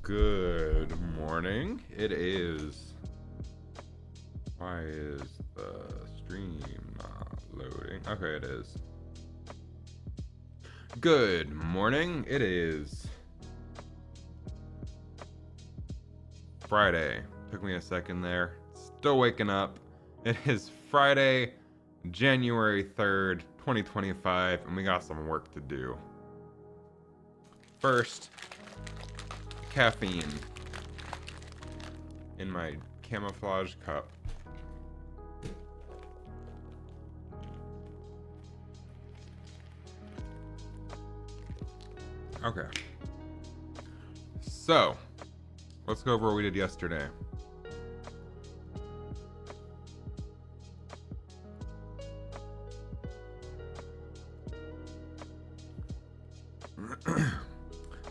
Good morning. It is. Why is the stream not loading? Okay, it is. Good morning. It is Friday. Took me a second there. Still waking up. It is Friday, January 3rd, 2025, and we got some work to do. First, caffeine in my camouflage cup. Okay. So, let's go over what we did yesterday.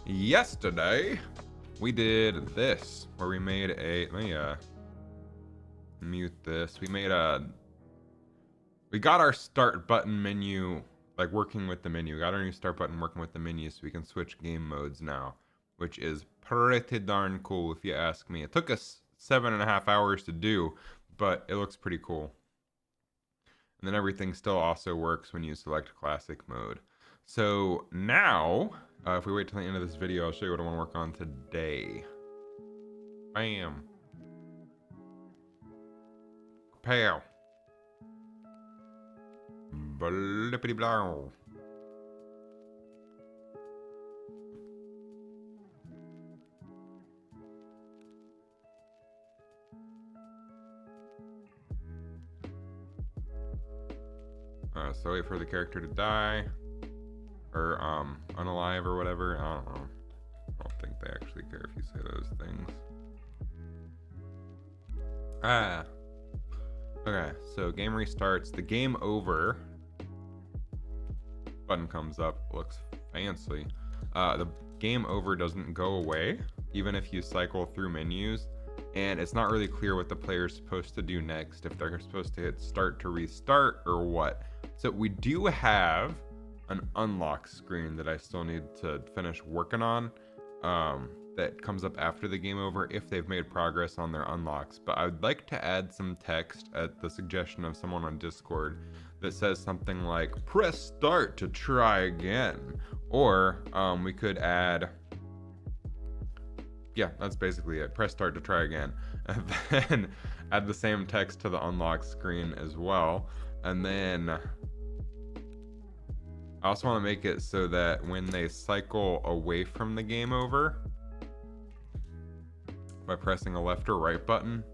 Yesterday, we did this, where we made a, let me mute this. We got our start button menu, like working with the menu. We got our new start button working with the menu so we can switch game modes now, which is pretty darn cool if you ask me. It took us 7.5 hours to do, but it looks pretty cool. And then everything still also works when you select classic mode. So now, if we wait till the end of this video, I'll show you what I want to work on today. Bam. Pow. Blippity blow. So wait for the character to die. Or unalive or whatever. I don't know. I don't think they actually care if you say those things. Okay, so game restarts. The game over button comes up. Looks fancy. The game over doesn't go away even if you cycle through menus, and it's not really clear what the player's supposed to do next, if they're supposed to hit start to restart or what. So we do have an unlock screen that I still need to finish working on, that comes up after the game over if they've made progress on their unlocks. But I would like to add some text at the suggestion of someone on Discord that says something like press start to try again, or we could add, yeah, that's basically it, press start to try again, and then add the same text to the unlock screen as well. And then I also want to make it so that when they cycle away from the game over by pressing a left or right button,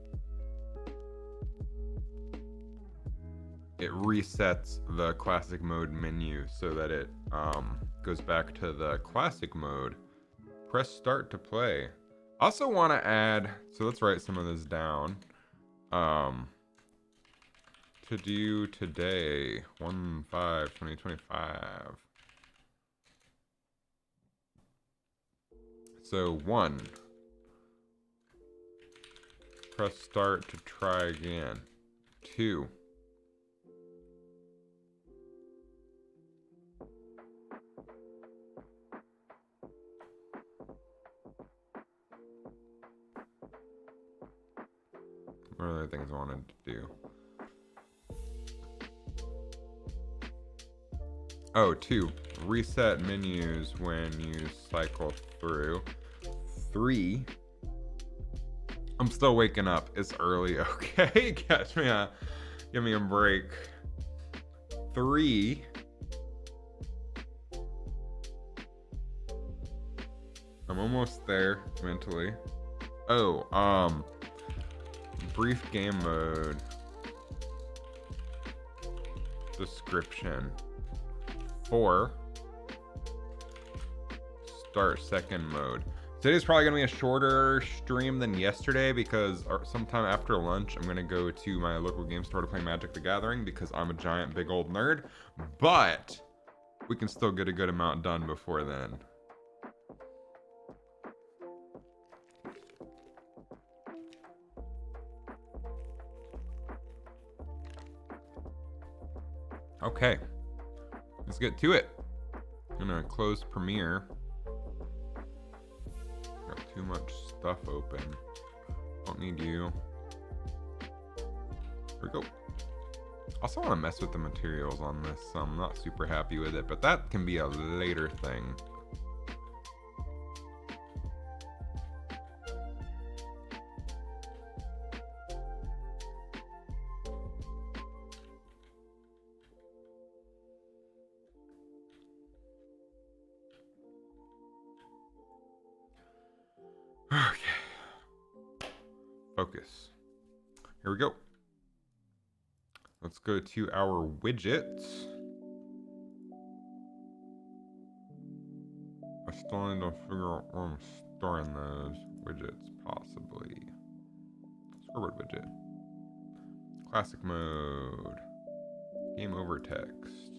it resets the classic mode menu so that it goes back to the classic mode. Press start to play. Also want to add, so let's write some of this down. To do today, 1/5/2025. So 1, press start to try again. 2, what are the other things I wanted to do? Oh, 2, reset menus when you cycle through. 3, I'm still waking up. It's early, okay? Give me a break. 3, I'm almost there mentally. Oh, brief game mode description. 4, start second mode. Today's probably gonna be a shorter stream than yesterday because sometime after lunch I'm gonna go to my local game store to play Magic the Gathering because I'm a giant big old nerd, but we can still get a good amount done before then. Okay, let's get to it. I'm gonna close Premiere. Got too much stuff open. Don't need you. There we go. Also want to mess with the materials on this, so I'm not super happy with it, but that can be a later thing. Okay. Focus. Here we go. Let's go to our widgets. I still need to figure out where I'm storing those widgets, possibly. Scoreboard widget. Classic mode. Game over text.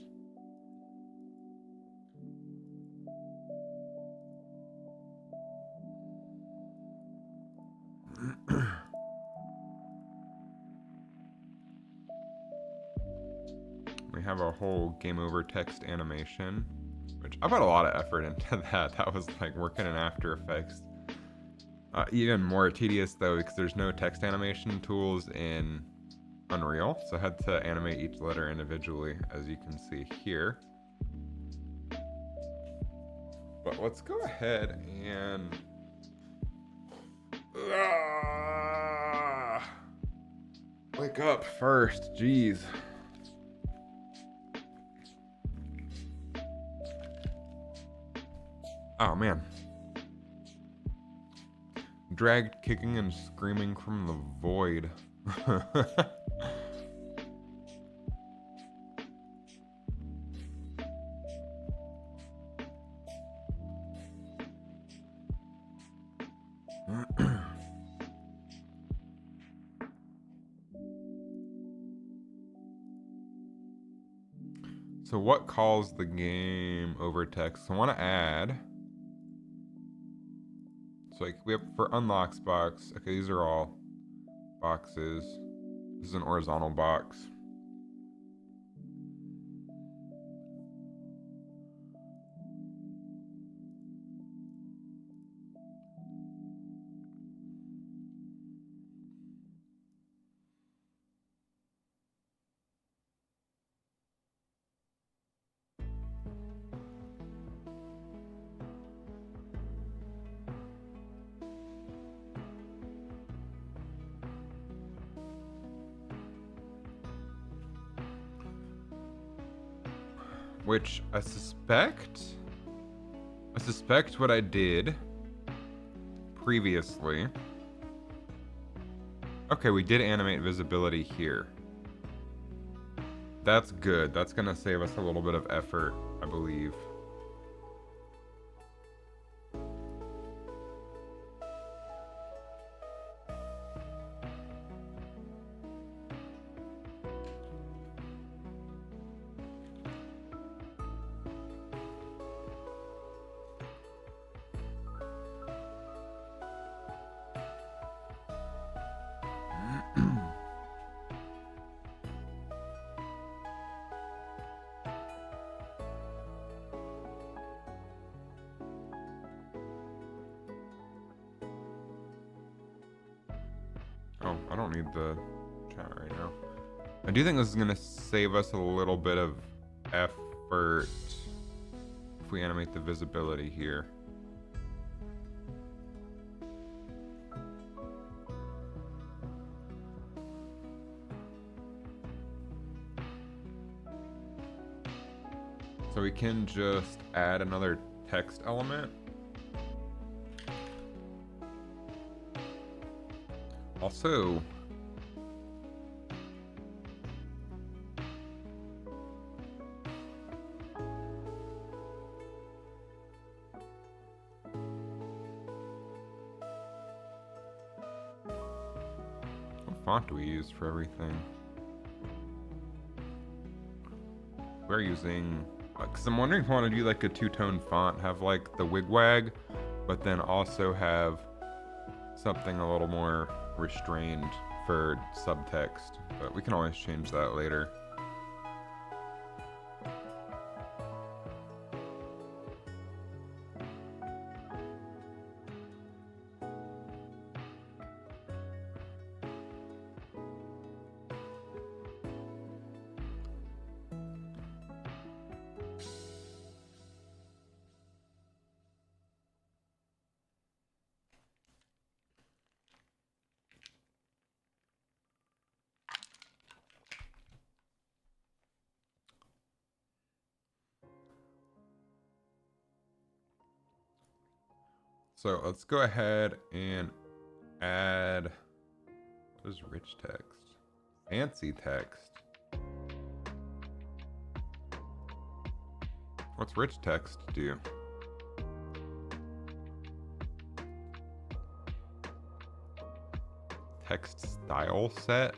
We have a whole game over text animation, which I put a lot of effort into that. That was like working in After Effects. Even more tedious though, because there's no text animation tools in Unreal, so I had to animate each letter individually, as you can see here. But let's go ahead and wake up first. Jeez. Oh man. Dragged, kicking, and screaming from the void. So what calls the game over text? I want to add. So like we have for unlocks box. Okay, these are all boxes. This is an horizontal box. Which I suspect what I did previously. Okay, we did animate visibility here. That's good. That's gonna save us a little bit of effort, I believe. Oh, I don't need the chat right now. I do think this is going to save us a little bit of effort if we animate the visibility here. So we can just add another text element. Also, what font do we use for everything? We're using, because I'm wondering if I want to do like a two-tone font, have like the wigwag, but then also have something a little more restrained for subtext, but we can always change that later. So let's go ahead and add, what is rich text? Fancy text. What's rich text do? Text style set.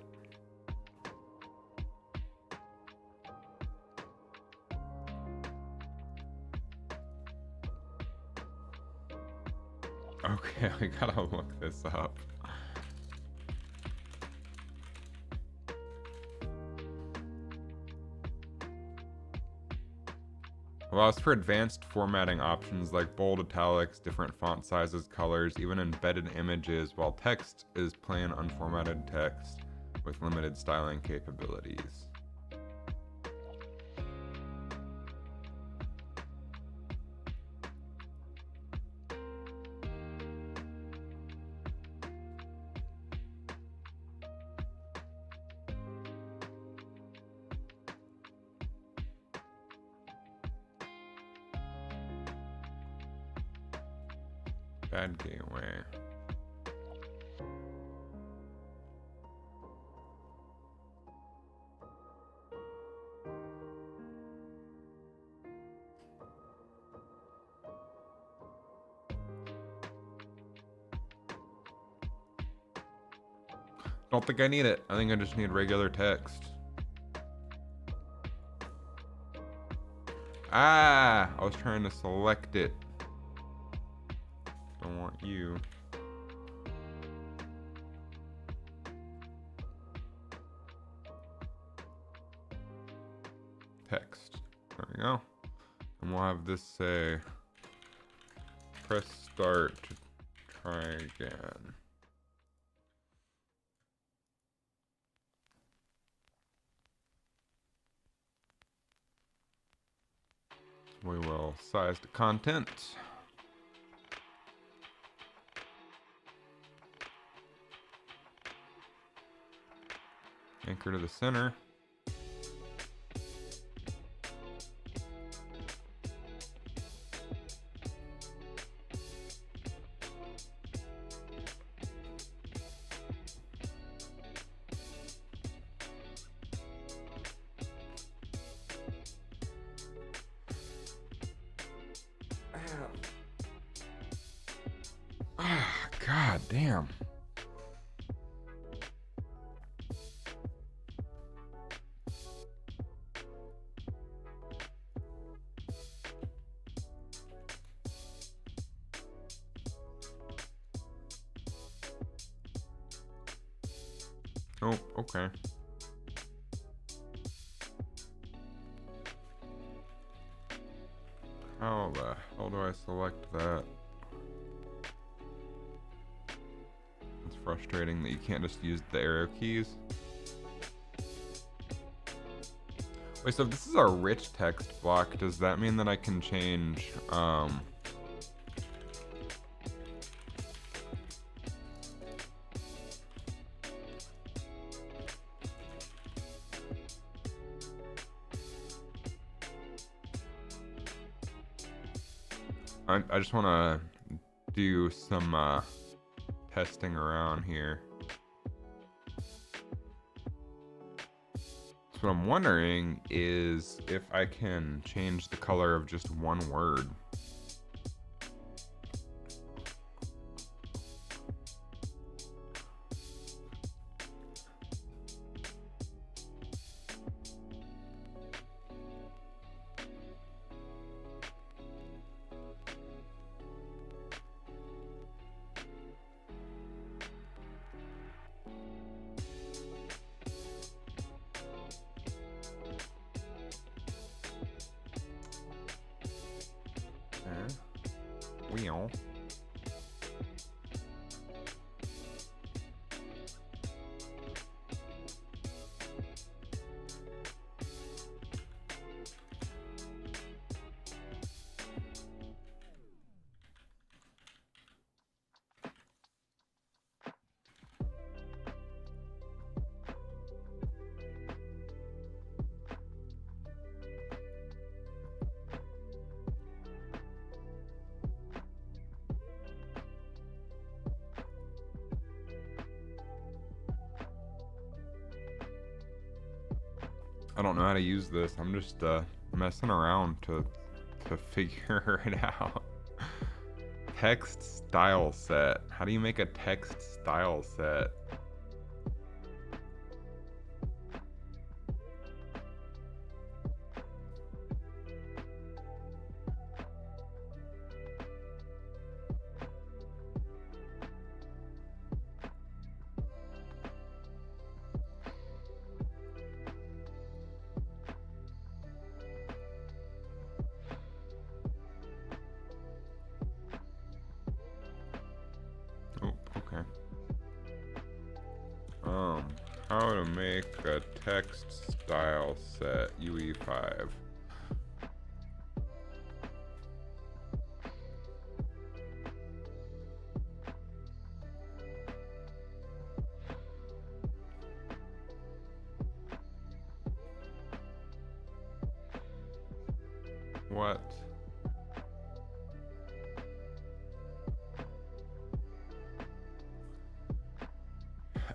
Okay, I gotta look this up. Allows for advanced formatting options like bold italics, different font sizes, colors, even embedded images, while text is plain unformatted text with limited styling capabilities. Bad gateway. Don't think I need it. I think I just need regular text. Ah, I was trying to select it. Don't want you. Text. There we go. And we'll have this say, press start to try again. We will size the content. Anchor to the center. Ah, God damn. Oh, okay. How the hell do I select that? It's frustrating that you can't just use the arrow keys. Wait, so if this is a rich text block, does that mean that I can change, I just want to do some testing around here. So what I'm wondering is if I can change the color of just one word. Wheel. don't know how to use this. I'm just messing around to figure it out. Text style set. How do you make a text style set? How to make a text style set UE5. What?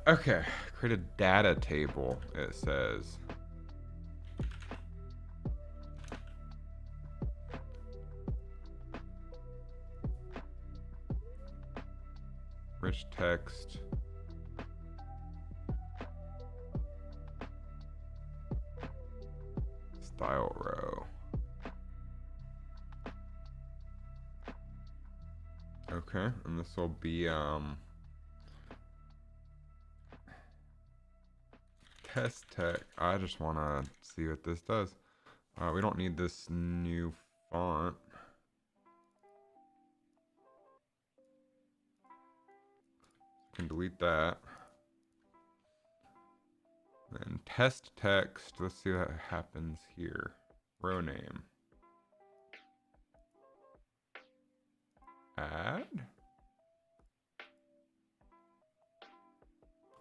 Okay, create a data table, it says. Rich text. Style row. Okay, and this will be test tech. I just want to see what this does. We don't need this new font. Can delete that. Then test text. Let's see what happens here. Row name. Add.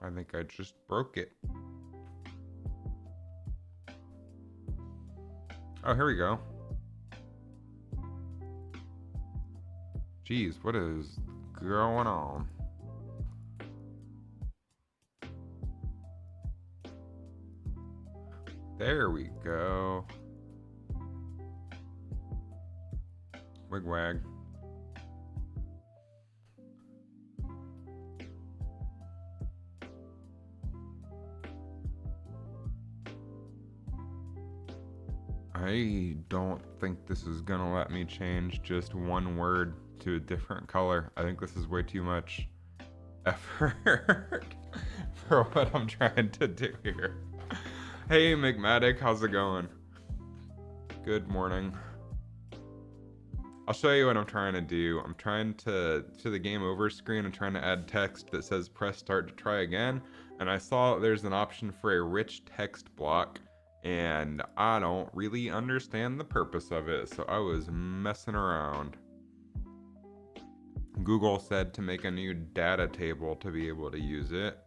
I think I just broke it. Oh, here we go. Jeez, what is going on? There we go. Wigwag. I don't think this is gonna let me change just one word to a different color. I think this is way too much effort for what I'm trying to do here. Hey Mcmatic, how's it going? Good morning. I'll show you what I'm trying to do. I'm trying to the game over screen, I'm trying to add text that says press start to try again. And I saw there's an option for a rich text block. And I don't really understand the purpose of it, so I was messing around. Google said to make a new data table to be able to use it.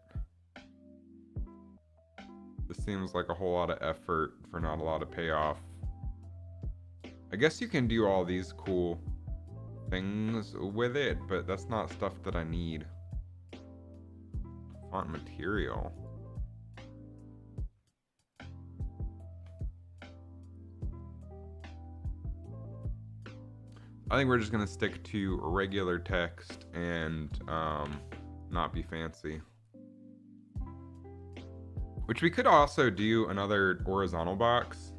This seems like a whole lot of effort for not a lot of payoff. I guess you can do all these cool things with it, but that's not stuff that I need. Font material. I think we're just gonna stick to regular text and not be fancy. Which we could also do another horizontal box.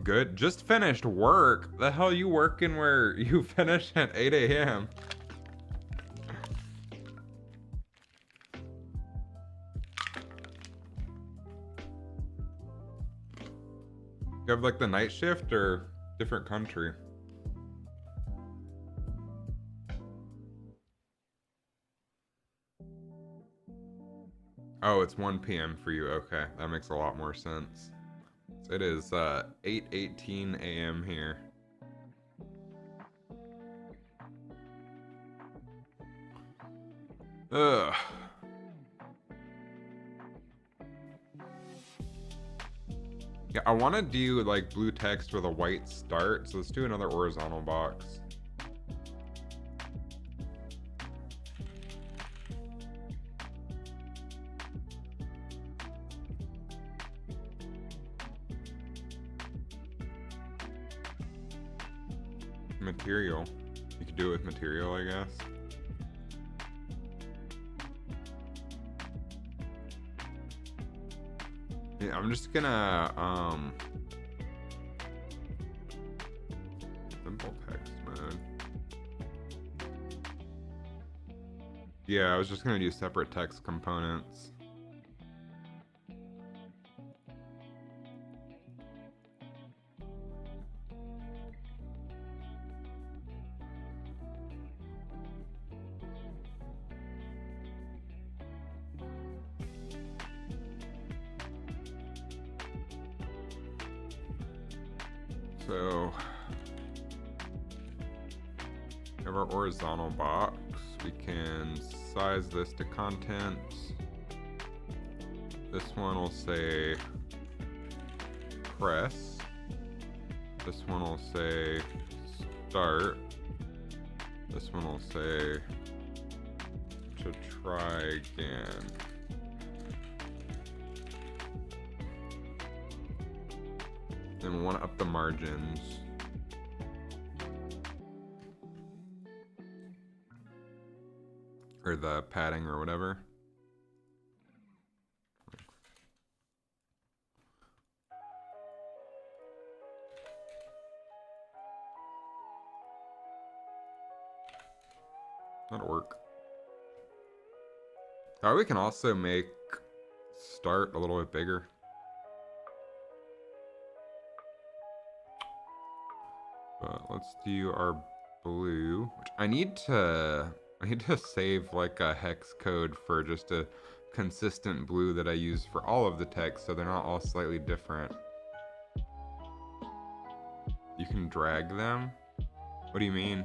Good. Just finished work. The hell you working where you finish at 8 a.m.? You have like the night shift or different country? Oh, it's 1 p.m. for you. Okay, that makes a lot more sense. So it is 8:18 a.m. here. Ugh. Yeah, I want to do like blue text with a white start. So let's do another horizontal box. material. You could do it with material, I guess. Yeah, I'm just gonna simple text mode. Yeah, I was just gonna do separate text components. So we have our horizontal box. We can size this to contents. This one will say press. This one will say start. This one will say to try again. Then we want to up the margins. Or the padding or whatever. That'll work. Oh, we can also make start a little bit bigger. But let's do our blue, which I need to save like a hex code for just a consistent blue that I use for all of the text, so they're not all slightly different. You can drag them? What do you mean?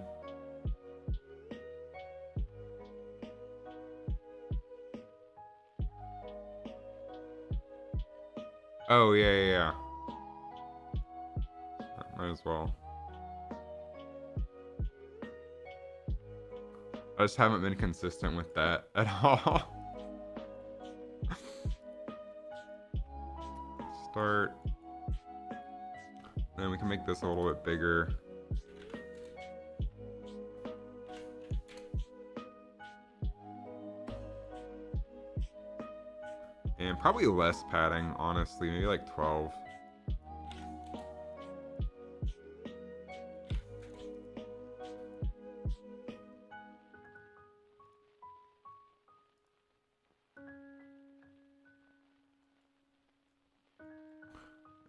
Oh, yeah. Might as well. I just haven't been consistent with that at all. Start. Then we can make this a little bit bigger. And probably less padding, honestly, maybe like 12.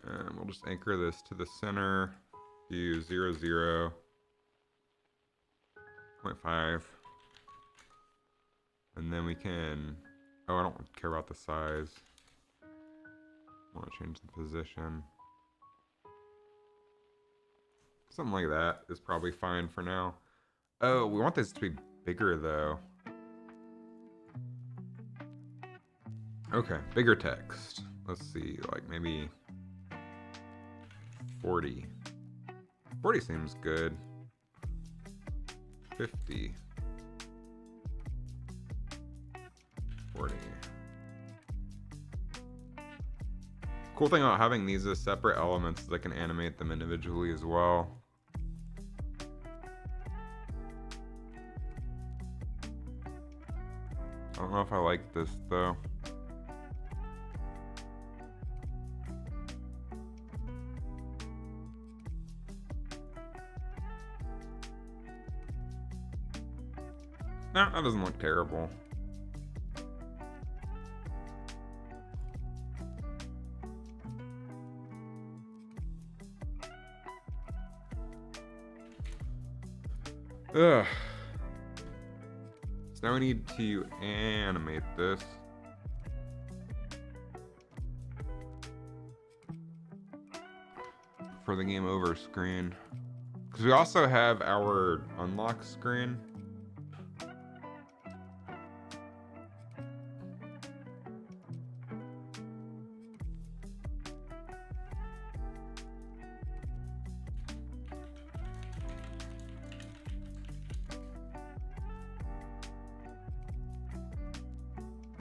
And we'll just anchor this to the center, do 0, 0, 0.5. And then we can, oh, I don't care about the size. I want to change the position. Something like that is probably fine for now. Oh, we want this to be bigger though. Okay, bigger text. Let's see, like maybe 40. 40 seems good. 50. 40. Cool thing about having these as separate elements is I can animate them individually as well. I don't know if I like this though. No, that doesn't look terrible. Ugh. So now we need to animate this. For the game over screen. Because we also have our unlock screen.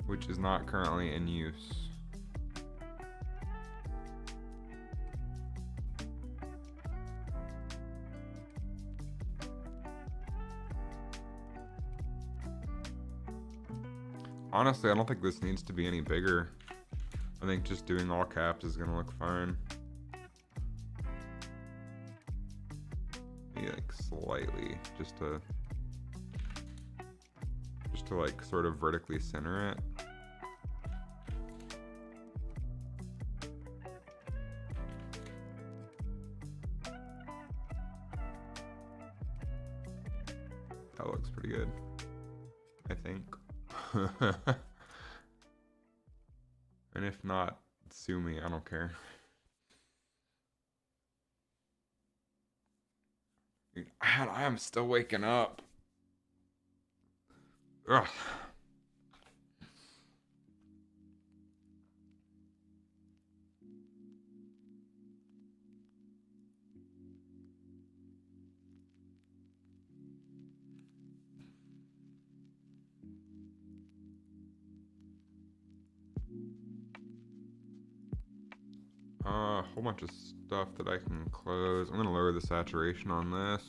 Which is not currently in use. honestly, I don't think this needs to be any bigger. I think just doing all caps is gonna look fine. Maybe like slightly, just to like sort of vertically center it. That looks pretty good, I think. And if not, sue me, I don't care. Dude, I am still waking up. Ugh. A whole bunch of stuff that I can close. I'm gonna lower the saturation on this.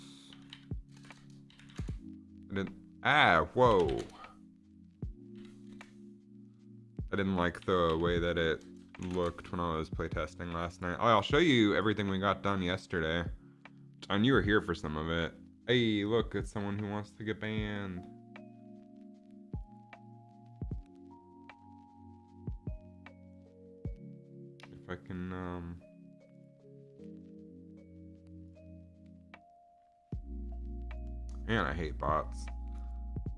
Whoa. I didn't like the way that it looked when I was playtesting last night. Oh, I'll show you everything we got done yesterday. And you were here for some of it. Hey, look, it's someone who wants to get banned. If I can, Man, I hate bots.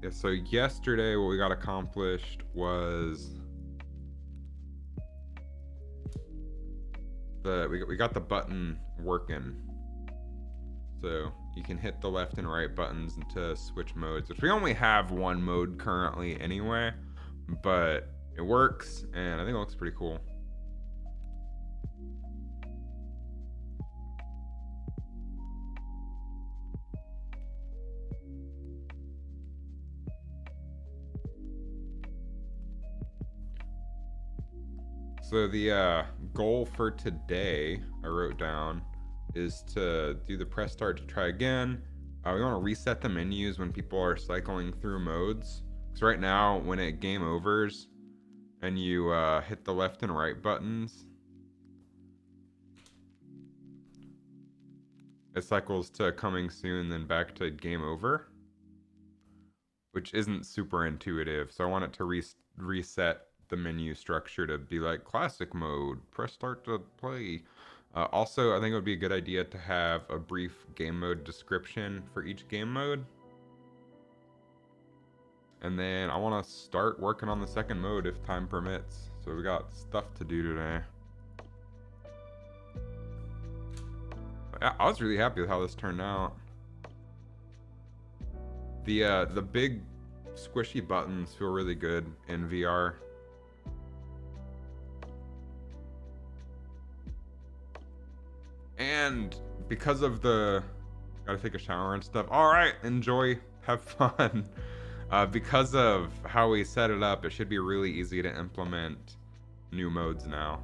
Yeah, so yesterday what we got accomplished was we got the button working. So you can hit the left and right buttons to switch modes, which we only have one mode currently anyway, but it works and I think it looks pretty cool. So the goal for today, I wrote down, is to do the press start to try again. We want to reset the menus when people are cycling through modes. Because right now, when it game overs and you hit the left and right buttons, it cycles to coming soon, then back to game over, which isn't super intuitive. So I want it to reset the menu structure to be like classic mode, press start to play. Also, I think it would be a good idea to have a brief game mode description for each game mode. And then I want to start working on the second mode if time permits. So we got stuff to do today. I was really happy with how this turned out. The big squishy buttons feel really good in VR. And because of the gotta take a shower and stuff. All right, enjoy, have fun. Because of how we set it up, it should be really easy to implement new modes now.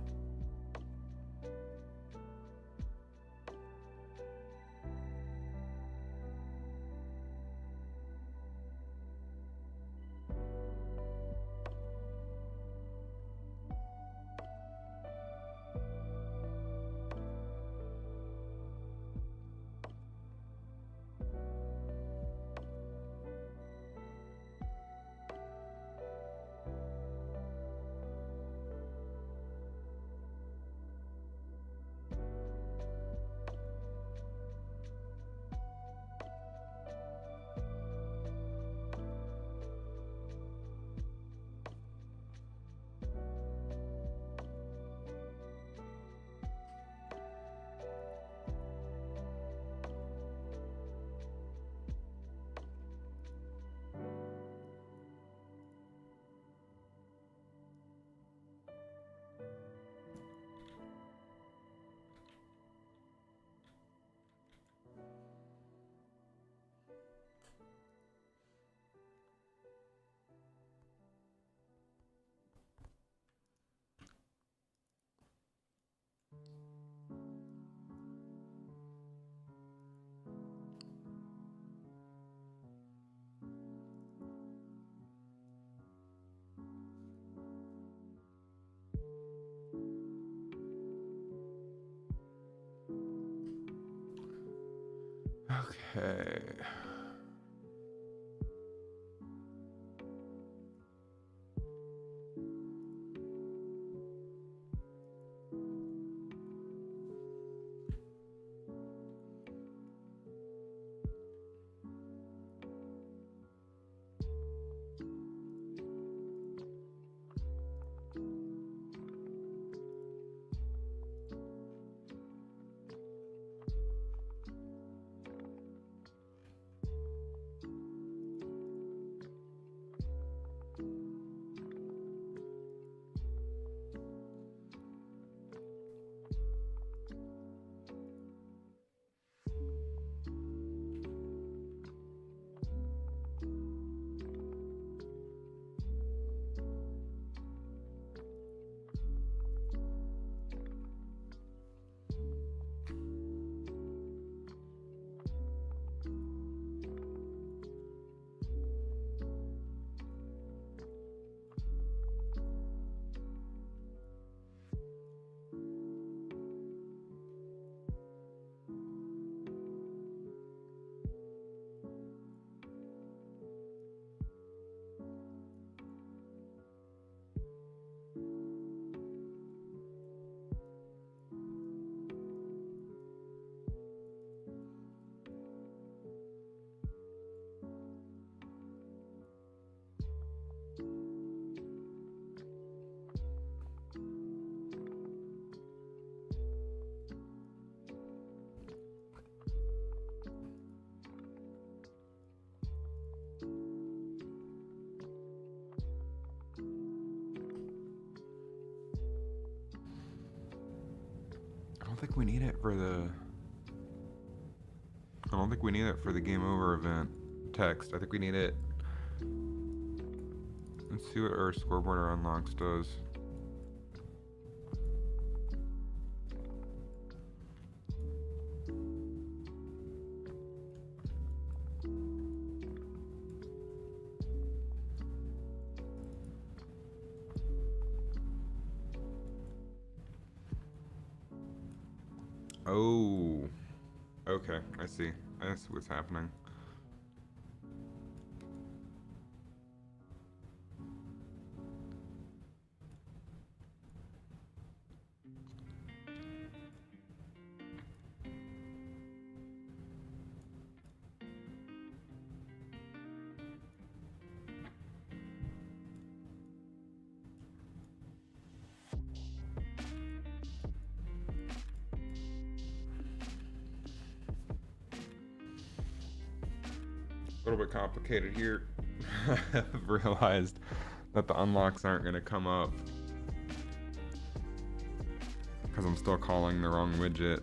Okay. I don't think we need it for the. I don't think we need it for the game over event text. I think we need it. Let's see what our scoreboard or unlocks does. Oh, okay. I see. I see what's happening. A little bit complicated here. I've realized that the unlocks aren't going to come up because I'm still calling the wrong widget.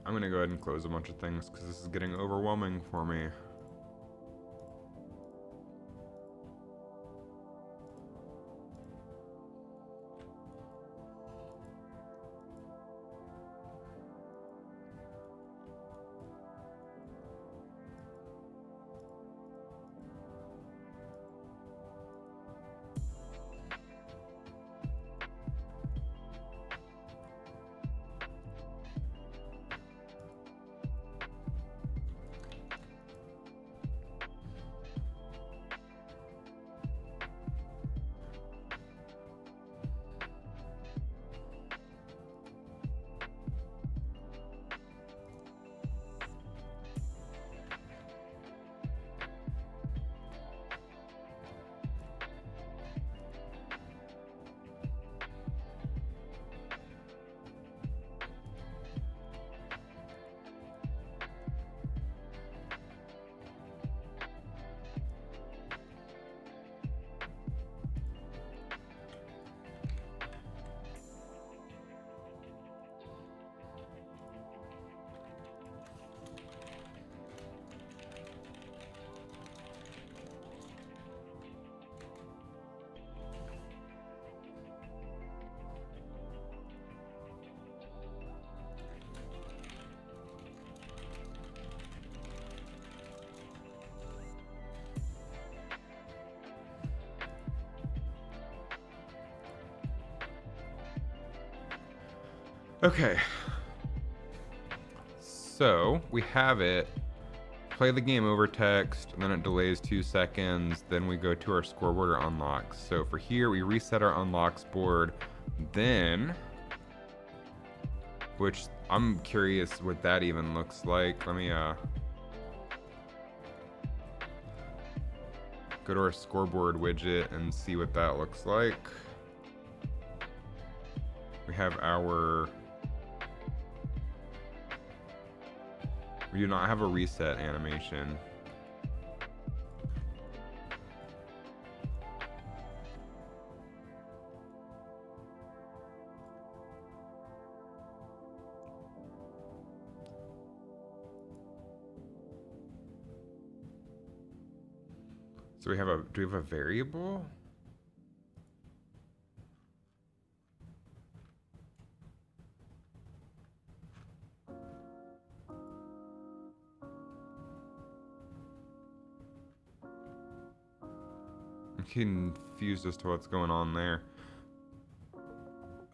I'm gonna go ahead and close a bunch of things because this is getting overwhelming for me. Okay. So we have it. Play the game over text, and then it delays 2 seconds. Then we go to our scoreboard or unlocks. So for here, we reset our unlocks board. Then, which I'm curious what that even looks like. Let me go to our scoreboard widget and see what that looks like. We have our... We do not have a reset animation. So we have a, do we have a variable? I'm confused as to what's going on there.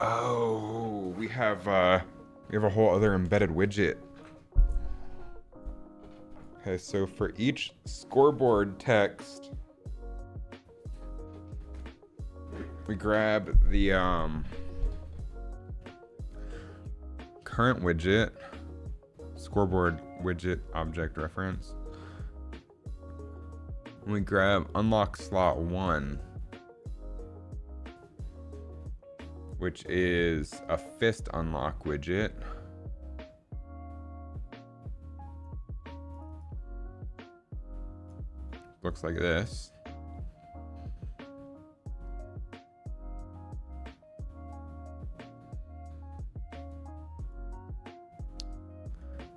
Oh, we have a whole other embedded widget. Okay, so for each scoreboard text, we grab the current widget, scoreboard widget object reference. And we grab unlock slot 1, which is a fist unlock widget. Looks like this.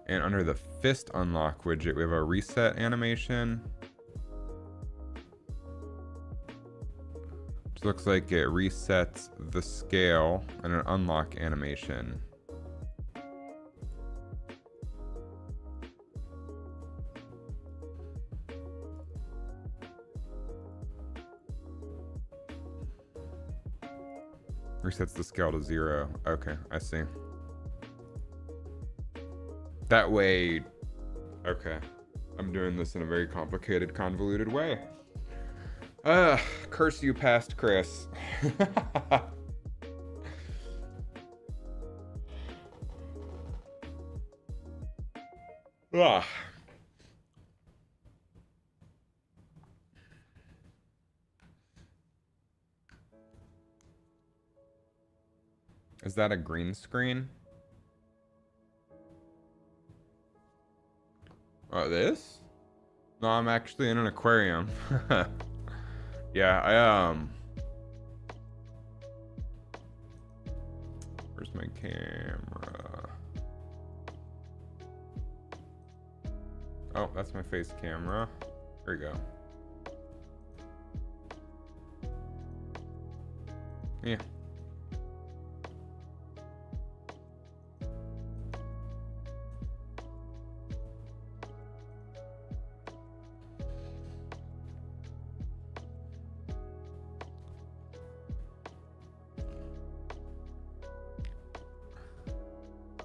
And under the fist unlock widget, we have a reset animation. Which looks like it resets the scale, and an unlock animation. Resets the scale to 0. Okay, I see. That way, okay. I'm doing this in a very complicated, convoluted way. Curse you past Chris. Ugh. Is that a green screen? Oh, this? No, I'm actually in an aquarium. Yeah, where's my camera? Oh, that's my face camera. There we go. Yeah.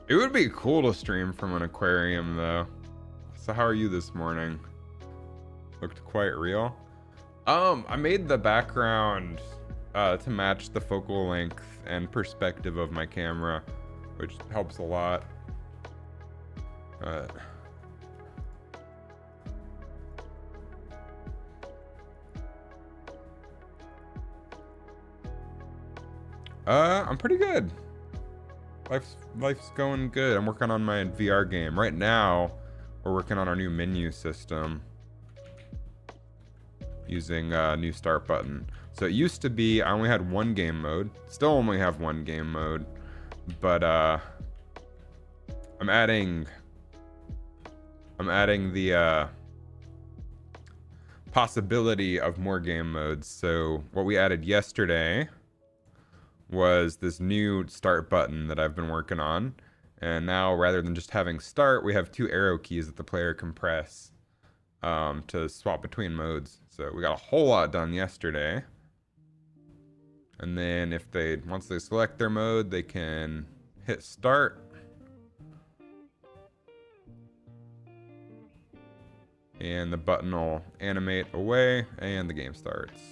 It would be cool to stream from an aquarium though. So how are you this morning? Looked quite real. I made the background to match the focal length and perspective of my camera, which helps a lot. I'm pretty good. Life's going good. I'm working on my VR game. Right now, we're working on our new menu system using a new start button. So it used to be I only had one game mode. Still only have one game mode. But I'm adding the possibility of more game modes. So what we added yesterday was this new start button that I've been working on. And now rather than just having start, we have 2 arrow keys that the player can press to swap between modes. So we got a whole lot done yesterday. And then once they select their mode, they can hit start. And the button will animate away and the game starts.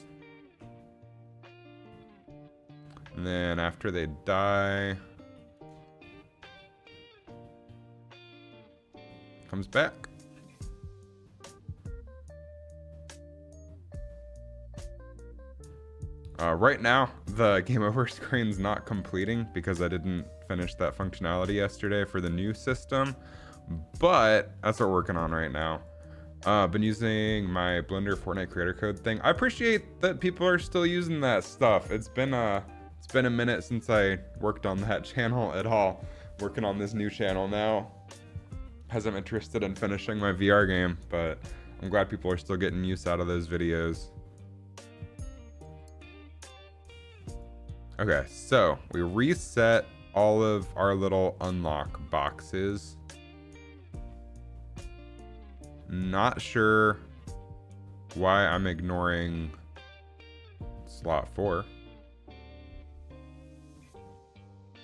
And then after they die, comes back. Right now, the game over screen's not completing because I didn't finish that functionality yesterday for the new system, but that's what we're working on right now. Been using my Blender Fortnite creator code thing. I appreciate that people are still using that stuff. It's been a minute since I worked on that channel at all. Working on this new channel now, as I'm interested in finishing my VR game, but I'm glad people are still getting use out of those videos. Okay, so we reset all of our little unlock boxes. Not sure why I'm ignoring slot 4.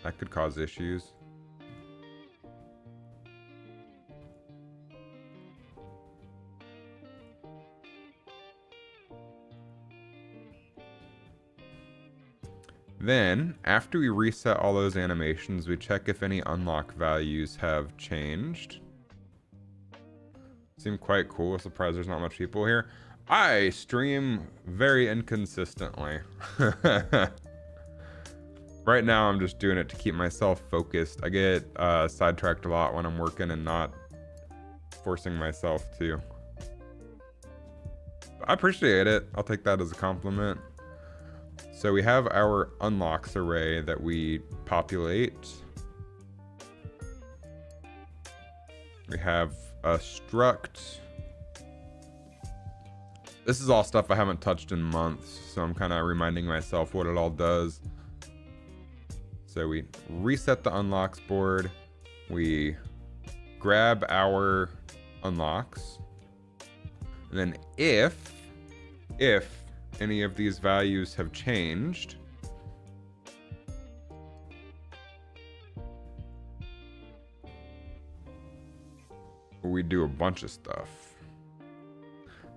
That could cause issues. Then, after we reset all those animations, we check if any unlock values have changed. Seemed quite cool. Surprised there's not much people here. I stream very inconsistently. Right now, I'm just doing it to keep myself focused. I get sidetracked a lot when I'm working and not forcing myself to. But I appreciate it. I'll take that as a compliment. So we have our unlocks array that we populate. We have a struct. This is all stuff I haven't touched in months, so I'm kind of reminding myself what it all does. So we reset the unlocks board. We grab our unlocks. And then if any of these values have changed, we do a bunch of stuff.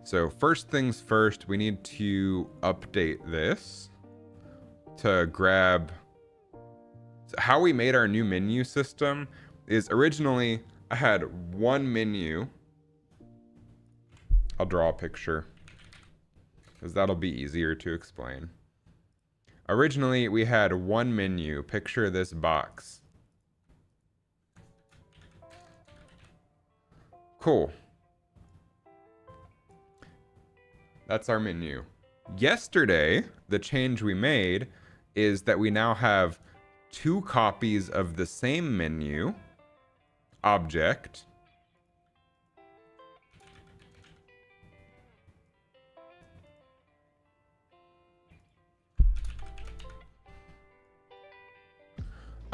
So first things first, we need to update this to grab. So how we made our new menu system is originally I had one menu. I'll draw a picture because that'll be easier to explain. Originally, we had one menu. Picture this box. Cool. That's our menu. Yesterday, the change we made is that we now have 2 copies of the same menu object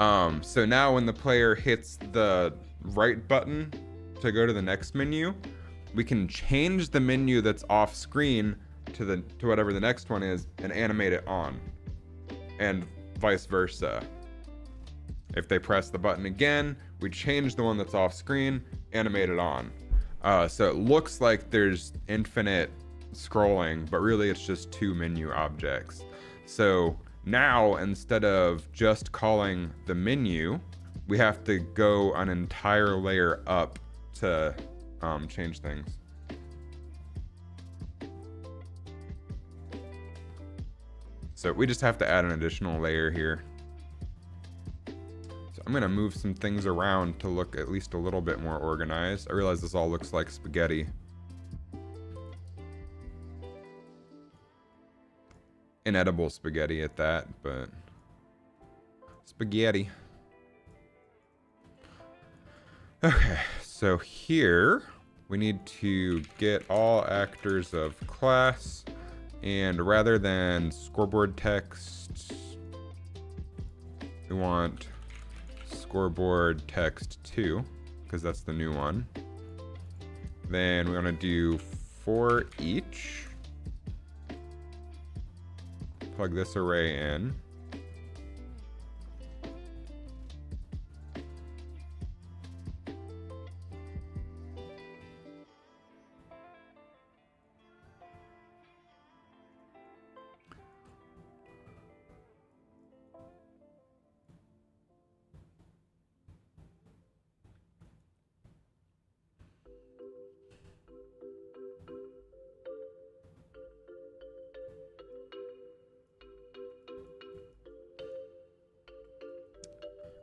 So now when the player hits the right button to go to the next menu, we can change the menu that's off screen to whatever the next one is and animate it on, and vice versa. If they press the button again, we change the one that's off screen, animate it on. So it looks like there's infinite scrolling, but really it's just two menu objects. So now instead of just calling the menu, we have to go an entire layer up to change things. So we just have to add an additional layer here. So I'm gonna move some things around to look at least a little bit more organized. I realize this all looks like spaghetti. Inedible spaghetti at that, but spaghetti. Okay, so here we need to get all actors of class, and rather than scoreboard text, we want scoreboard text 2, because that's the new one. Then we want to do for each. Plug this array in.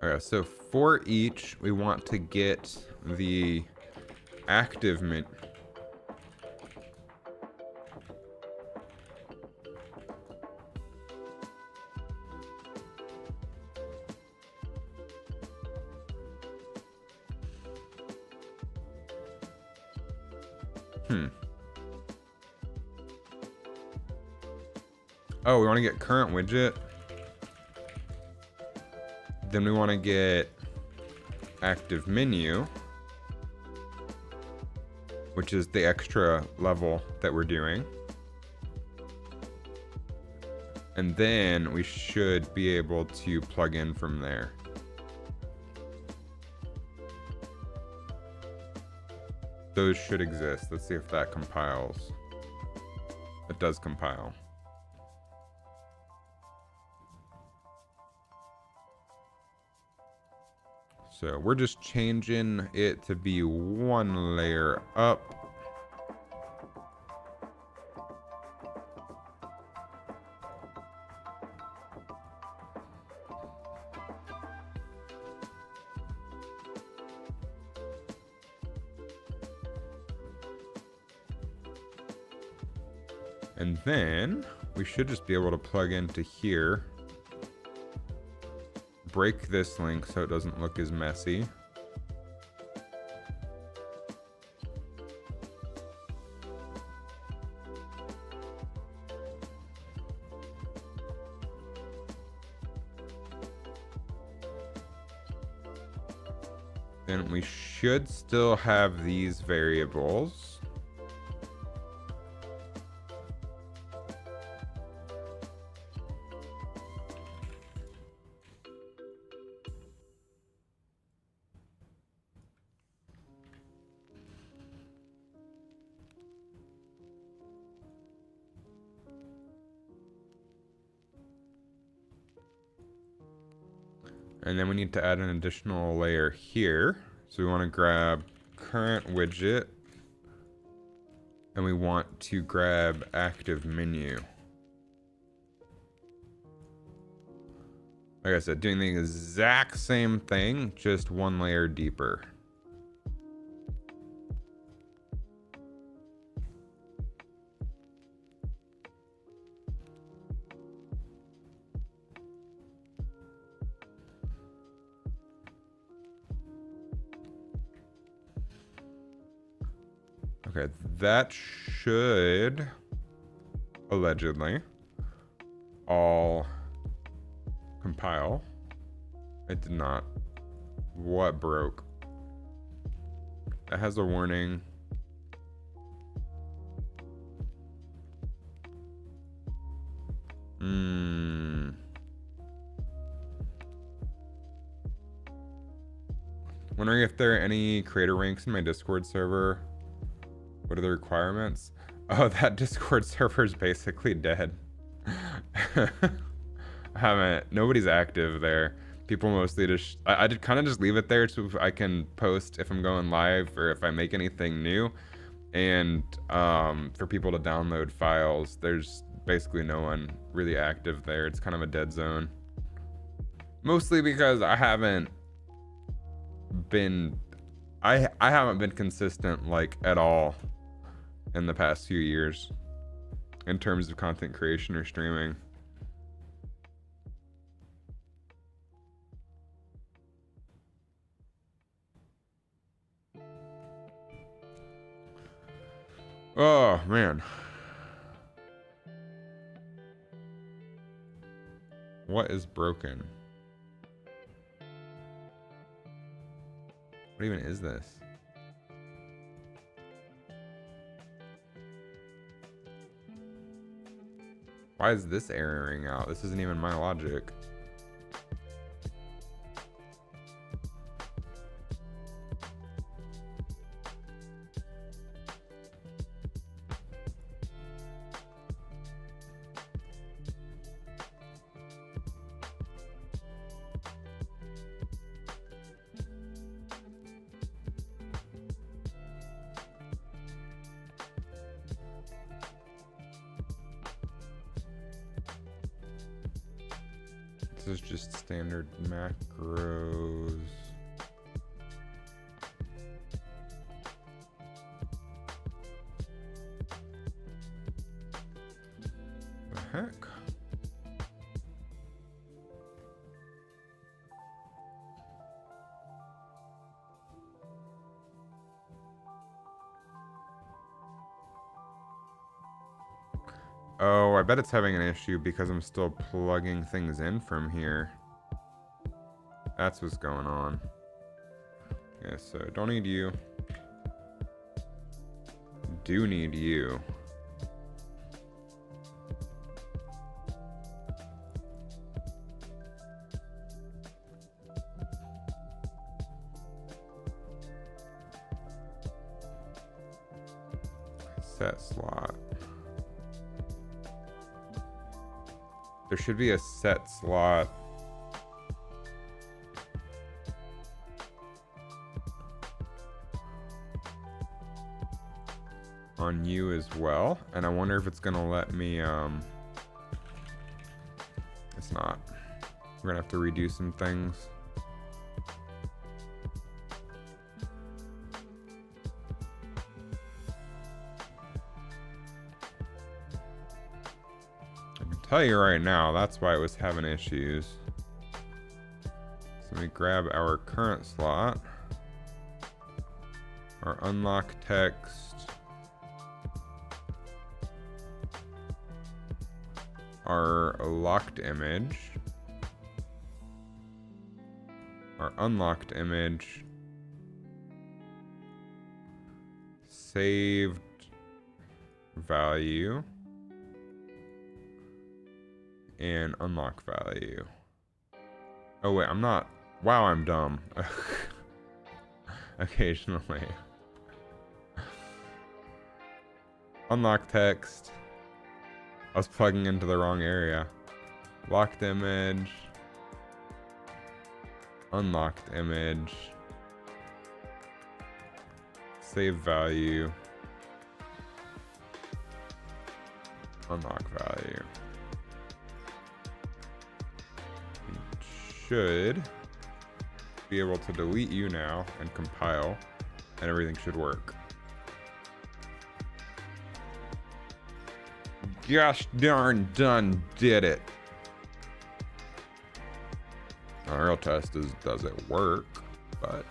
Okay, so for each, we want to get the active menu. Oh, we want to get current widget. Then we want to get active menu, which is the extra level that we're doing. And then we should be able to plug in from there. Those should exist. Let's see if that compiles. It does compile. So we're just changing it to be one layer up. And then we should just be able to plug into here. Break this link so it doesn't look as messy. Then we should still have these variables. And then we need to add an additional layer here. So we want to grab current widget, and we want to grab active menu. Like I said, doing the exact same thing, just one layer deeper. Okay, that should allegedly all compile. It did not. What broke? It has a warning. Wondering if there are any creator ranks in my Discord server. What are the requirements? Oh, that Discord server is basically dead. Nobody's active there. People mostly just, I did kind of just leave it there so I can post if I'm going live or if I make anything new. And for people to download files, there's basically no one really active there. It's kind of a dead zone. Mostly because I haven't been consistent like at all in the past few years in terms of content creation or streaming. Oh man. What is broken? What even is this? Why is this erroring out? This isn't even my logic. This is just standard macros. The heck? Oh, I bet it's having an issue because I'm still plugging things in from here. That's what's going on. Yeah, so don't need you. Do need you. Set slot. There should be a set slot. On you as well. And I wonder if it's gonna let me, it's not. We're gonna have to redo some things. Tell you right now, that's why it was having issues. So let me grab our current slot, our unlock text, our locked image, our unlocked image, saved value, and unlock value. Oh wait, I'm not. Wow, I'm dumb. Occasionally. Unlock text. I was plugging into the wrong area. Locked image. Unlocked image. Save value. Unlock value. Should be able to delete you now and compile, and everything should work. Gosh darn done did it. Our real test is, does it work? But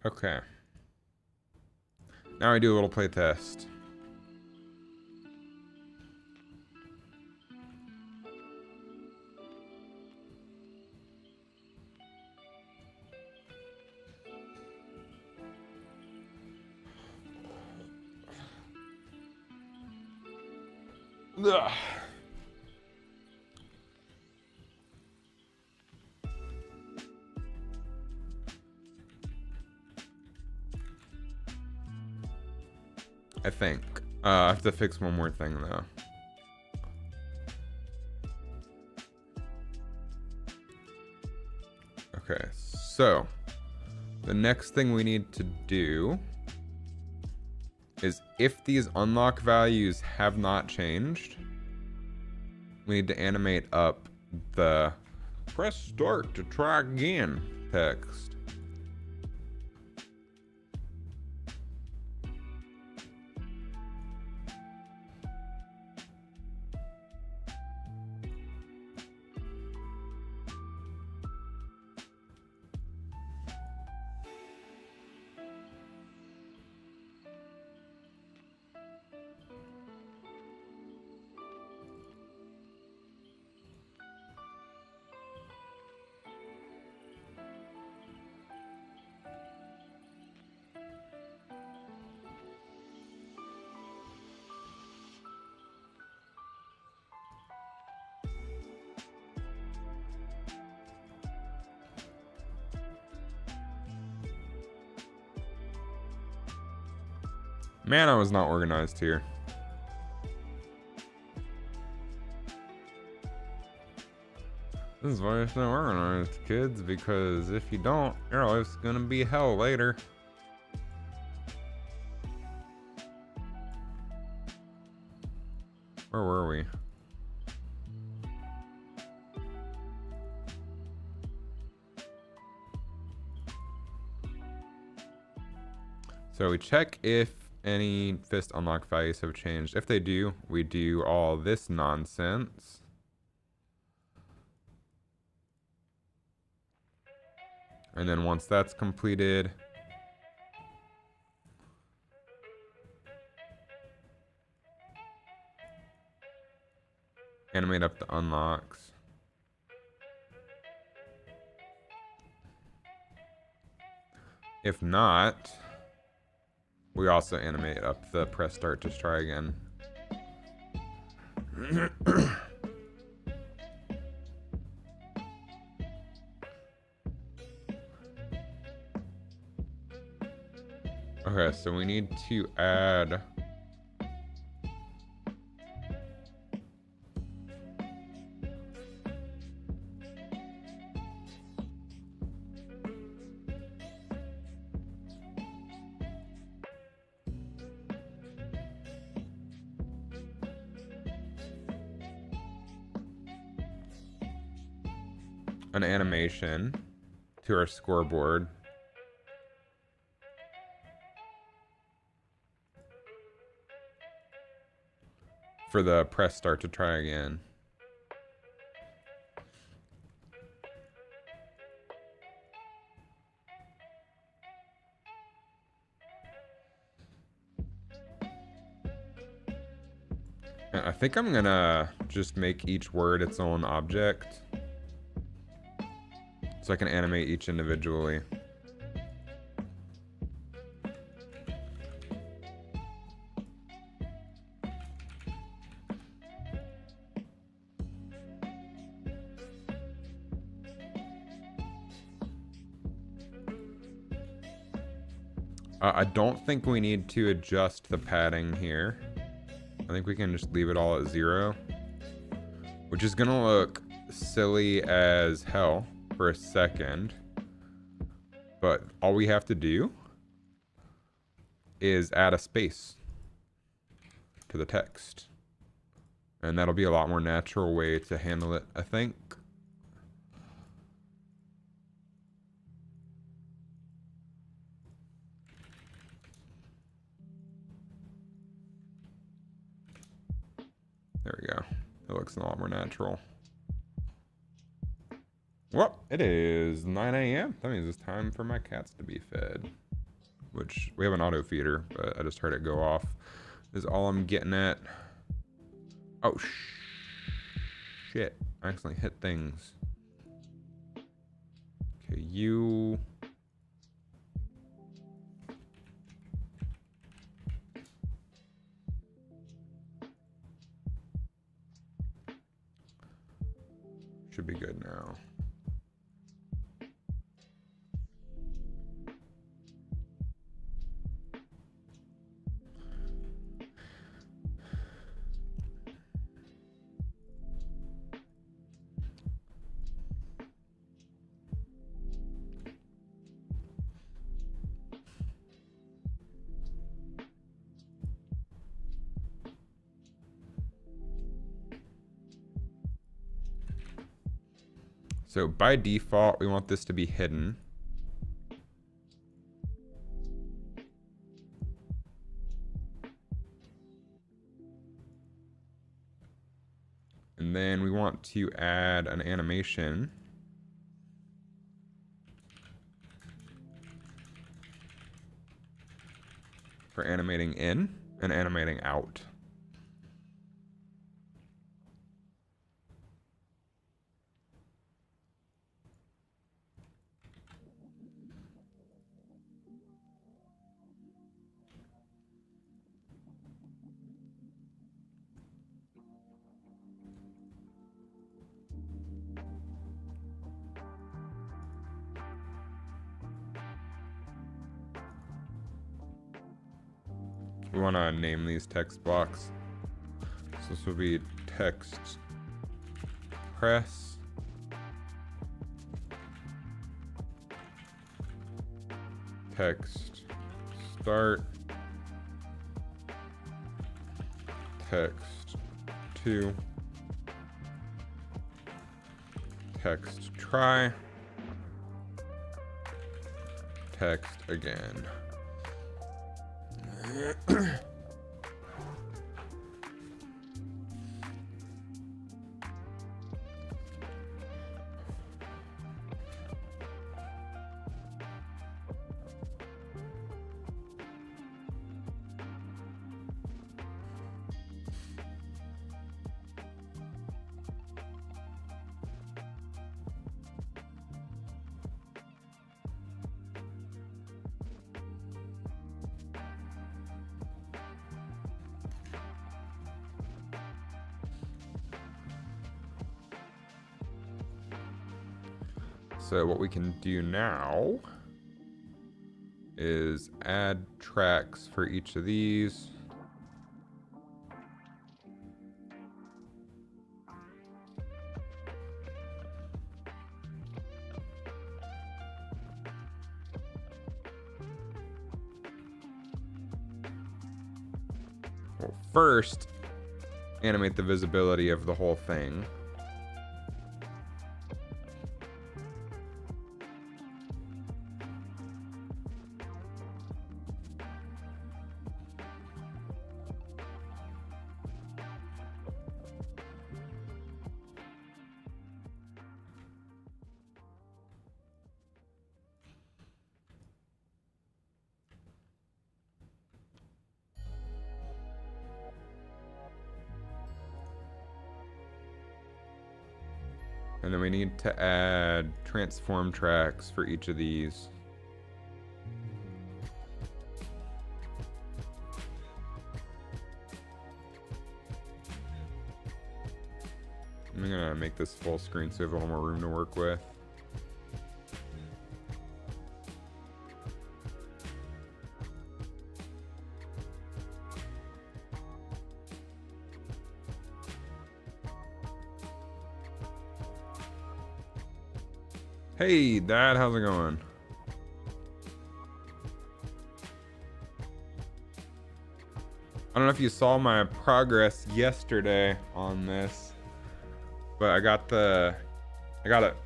Okay. Now I do a little play test. Ugh. I think. I have to fix one more thing though. Okay, so the next thing we need to do is if these unlock values have not changed, we need to animate up the press start to try again text. Man, I was not organized here. This is why it's not organized, kids, because if you don't, your life's gonna be hell later. Where were we? So we check if any fist unlock values have changed. If they do, we do all this nonsense. And then once that's completed, animate up the unlocks. If not, we also animate up the press start to try again. Okay, so we need to add an animation to our scoreboard. For the press start to try again. I think I'm gonna just make each word its own object, so I can animate each individually. I don't think we need to adjust the padding here. I think we can just leave it all at 0, which is gonna look silly as hell for a second, but all we have to do is add a space to the text, and that'll be a lot more natural way to handle it, I think. There we go. It looks a lot more natural. Well, it is 9 a.m. That means it's time for my cats to be fed. which we have an auto feeder, but I just heard it go off, is all I'm getting at. Oh, shit. I accidentally hit things. Okay, you... should be good now. So by default, we want this to be hidden. And then we want to add an animation. For animating in and animating out. We want to name these text blocks. So this will be text press. Text start. Text 2. Text try. Text again. So what we can do now is add tracks for each of these. Well, first, animate the visibility of the whole thing. And then we need to add transform tracks for each of these. I'm gonna make this full screen so we have a little more room to work with. Hey, Dad, how's it going? I don't know if you saw my progress yesterday on this, but I got it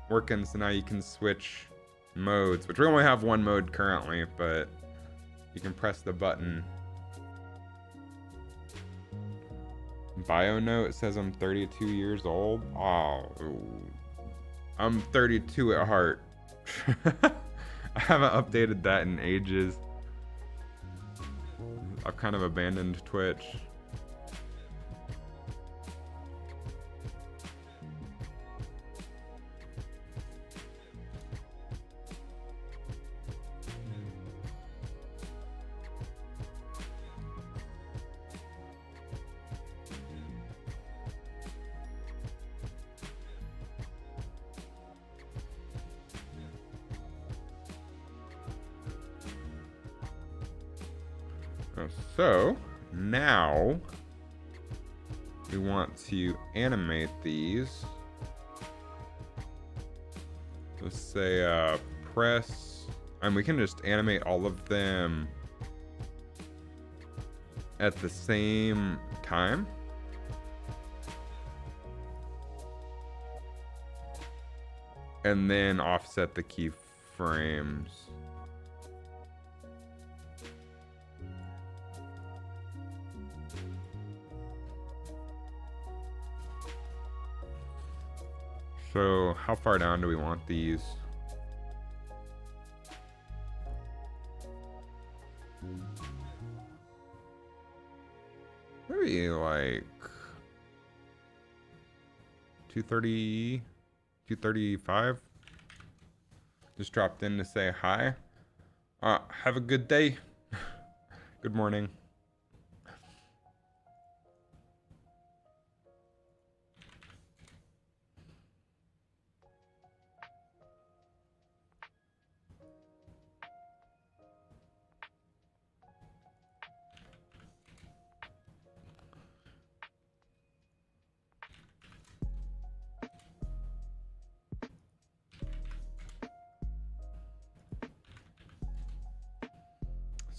working, so now you can switch modes, which we only have one mode currently, but you can press the button. Bio note, it says I'm 32 years old. Oh, I'm 32 at heart. I haven't updated that in ages. I've kind of abandoned Twitch. So now we want to animate these. Let's say press, and we can just animate all of them at the same time. And then offset the keyframes. So how far down do we want these? Maybe like 230, 235. Just dropped in to say hi. Have a good day. Good morning.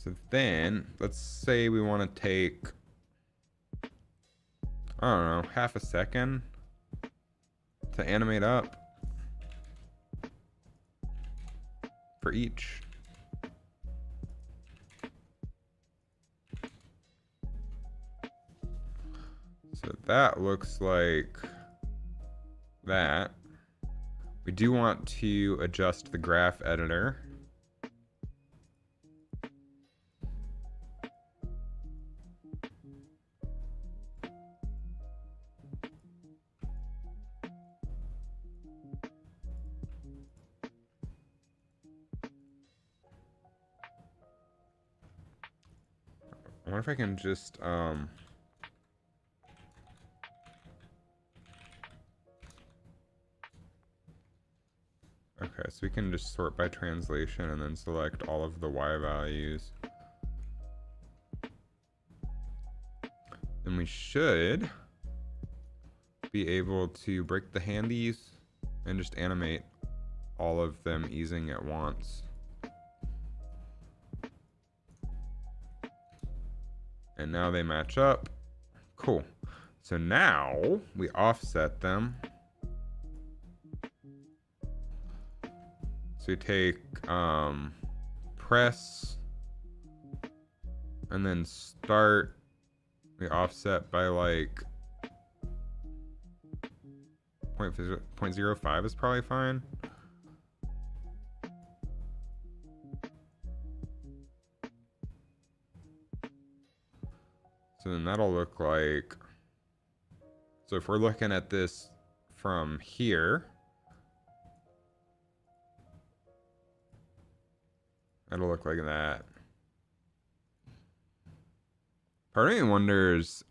So then, let's say we want to take, I don't know, half a second to animate up for each. So that looks like that. We do want to adjust the graph editor. I wonder if I can just okay, so we can just sort by translation and then select all of the Y values. Then we should be able to break the handies and just animate all of them easing at once. And now they match up. Cool. So now we offset them. So we take press and then start. We offset by like 0.05 is probably fine. So then that'll look like, so if we're looking at this from here, it'll look like that. Part of me wonders,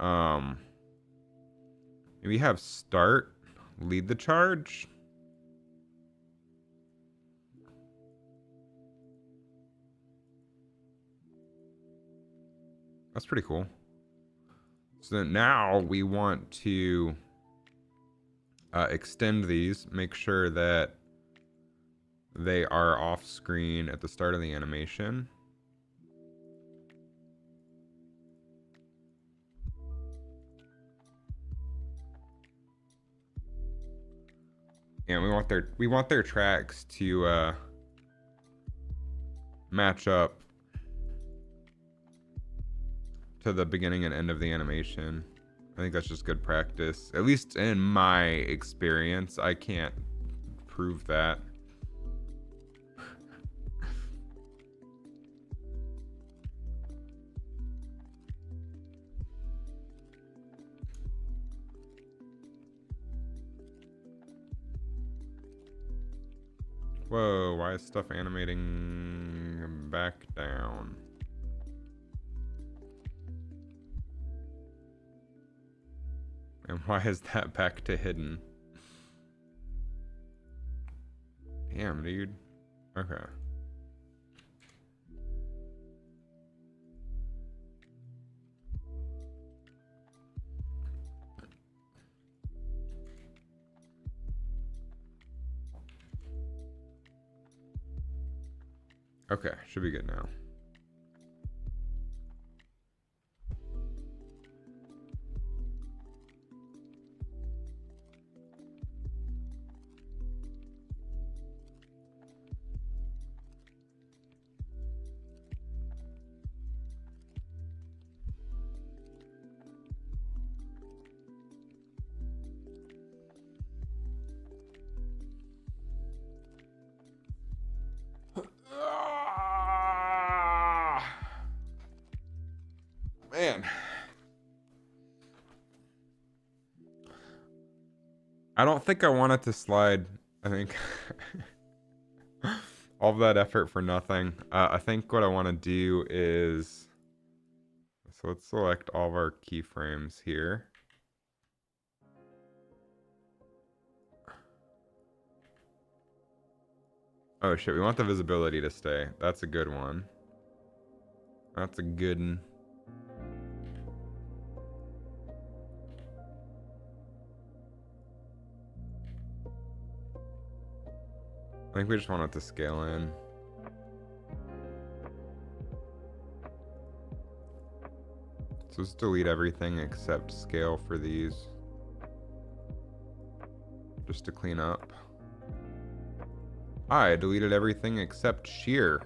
maybe have start lead the charge. That's pretty cool. So now we want to extend these, make sure that they are off screen at the start of the animation. And we want their tracks to match up to the beginning and end of the animation. I think that's just good practice. At least in my experience. I can't prove that. Whoa, why is stuff animating back down? And why is that back to hidden? Damn, dude. Okay. Okay, should be good now. Man. I don't think I want it to slide. I think all of that effort for nothing. I think what I want to do is, so let's select all of our keyframes here. Oh shit, we want the visibility to stay. That's a good one. That's a good one. I think we just want it to scale in. So let's delete everything except scale for these. Just to clean up. I deleted everything except shear.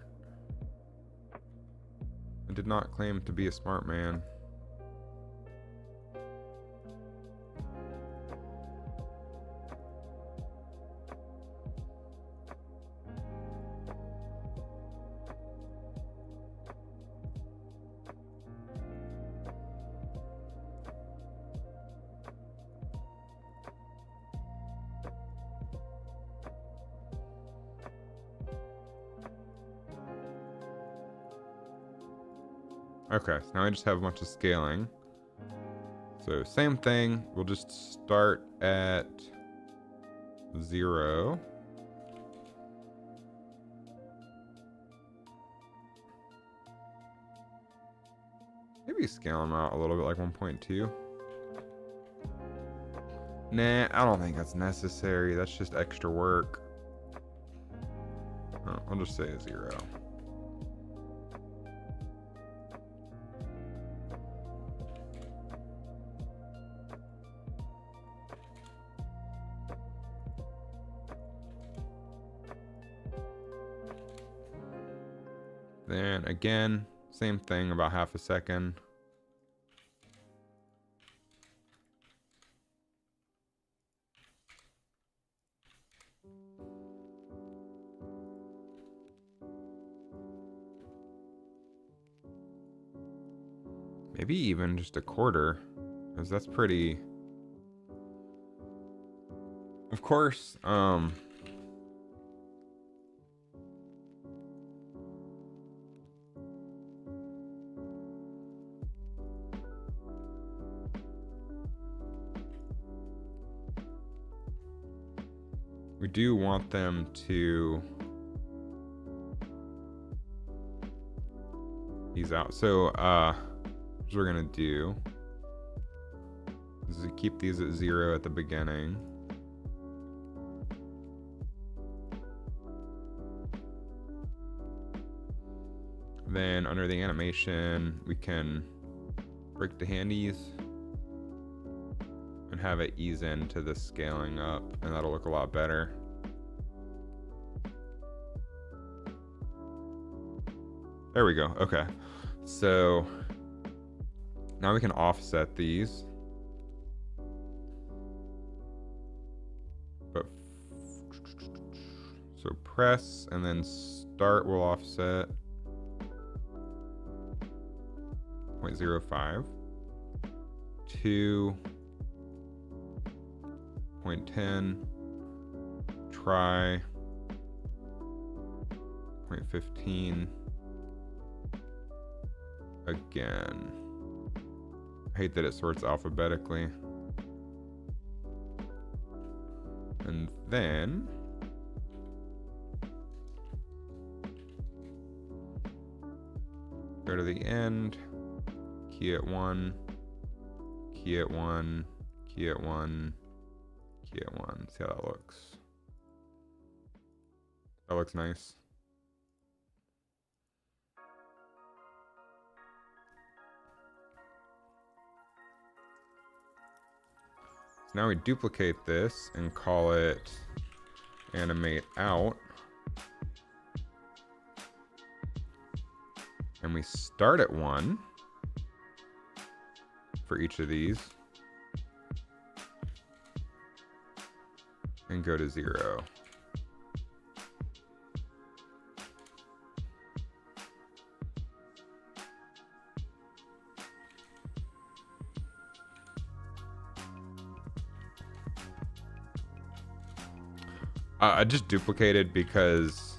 I did not claim to be a smart man. Okay, so now I just have a bunch of scaling. So same thing, we'll just start at 0. Maybe scale them out a little bit, like 1.2. Nah, I don't think that's necessary. That's just extra work. Oh, I'll just say 0. Then again, same thing, about half a second. Maybe even just a quarter, because that's pretty... Of course, we do want them to ease out. So, what we're gonna do is keep these at 0 at the beginning. Then under the animation, we can break the handies and have it ease into the scaling up, and that'll look a lot better. There we go. Okay, so now we can offset these. But so press and then start will offset 0.05 to 0.10, try 0.15. Again. I hate that it sorts alphabetically. And then go to the end, key at 1, key at 1, key at 1, key at 1. See how that looks. That looks nice. So now we duplicate this and call it animate out. And we start at 1 for each of these and go to 0. I just duplicated because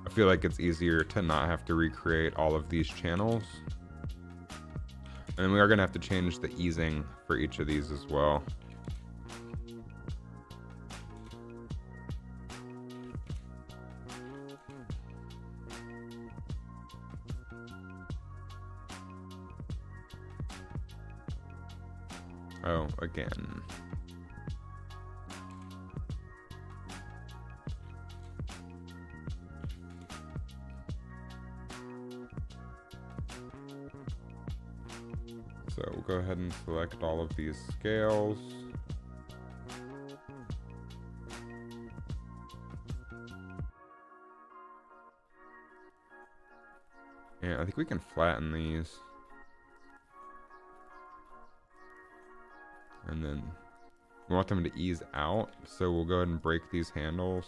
I feel like it's easier to not have to recreate all of these channels. And we are going to have to change the easing for each of these as well. Oh, again. So we'll go ahead and select all of these scales. Yeah, I think we can flatten these. And then we want them to ease out, so we'll go ahead and break these handles.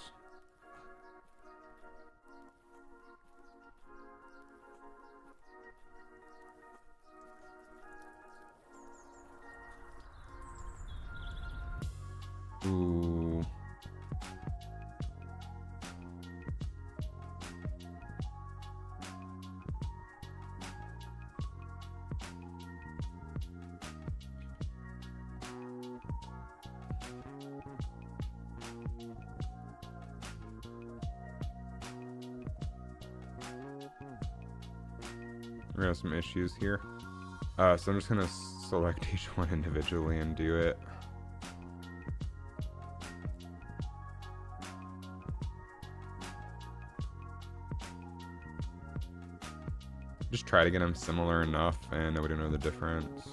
Ooh. We have some issues here. So I'm just gonna select each one individually and do it. Just try to get them similar enough and nobody know the difference.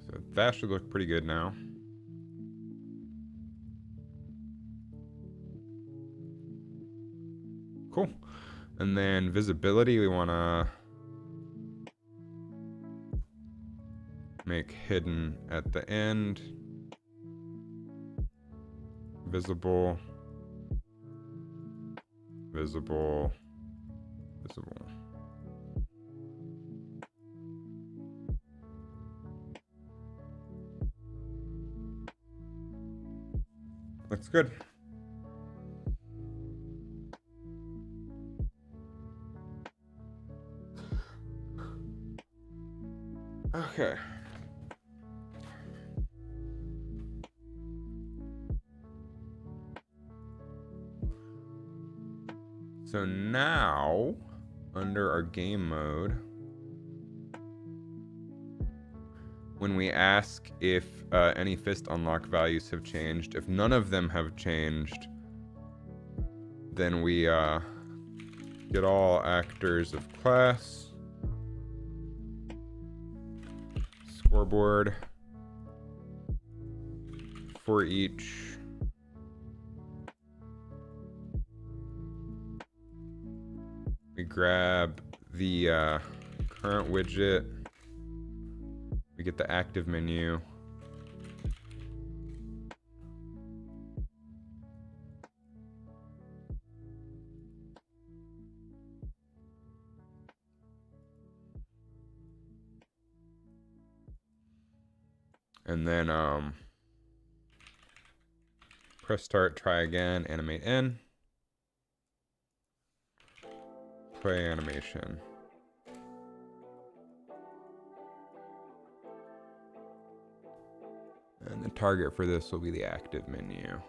So that should look pretty good now. Cool. And then visibility, we want to make hidden at the end. Visible. Visible. Visible. Looks good. Okay. So now, under our game mode, when we ask if any fist unlock values have changed, if none of them have changed, then we get all actors of class, scoreboard for each we grab the current widget. We get the active menu. And then press start, try again, animate in. Play animation. And the target for this will be the active menu.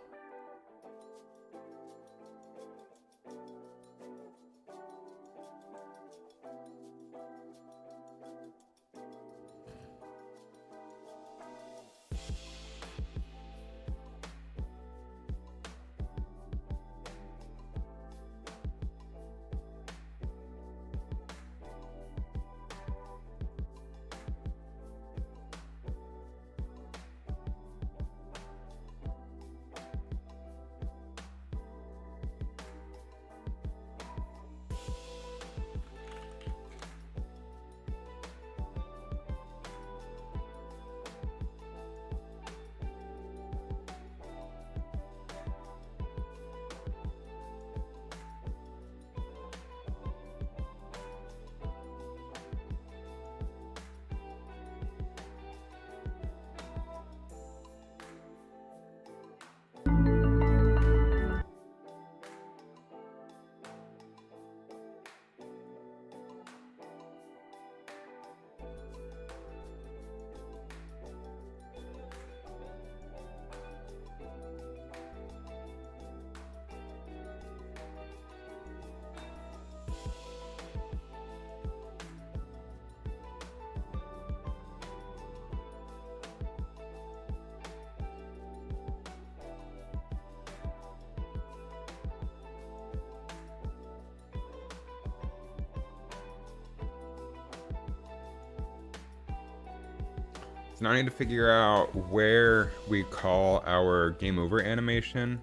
Now I need to figure out where we call our game over animation.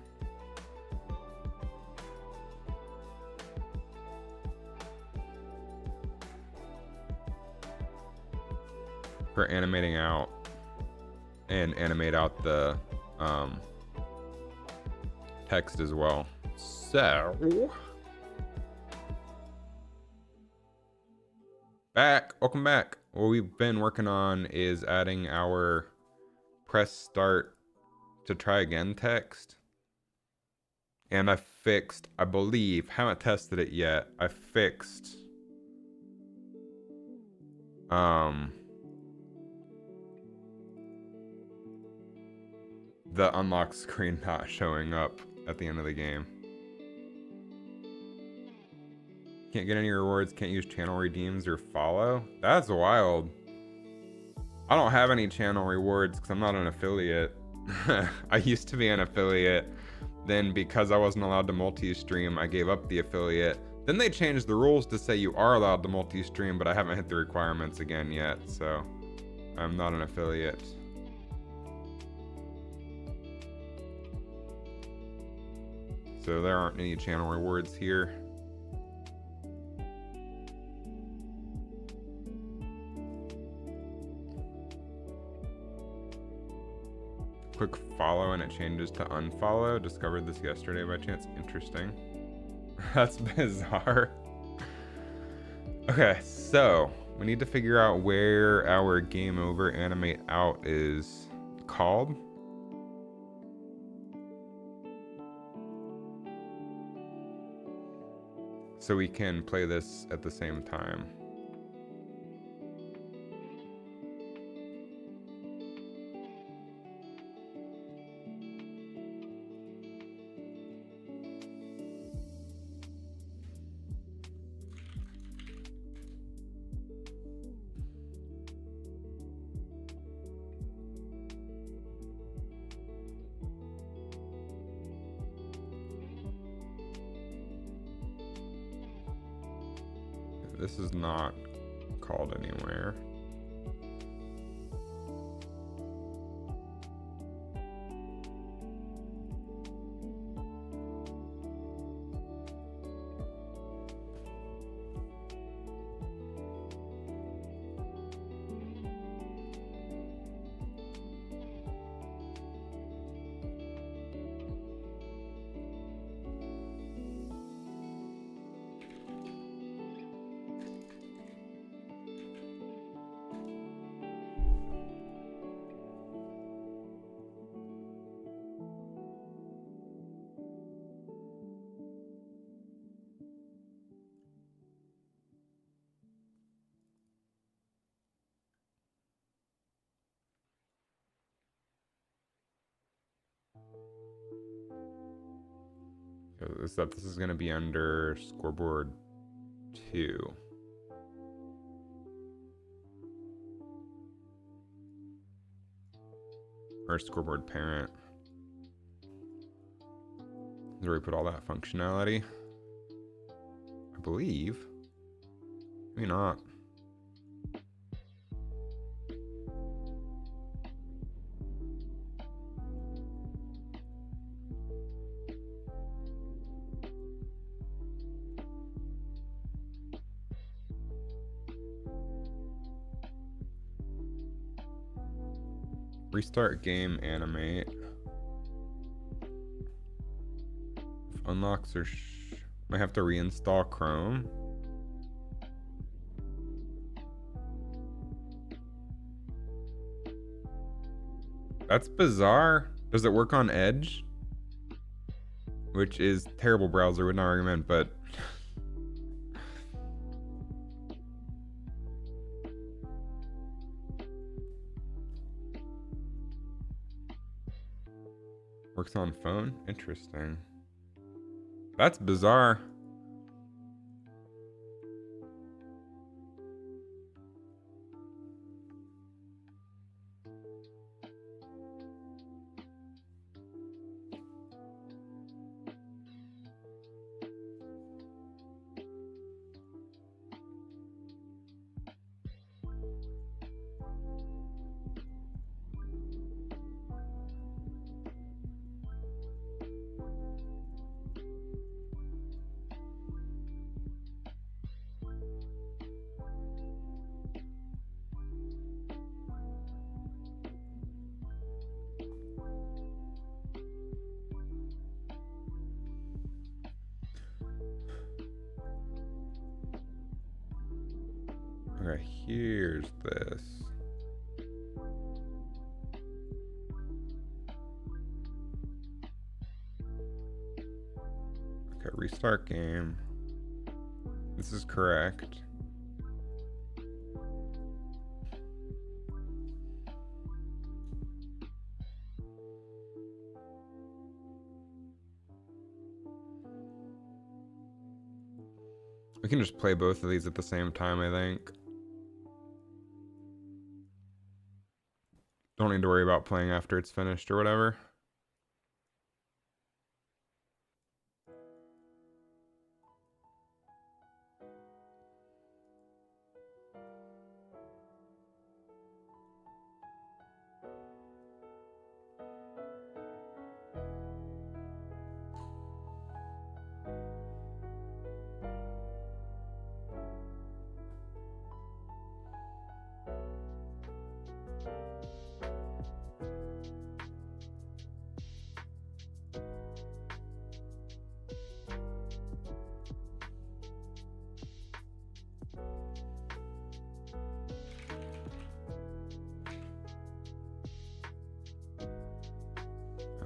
For animating out and animate out the text as well. So welcome back. What we've been working on is adding our press start to try again text. And I fixed, I believe, haven't tested it yet. I fixed the unlock screen not showing up at the end of the game. Can't get any rewards, can't use channel redeems or follow. That's wild. I don't have any channel rewards because I'm not an affiliate. I used to be an affiliate. Then because I wasn't allowed to multi-stream, I gave up the affiliate. Then they changed the rules to say you are allowed to multi-stream, but I haven't hit the requirements again yet, so I'm not an affiliate. So there aren't any channel rewards here. Quick follow and it changes to unfollow. Discovered this yesterday by chance. Interesting. That's bizarre. Okay, so we need to figure out where our game over animate out is called. So we can play this at the same time. This is not called anywhere. this up. This is going to be under scoreboard 2. Or scoreboard parent. Is where we put all that functionality. I believe. Maybe not. Restart game, animate. If unlocks or might have to reinstall Chrome. That's bizarre. Does it work on Edge? Which is terrible browser, would not recommend, but works on phone? Interesting. That's bizarre. Okay, here's this. Okay, restart game. This is correct. We can just play both of these at the same time, I think. Don't need to worry about playing after it's finished or whatever.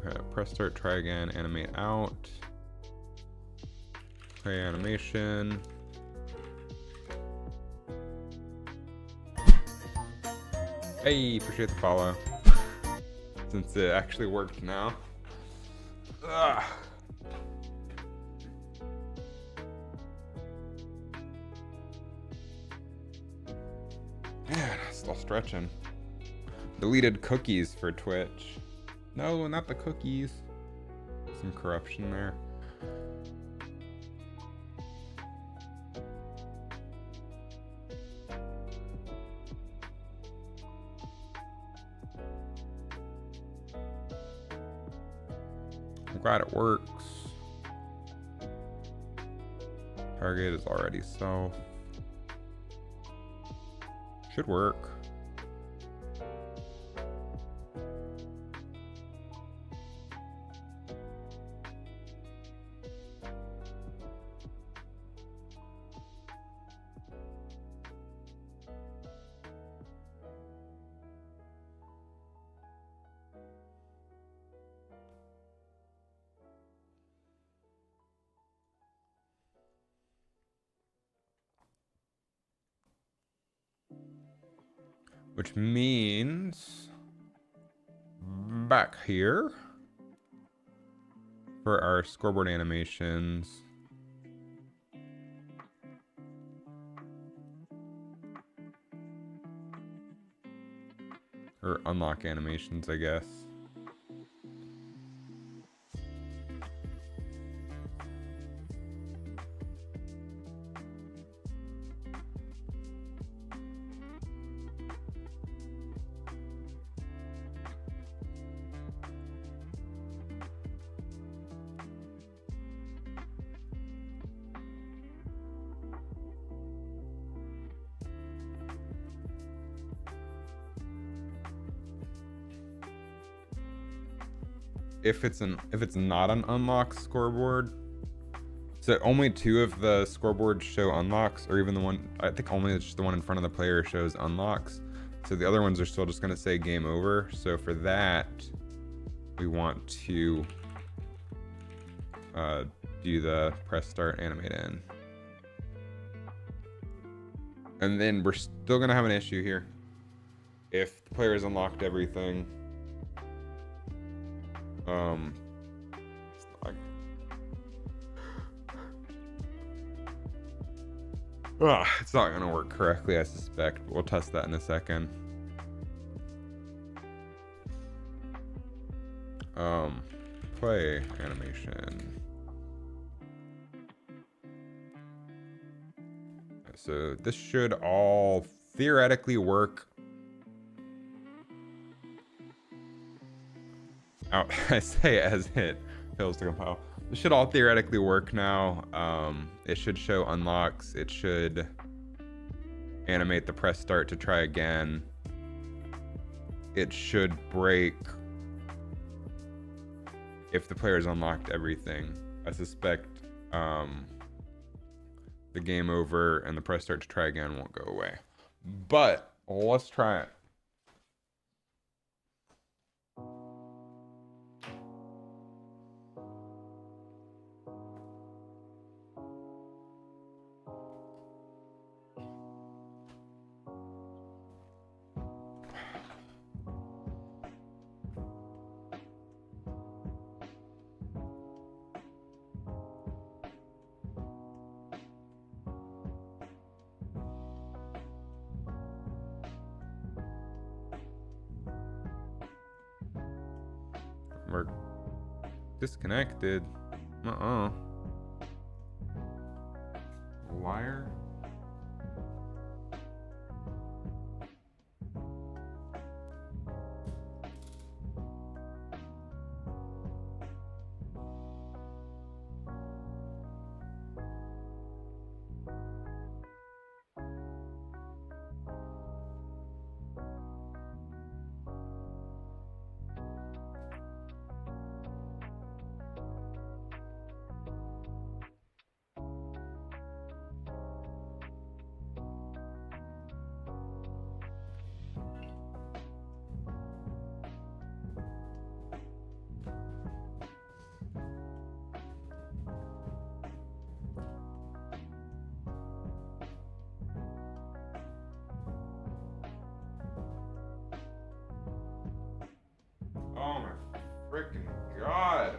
Okay, press start, try again, animate out. Play animation. Hey, appreciate the follow. Since it actually worked now. Ugh. Man, still stretching. Deleted cookies for Twitch. No, not the cookies. Some corruption there. I'm glad it works. Target is already self. Should work. Which means back here. for our scoreboard animations. Or unlock animations, I guess. If it's not an unlock scoreboard, so only 2 of the scoreboards show unlocks, or even the one, I think only just the one in front of the player shows unlocks. So the other ones are still just going to say game over. So for that, we want to do the press start animate in. And then we're still going to have an issue here. If the player has unlocked everything, it's not gonna work correctly, I suspect, but we'll test that in a second. Play animation. So this should all theoretically work. Oh, I say as it fails to compile. This should all theoretically work now. It should show unlocks. It should animate the press start to try again. It should break if the player's unlocked everything. I suspect the game over and the press start to try again won't go away. But let's try it. We're disconnected. Liar. Oh my freaking God.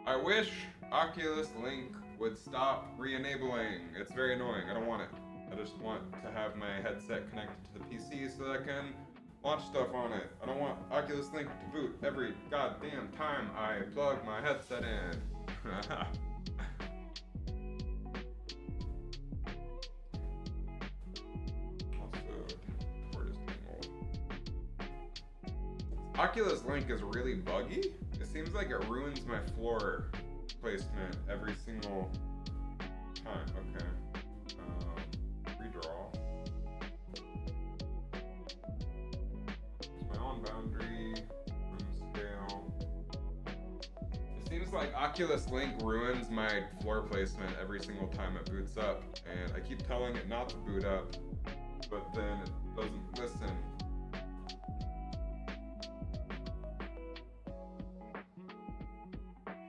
I wish Oculus Link would stop re-enabling. It's very annoying. I don't want it. I just want to have my headset connected to the PC so that I can launch stuff on it. I don't want Oculus Link to boot every goddamn time I plug my headset in. Oculus Link is really buggy. It seems like it ruins my floor placement every single time. Okay. Redraw. It's my own boundary. Room scale. It seems seems like Oculus Link ruins my floor placement every single time it boots up, and I keep telling it not to boot up, but then it doesn't listen.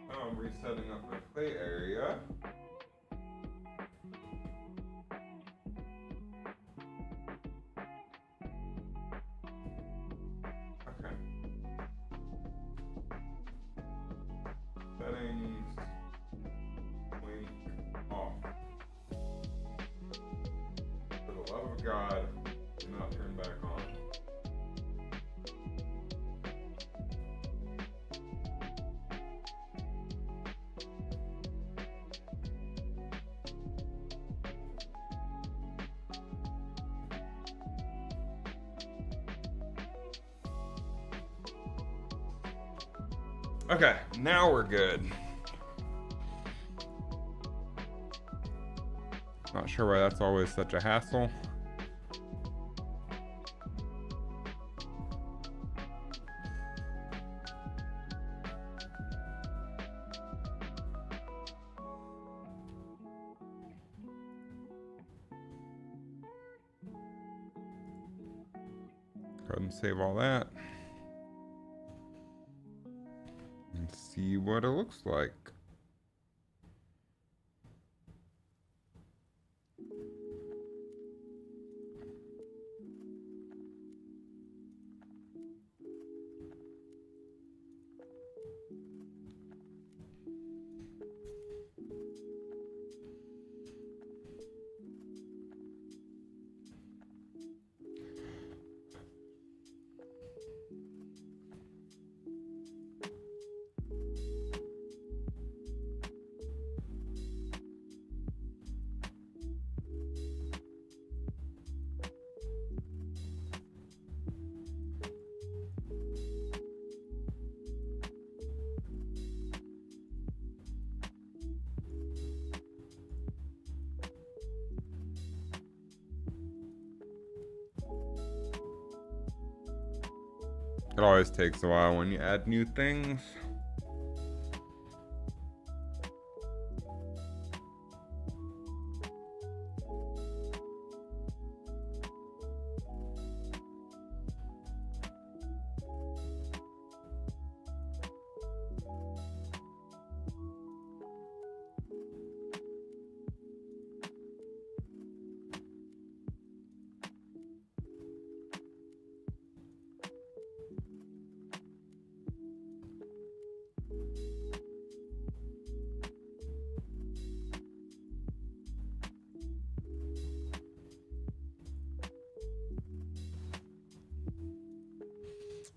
Now I'm resetting up my play area. Okay. Settings. Link off. For the love of God, do not turn back on. Okay, now we're good. Not sure why that's always such a hassle. Go ahead and save all that. And see what it looks like. It always takes a while when you add new things.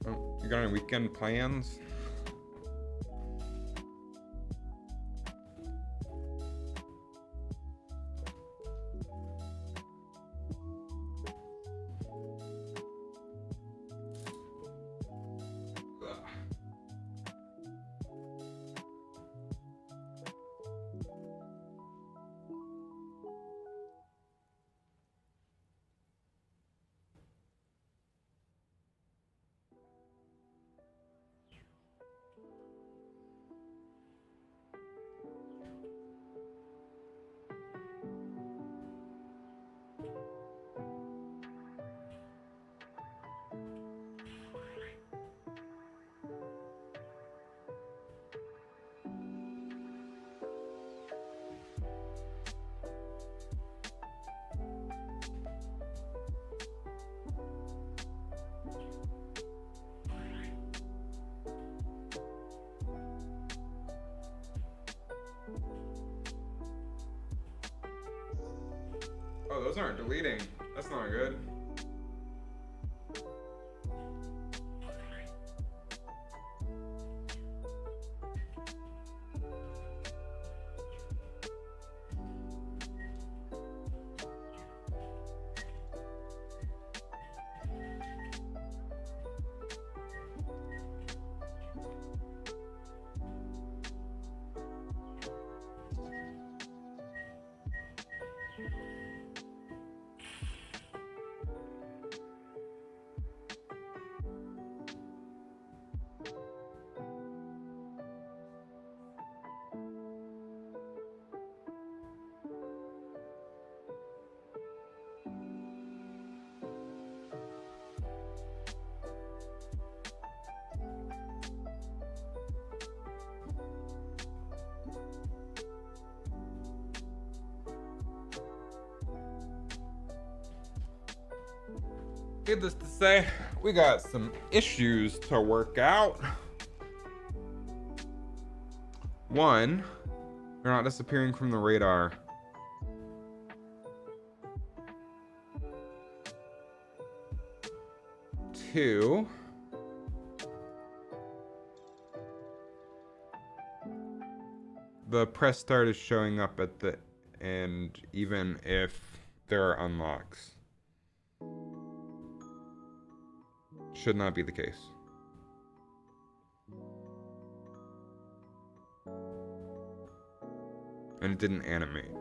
Oh, you got any weekend plans? Oh, those aren't deleting. That's not good. Needless to say, we got some issues to work out. One, they're not disappearing from the radar. Two, the press start is showing up at the end even if there are unlocks. Should not be the case. And it didn't animate.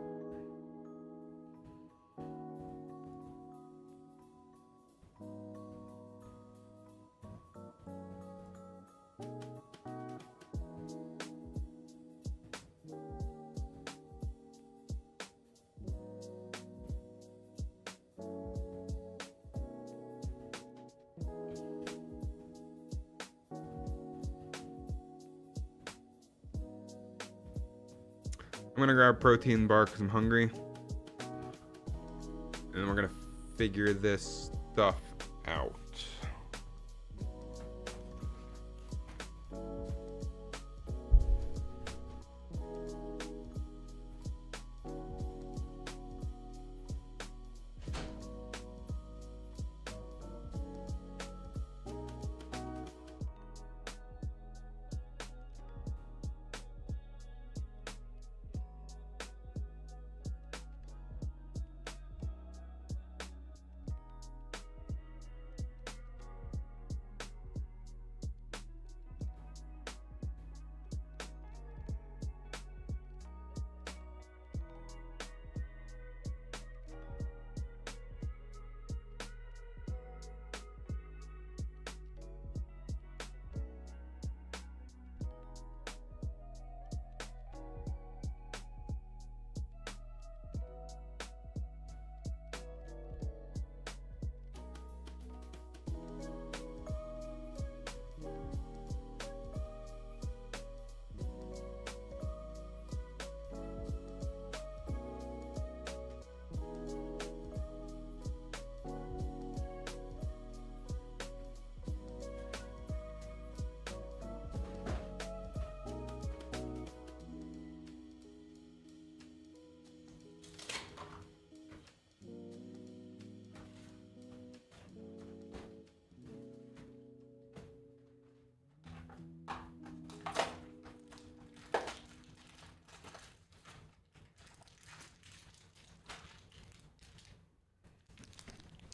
I'm gonna grab a protein bar because I'm hungry. And we're gonna figure this stuff out.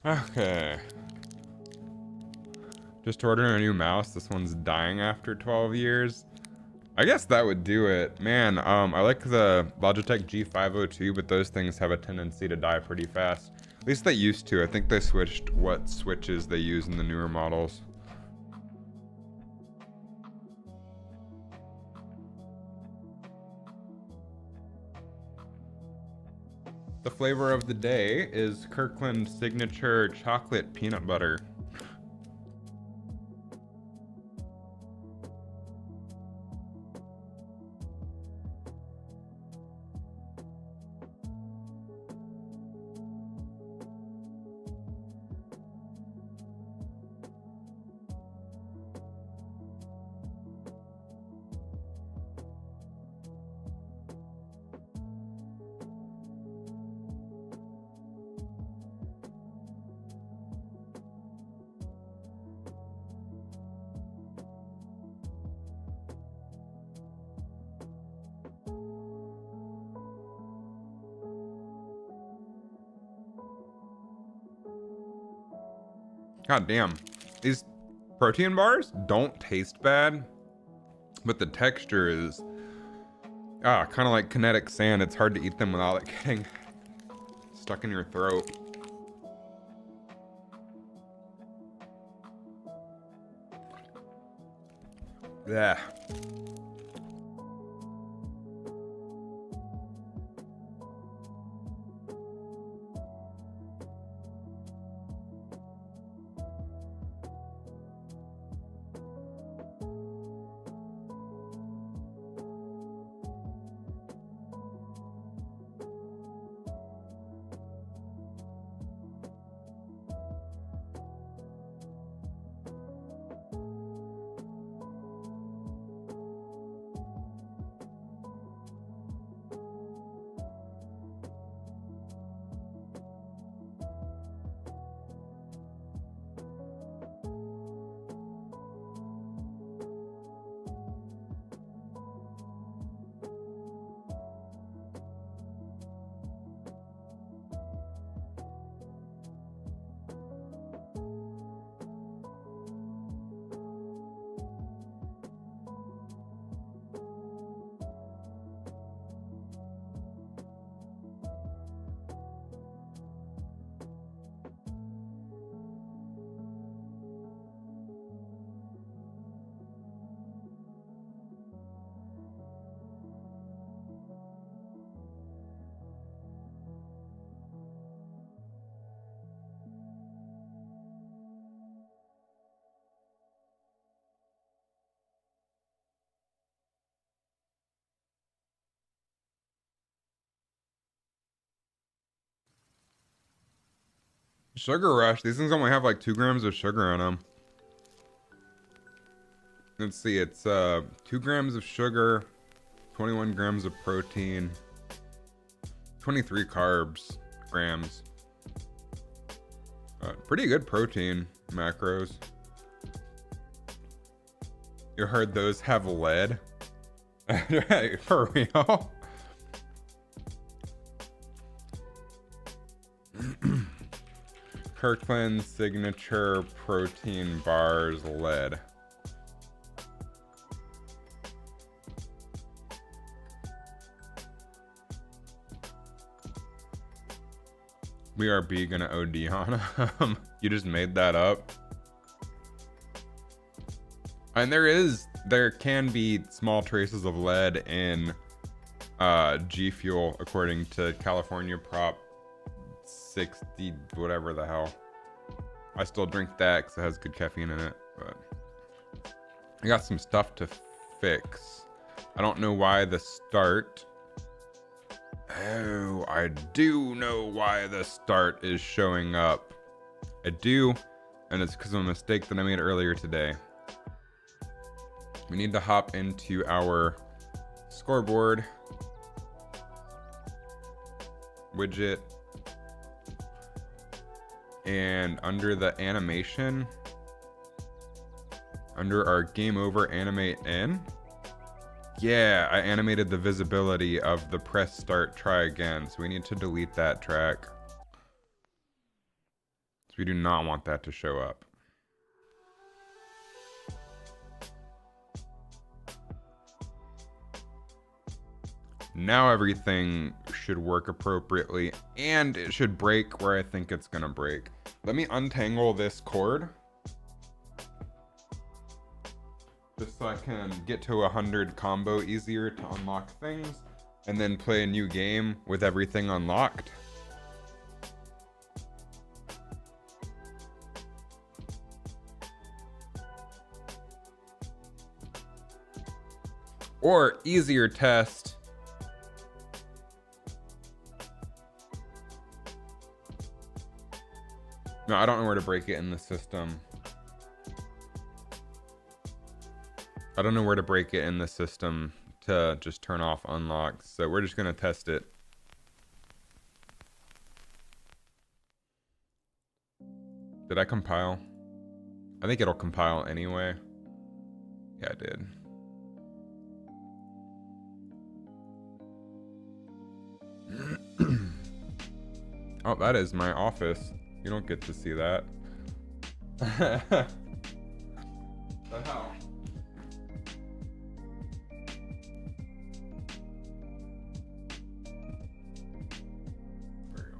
Okay. Just ordering a new mouse. This one's dying after 12 years. I guess that would do it. Man, I like the Logitech G502, but those things have a tendency to die pretty fast. At least they used to. I think they switched what switches they use in the newer models. The flavor of the day is Kirkland Signature Chocolate Peanut Butter. God damn. These protein bars don't taste bad, but the texture is kind of like kinetic sand. It's hard to eat them without it getting stuck in your throat. Yeah. Sugar Rush. These things only have like 2 grams of sugar in them. Let's see. It's 2 grams of sugar, 21 grams of protein, 23 carbs, grams. Pretty good protein macros. You heard those have lead? For real? Kirkland Signature Protein Bars lead. BRB gonna OD on him. You just made that up. And there can be small traces of lead in G Fuel according to California Prop 60, whatever the hell. I still drink that because it has good caffeine in it, but I got some stuff to fix. I don't know why the start. Oh, I do know why the start is showing up. I do, and it's because of a mistake that I made earlier today. We need to hop into our scoreboard widget, and under the animation, under our game over animate in, yeah, I animated the visibility of the press start try again, so we need to delete that track. So we do not want that to show up. Now everything should work appropriately, and it should break where I think it's gonna break. Let me untangle this cord, just so I can get to 100 combo easier to unlock things, and then play a new game with everything unlocked. Or easier test. No, I don't know where to break it in the system. I don't know where to break it in the system to just turn off unlocks, so we're just gonna test it. Did I compile? I think it'll compile anyway. Yeah, I did. Oh, that is my office. You don't get to see that. But how? There you go.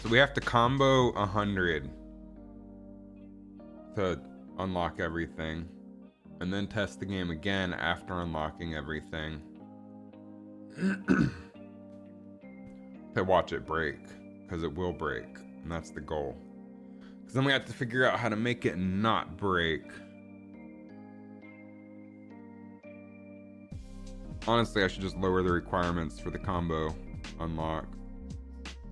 So we have to combo 100 to unlock everything, and then test the game again after unlocking everything to watch it break, because it will break, and that's the goal. Because then we have to figure out how to make it not break. Honestly, I should just lower the requirements for the combo unlock,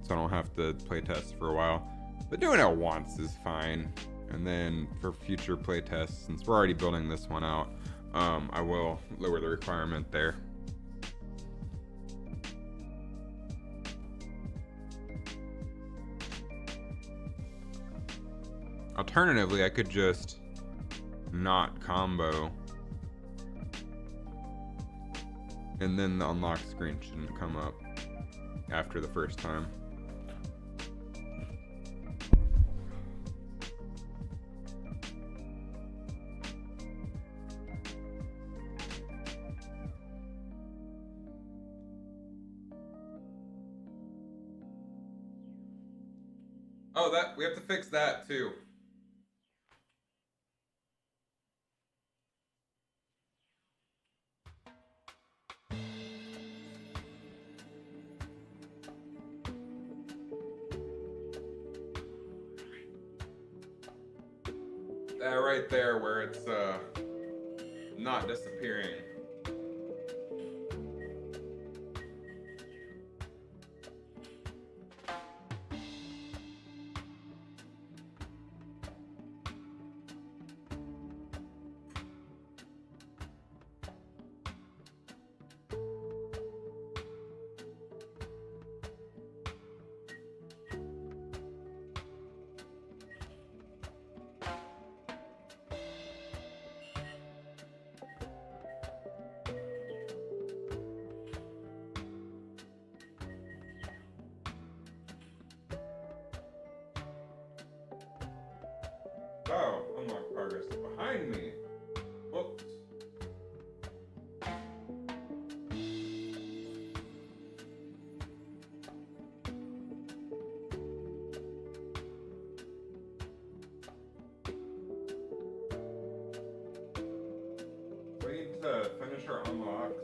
so I don't have to play test for a while. But doing it once is fine. And then for future play tests, since we're already building this one out, I will lower the requirement there. Alternatively, I could just not combo, and then the unlock screen shouldn't come up after the first time. Oh, that we have to fix that too. Right there where it's not disappearing. Oh, unlock progress behind me. Whoops. We need to finish our unlocks.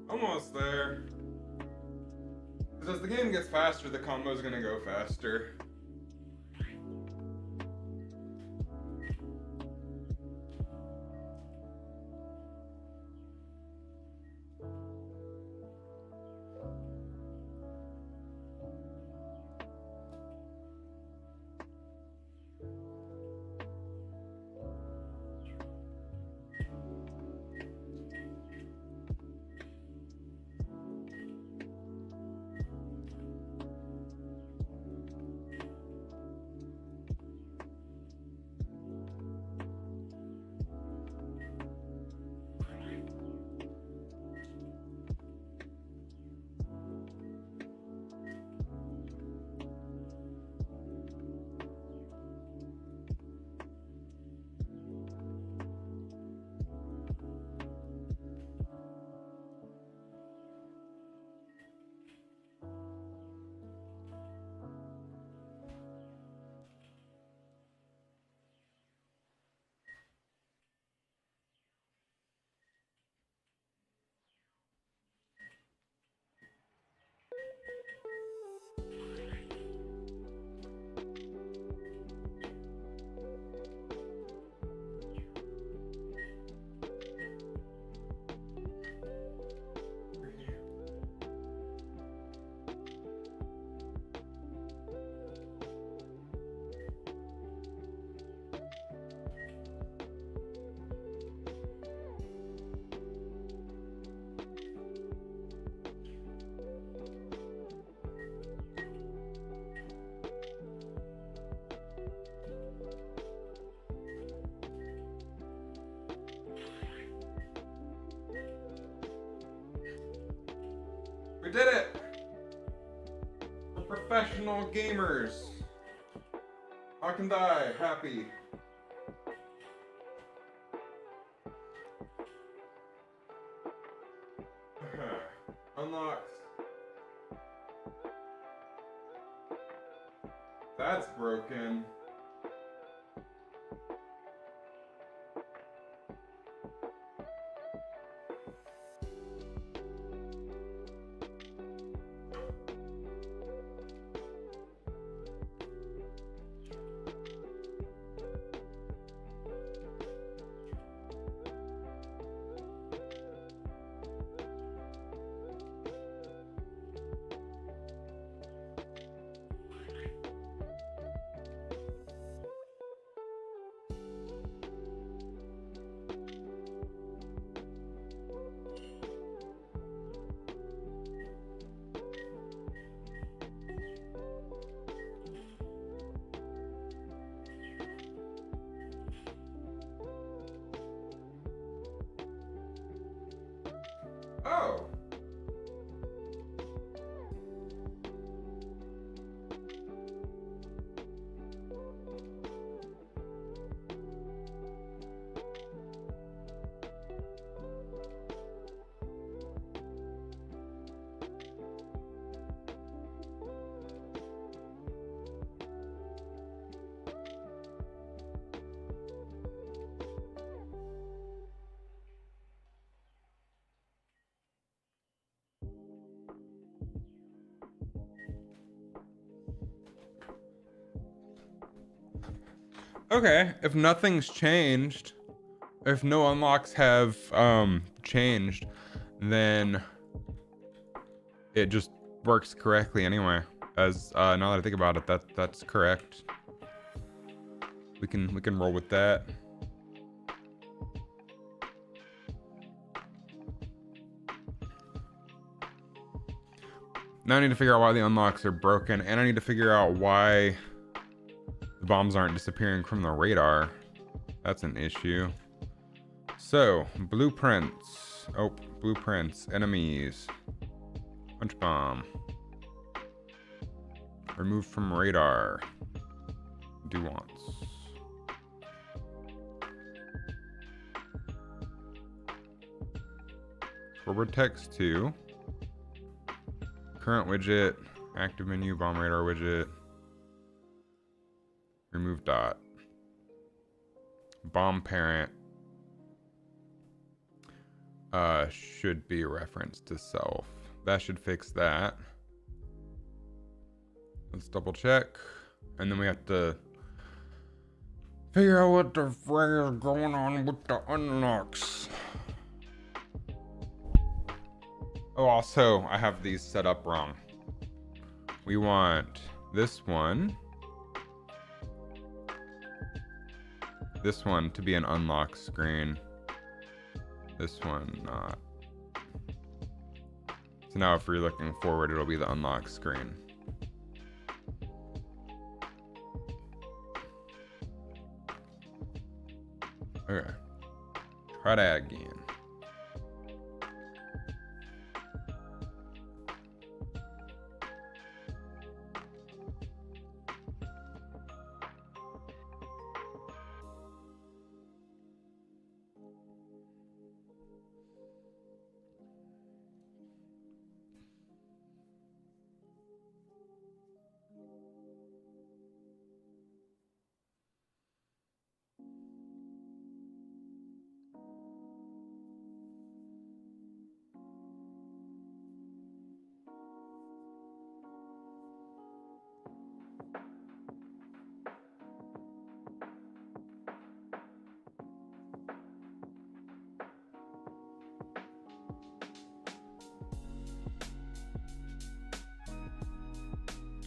Almost there. Because as the game gets faster, the combo's gonna go faster. We did it! We're professional gamers. Hawk and Die, happy. Unlocks. That's broken. Oh. Okay, if nothing's changed, if no unlocks have changed, then it just works correctly anyway. As now that I think about it, that's correct. We can roll with that. Now I need to figure out why the unlocks are broken, and I need to figure out why the bombs aren't disappearing from the radar. That's an issue. So, blueprints. Oh, blueprints. Enemies. Punch bomb. Remove from radar. Do once. Forward text 2. Current widget. Active menu. Bomb radar widget. Remove dot. Bomb parent should be a reference to self. That should fix that. Let's double check. And then we have to figure out what the frig is going on with the unlocks. Oh, also, I have these set up wrong. We want this one to be an unlock screen. This one not. So now if we're looking forward, it'll be the unlock screen. Okay. Try that again.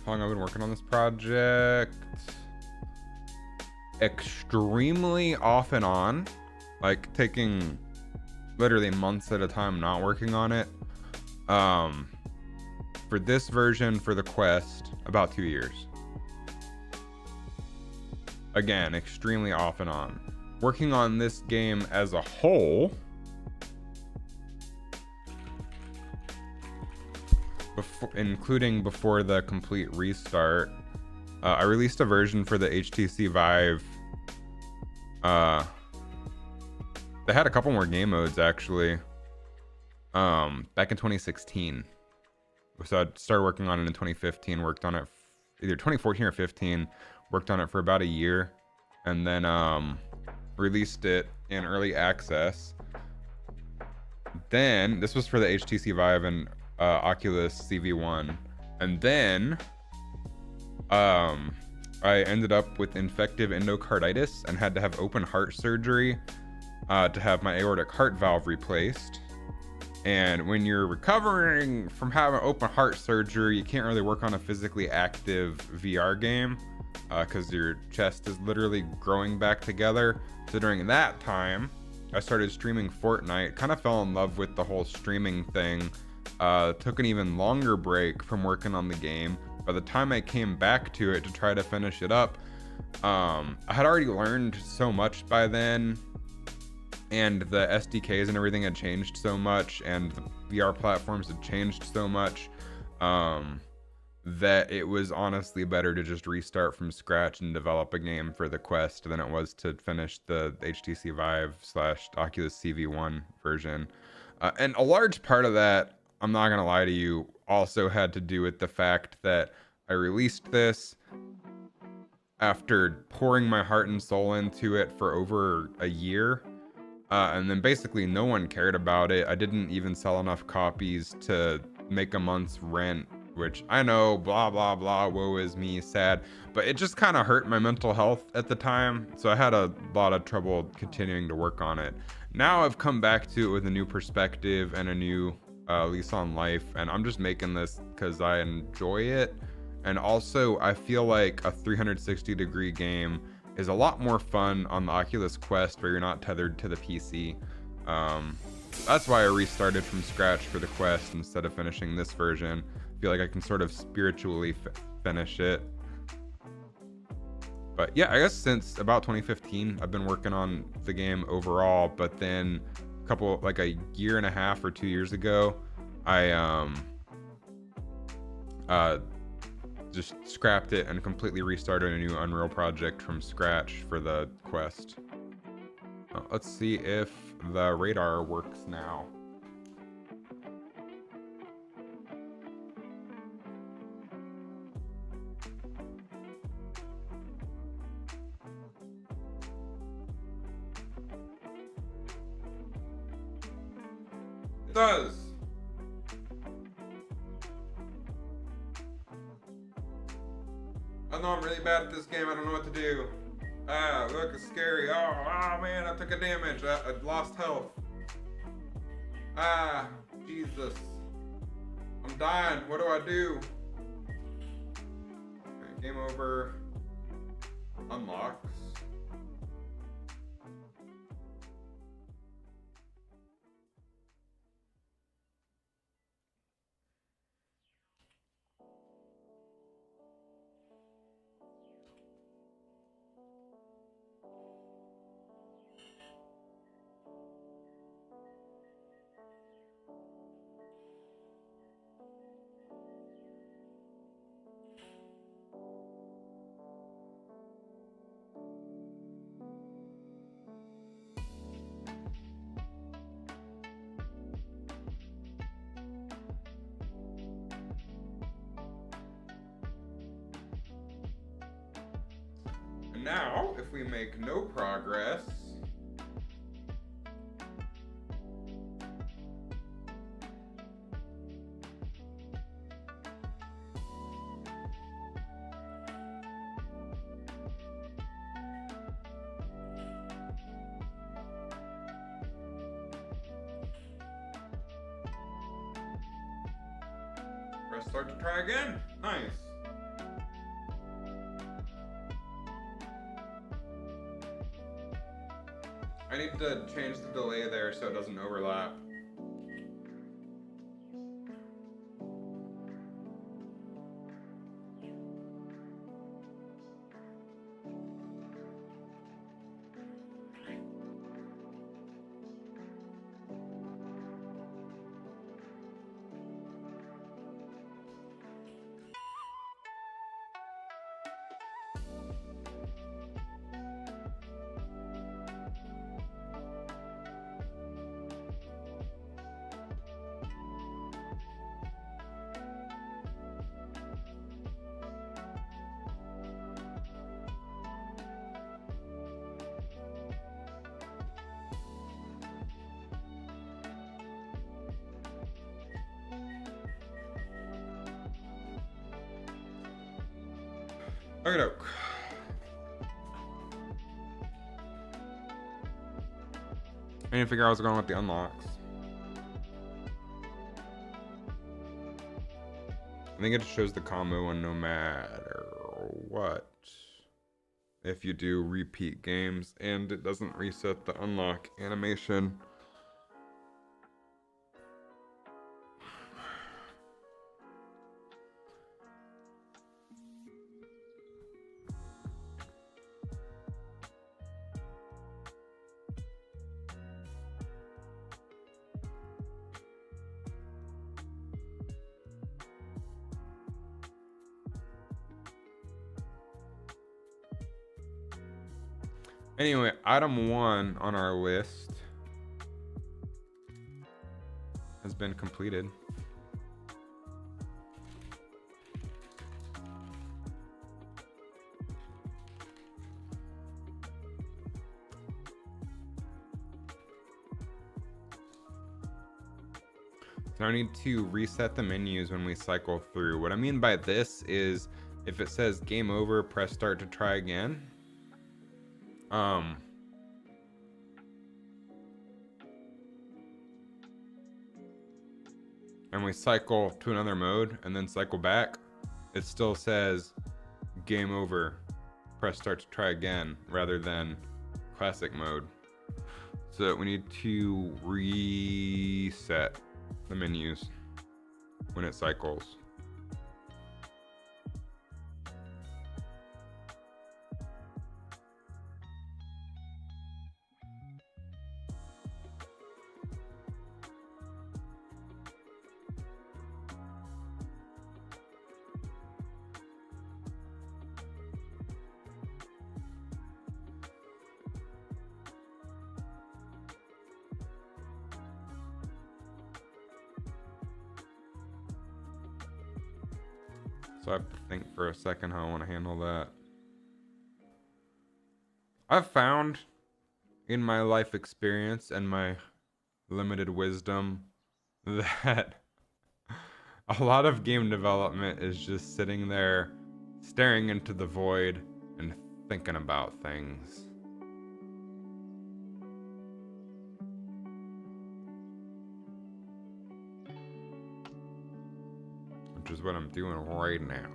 How long I've been working on this project? Extremely off and on, like taking literally months at a time not working on it. For this version, for the quest, about 2 years. Again, extremely off and on. Working on this game as a whole, including before the complete restart, I released a version for the HTC Vive. They had a couple more game modes actually. back in 2016. So I started working on it in 2015, worked on it either 2014 or 15, worked on it for about a year, and then released it in early access. Then this was for the HTC Vive and Oculus CV1, and then I ended up with infective endocarditis and had to have open heart surgery to have my aortic heart valve replaced. And when you're recovering from having open heart surgery, you can't really work on a physically active VR game because your chest is literally growing back together. So during that time, I started streaming Fortnite, kind of fell in love with the whole streaming thing, took an even longer break from working on the game. By the time I came back to it to try to finish it up, I had already learned so much by then, and the SDKs and everything had changed so much, and the VR platforms had changed so much, that it was honestly better to just restart from scratch and develop a game for the Quest than it was to finish the HTC Vive / Oculus CV1 version. And a large part of that, I'm not gonna lie to you, also had to do with the fact that I released this after pouring my heart and soul into it for over a year. And then basically no one cared about it. I didn't even sell enough copies to make a month's rent, which I know, blah, blah, blah, woe is me, sad. But it just kind of hurt my mental health at the time. So I had a lot of trouble continuing to work on it. Now I've come back to it with a new perspective and a new lease on life. And I'm just making this because I enjoy it. And also I feel like a 360-degree game is a lot more fun on the Oculus Quest where you're not tethered to the PC. That's why I restarted from scratch for the Quest instead of finishing this version. I feel like I can sort of spiritually finish it. But yeah, I guess since about 2015, I've been working on the game overall, but then like a year and a half or 2 years ago, I just scrapped it and completely restarted a new Unreal project from scratch for the Quest. Let's see if the radar works now. It does. I know I'm really bad at this game. I don't know what to do. Ah, look, it's scary. Oh man, I took a damage. I lost health. Ah, Jesus. I'm dying. What do I do? Okay, game over. Unlocks. Now, if we make no progress, press start to try again. Nice. I need to change the delay there so it doesn't overlap. Okay. I need to figure out what's going on with the unlocks. I think it just shows the combo one no matter what. If you do repeat games, and it doesn't reset the unlock animation. Anyway, item 1 on our list has been completed. So I need to reset the menus when we cycle through. What I mean by this is if it says game over, press start to try again. And we cycle to another mode and then cycle back, it still says game over, press start to try again, rather than classic mode. So we need to reset the menus when it cycles. So I have to think for a second how I want to handle that. I've found in my life experience and my limited wisdom that a lot of game development is just sitting there staring into the void and thinking about things. Which is what I'm doing right now.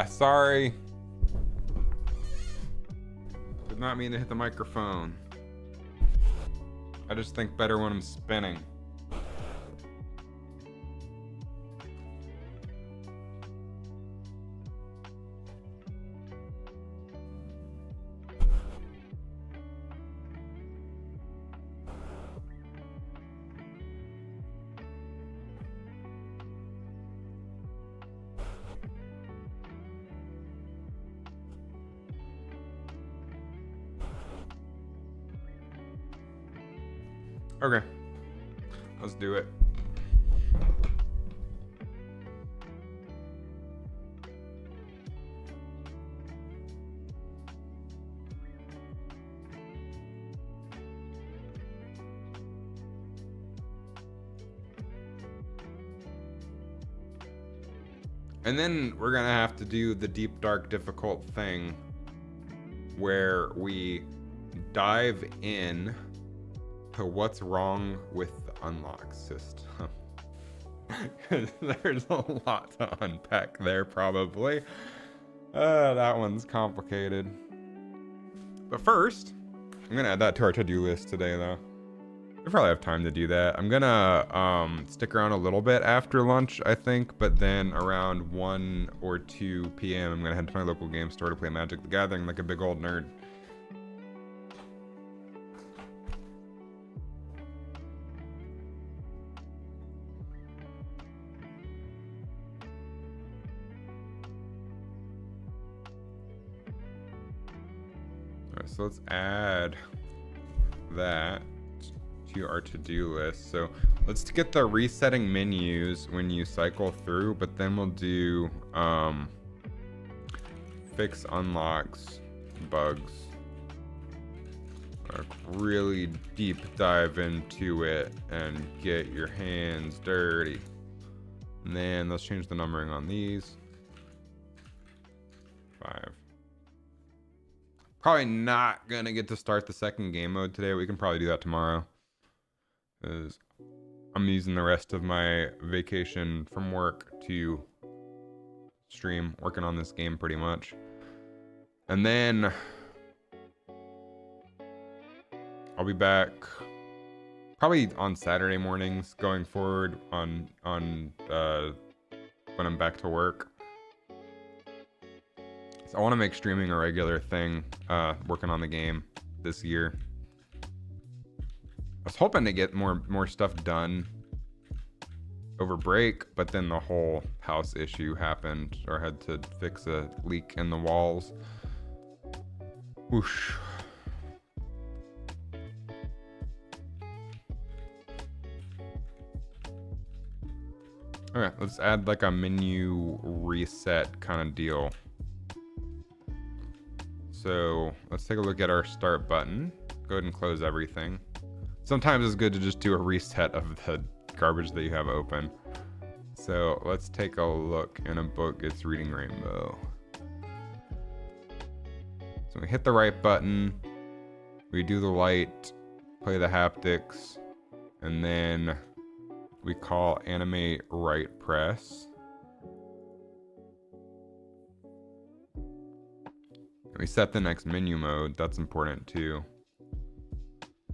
Sorry. Did not mean to hit the microphone. I just think better when I'm spinning. Okay, let's do it. And then we're gonna have to do the deep, dark, difficult thing where we dive in to what's wrong with the unlock system. There's a lot to unpack there, probably. That one's complicated. But first, I'm gonna add that to our to-do list today, though. We probably have time to do that. I'm gonna stick around a little bit after lunch, I think, but then around 1 or 2 p.m. I'm gonna head to my local game store to play Magic the Gathering like a big old nerd. Alright, so let's add that to our to-do list. So let's get the resetting menus when you cycle through, but then we'll do fix unlocks, bugs. Like really deep dive into it and get your hands dirty. And then let's change the numbering on these. 5. Probably not gonna get to start the second game mode today. We can probably do that tomorrow, because I'm using the rest of my vacation from work to stream, working on this game pretty much. And then I'll be back probably on Saturday mornings going forward on when I'm back to work. So I want to make streaming a regular thing, working on the game this year. I was hoping to get more stuff done over break, but then the whole house issue happened, or I had to fix a leak in the walls. Whoosh. Okay, let's add like a menu reset kind of deal. So let's take a look at our start button. Go ahead and close everything. Sometimes it's good to just do a reset of the garbage that you have open. So let's take a look in a book. It's Reading Rainbow. So we hit the right button, we do the light, play the haptics, and then we call animate right press. We set the next menu mode. That's important too,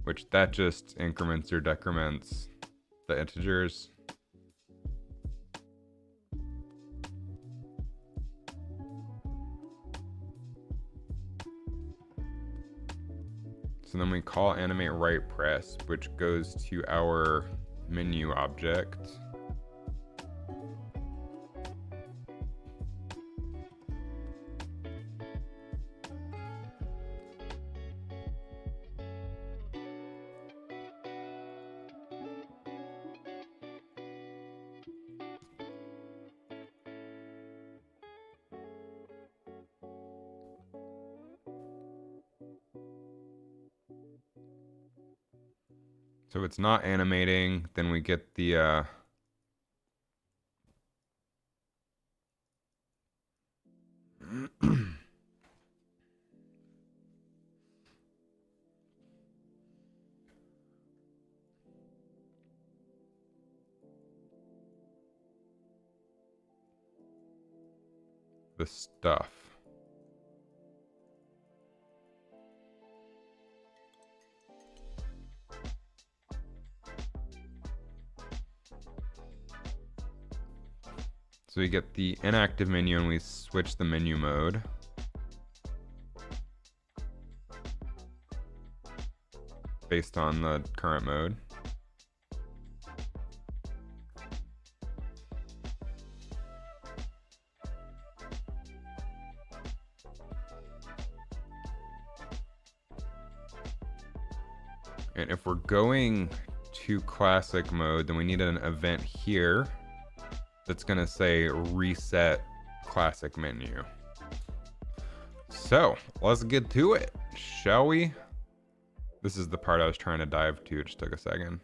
which that just increments or decrements the integers. So then we call animate right press, which goes to our menu object. So it's not animating, then we get the the stuff. So we get the inactive menu and we switch the menu mode. Based on the current mode. And if we're going to classic mode, then we need an event here that's gonna say reset classic menu. So let's get to it, shall we? This is the part I was trying to dive to. It just took a second.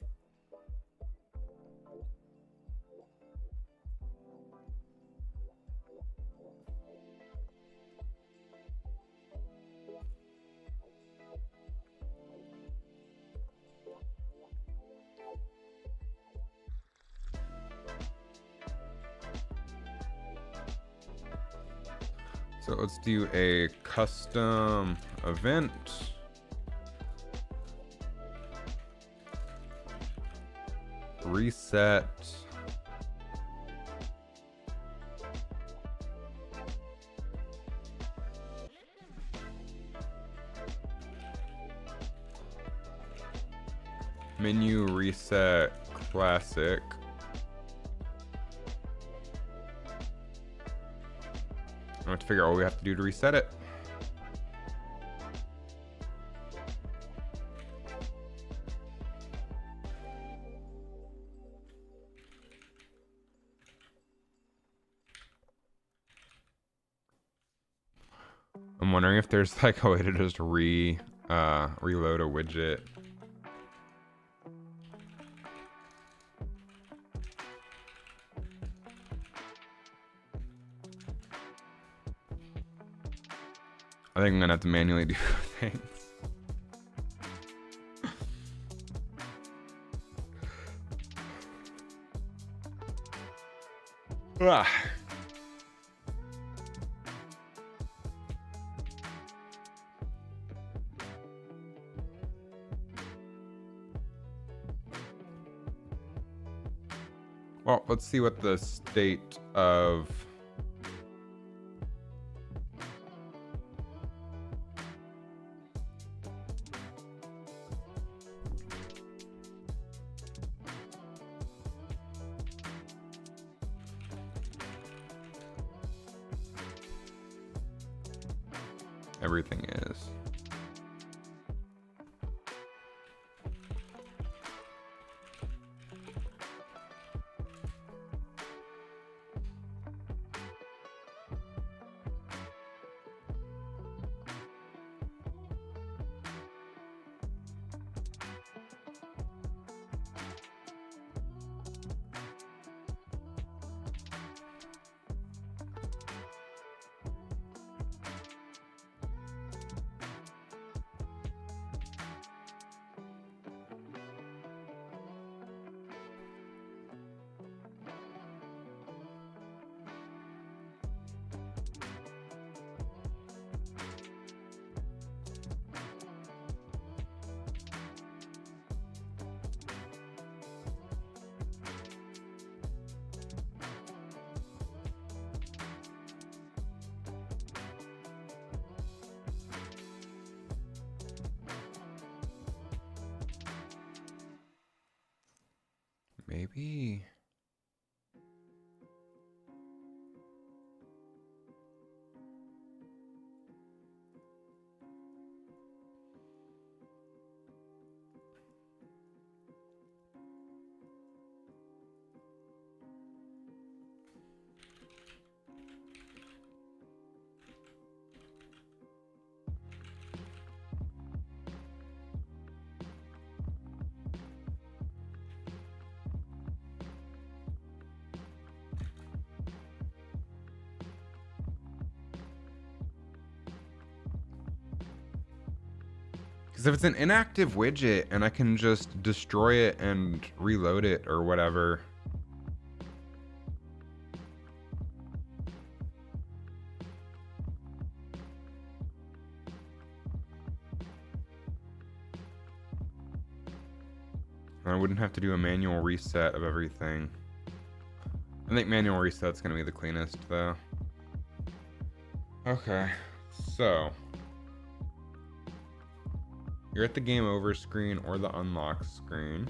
So let's do a custom event. Reset. Menu reset classic. I have to figure out what we have to do to reset it. I'm wondering if there's like a way to just reload a widget. I think I'm gonna have to manually do things. Ah. Well, let's see what the state of everything is. Maybe. Because if it's an inactive widget and I can just destroy it and reload it or whatever. I wouldn't have to do a manual reset of everything. I think manual reset's going to be the cleanest though. Okay, so. You're at the game over screen or the unlock screen.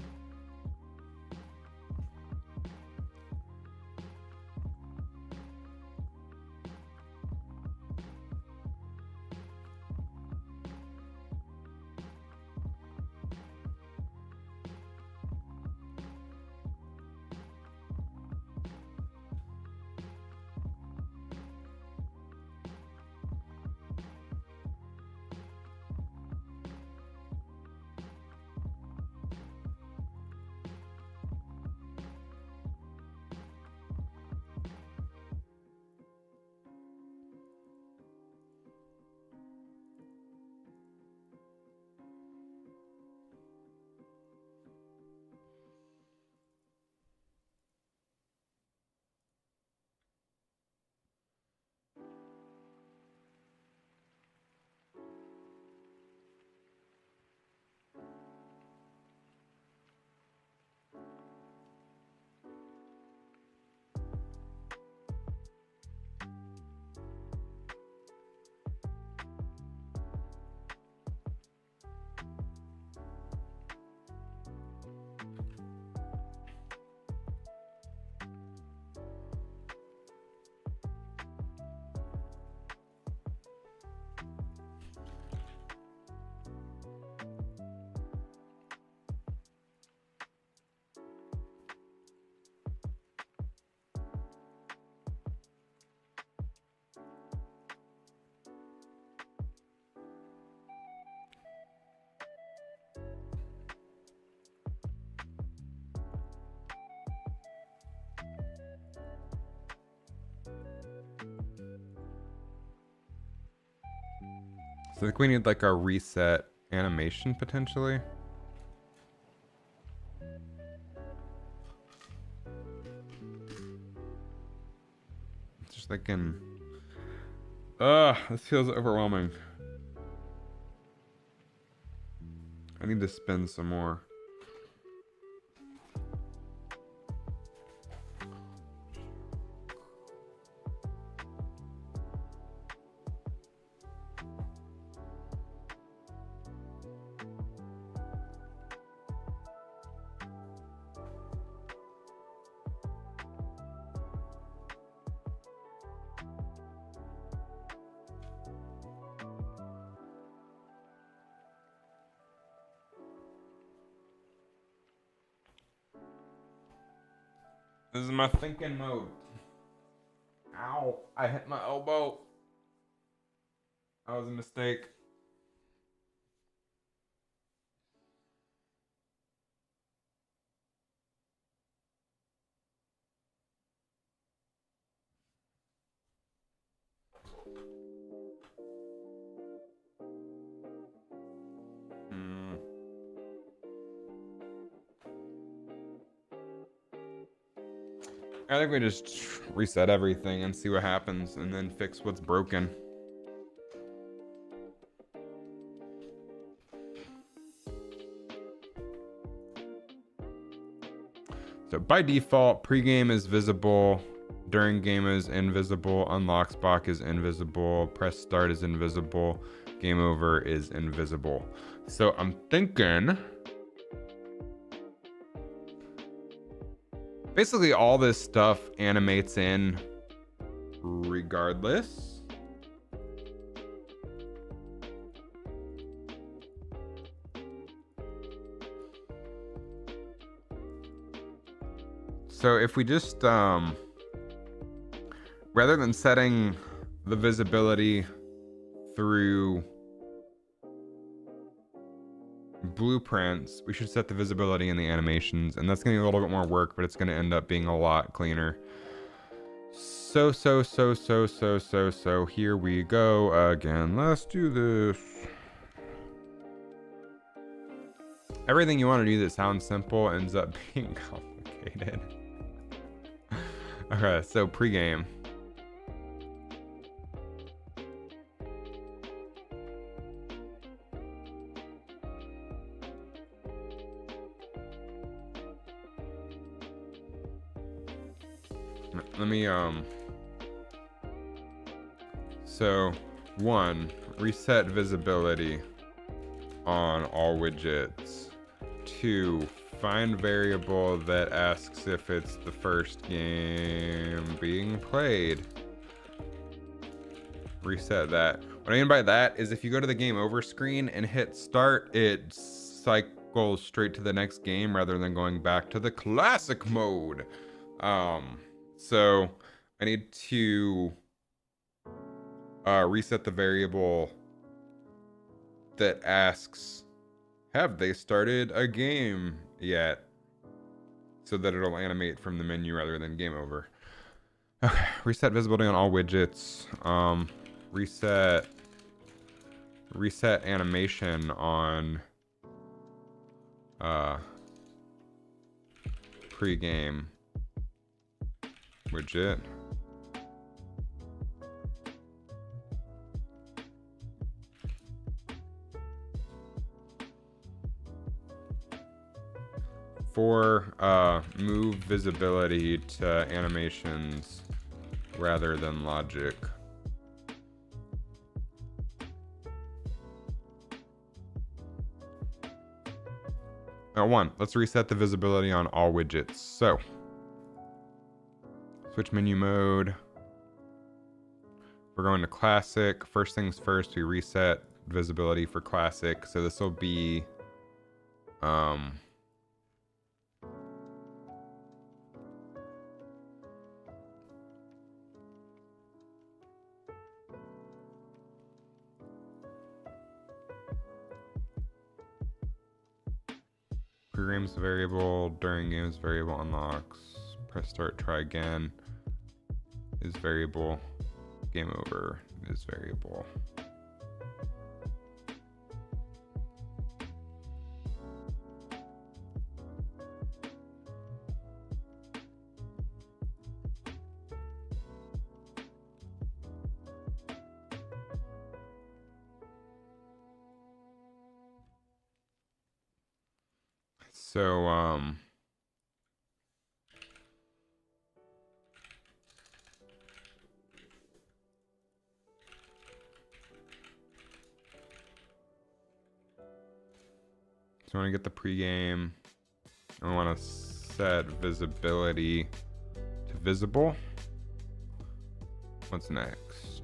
So I think we need like a reset animation potentially. Just thinking, this feels overwhelming. I need to spin some more. This is my thinking mode. Ow, I hit my elbow. That was a mistake. I think we just reset everything and see what happens and then fix what's broken. So by default, pregame is visible, during game is invisible, unlock spot is invisible, press start is invisible, game over is invisible. So I'm thinking basically all this stuff animates in regardless. So if we just, rather than setting the visibility through blueprints, we should set the visibility in the animations, and that's gonna be a little bit more work, but it's gonna end up being a lot cleaner. So here we go again. Let's do this. Everything you want to do that sounds simple ends up being complicated. Okay, so pregame. Let me so 1, reset visibility on all widgets. 2, find variable that asks if it's the first game being played. Reset that. What I mean by that is if you go to the game over screen and hit start, it cycles straight to the next game rather than going back to the classic mode. So I need to reset the variable that asks, have they started a game yet? So that it'll animate from the menu rather than game over. Okay, reset visibility on all widgets. Reset animation on pre-game widget. For move visibility to animations rather than logic. Now 1, let's reset the visibility on all widgets. So switch menu mode. We're going to classic. First things first, we reset visibility for classic. So this will be pre-games variable, during games variable unlocks, press start, try again is variable, game over is variable. So, I want to get the pregame. I want to set visibility to visible. What's next?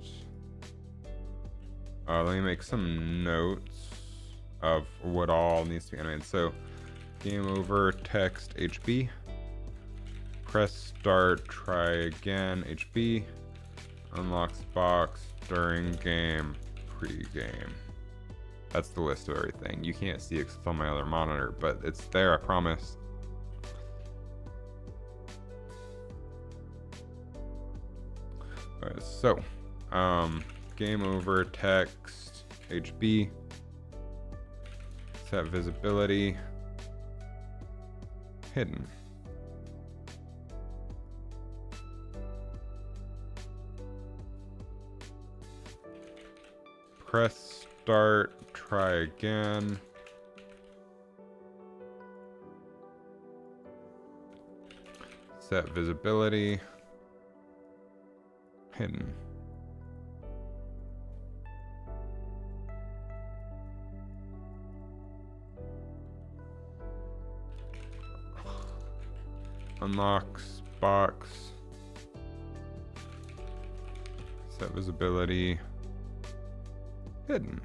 Let me make some notes of what all needs to be animated. So, game over, text, HB. Press start, try again, HB. Unlocks box, during game, pre-game. That's the list of everything. You can't see it 'cause it's on my other monitor, but it's there, I promise. Alright, so, game over, text, HB. Set visibility, hidden. Press start, try again. Set visibility, hidden. Unlocks box. Set visibility, hidden.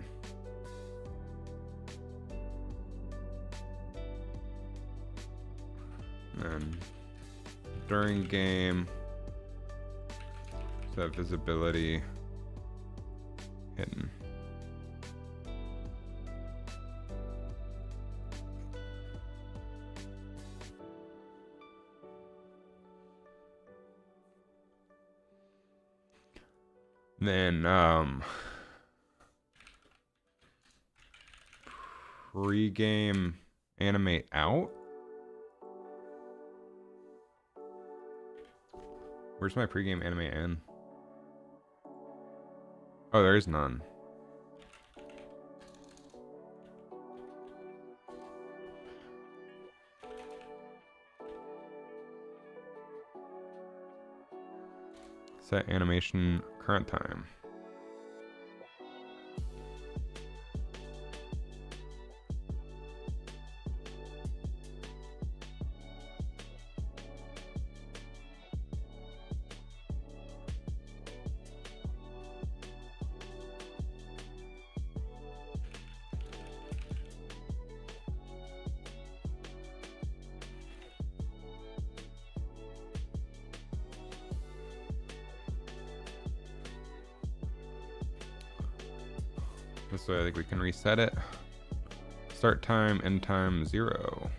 And during game, set visibility, hidden. Then pre-game animate out. Where's my pre-game animate in? Oh, there is none. Set animation current time. This way I think we can reset it. Start time, end time, 0.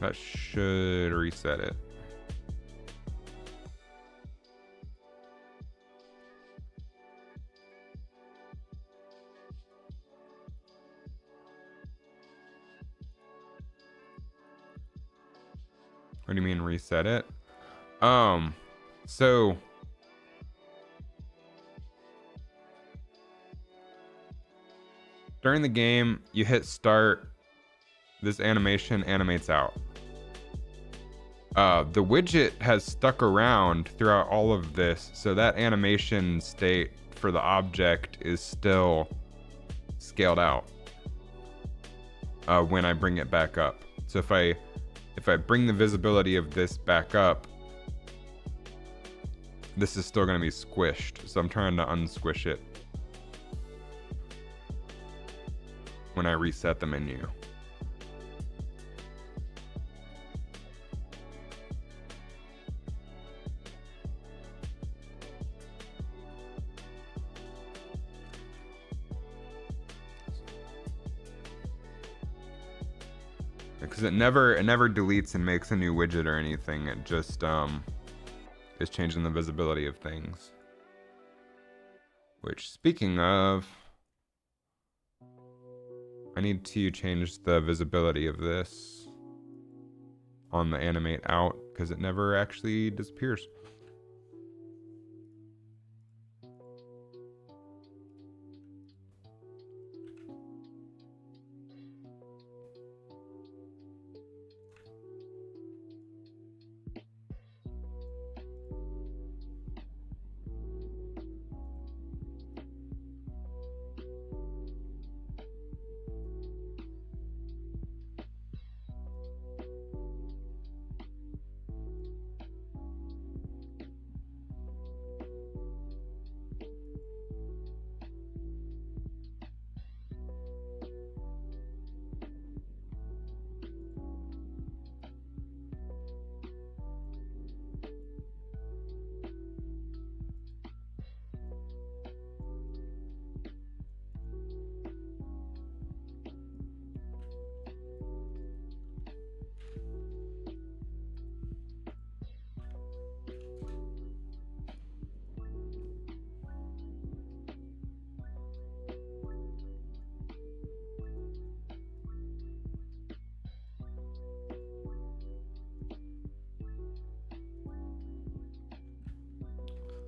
That should reset it. What do you mean reset it? So during the game, you hit start, this animation animates out. The widget has stuck around throughout all of this, so that animation state for the object is still scaled out when I bring it back up. So if I bring the visibility of this back up, this is still going to be squished. So I'm trying to unsquish it when I reset the menu. Because it never deletes and makes a new widget or anything. It just is changing the visibility of things. Which, speaking of, I need to change the visibility of this on the animate out because it never actually disappears.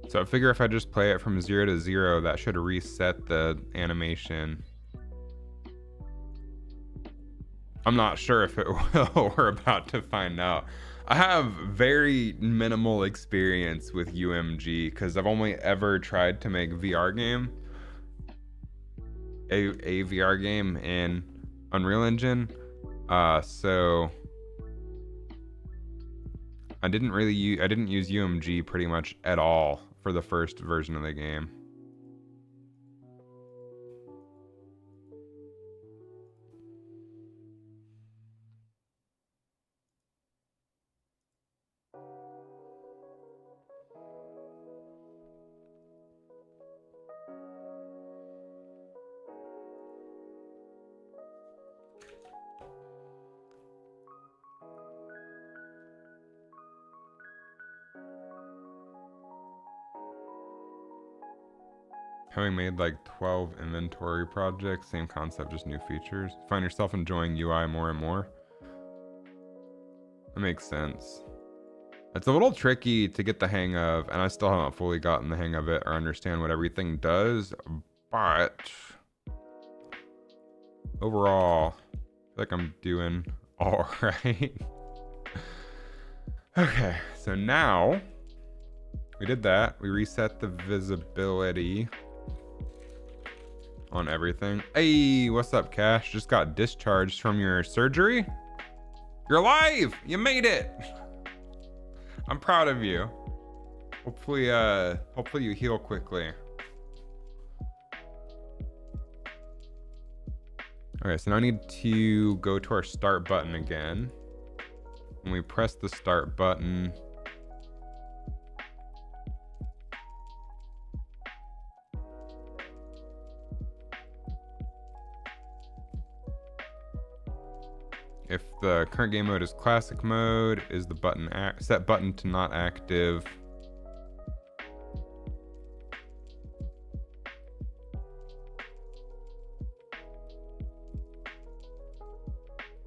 So I figure if I just play it from 0 to 0, that should reset the animation. I'm not sure if it will. We're about to find out. I have very minimal experience with UMG because I've only ever tried to make VR game, a VR game in Unreal Engine. So I didn't use UMG pretty much at all for the first version of the game. Having made like 12 inventory projects, same concept, just new features. Find yourself enjoying UI more and more. That makes sense. It's a little tricky to get the hang of, and I still haven't fully gotten the hang of it or understand what everything does, but overall, I feel like I'm doing all right. Okay, so now we did that. We reset the visibility on everything. Hey, what's up, Cash? Just got discharged from your surgery? You're alive! You made it! I'm proud of you. Hopefully you heal quickly. Okay, so now I need to go to our start button again. When we press the start button, if the current game mode is classic mode, is the button set button to not active.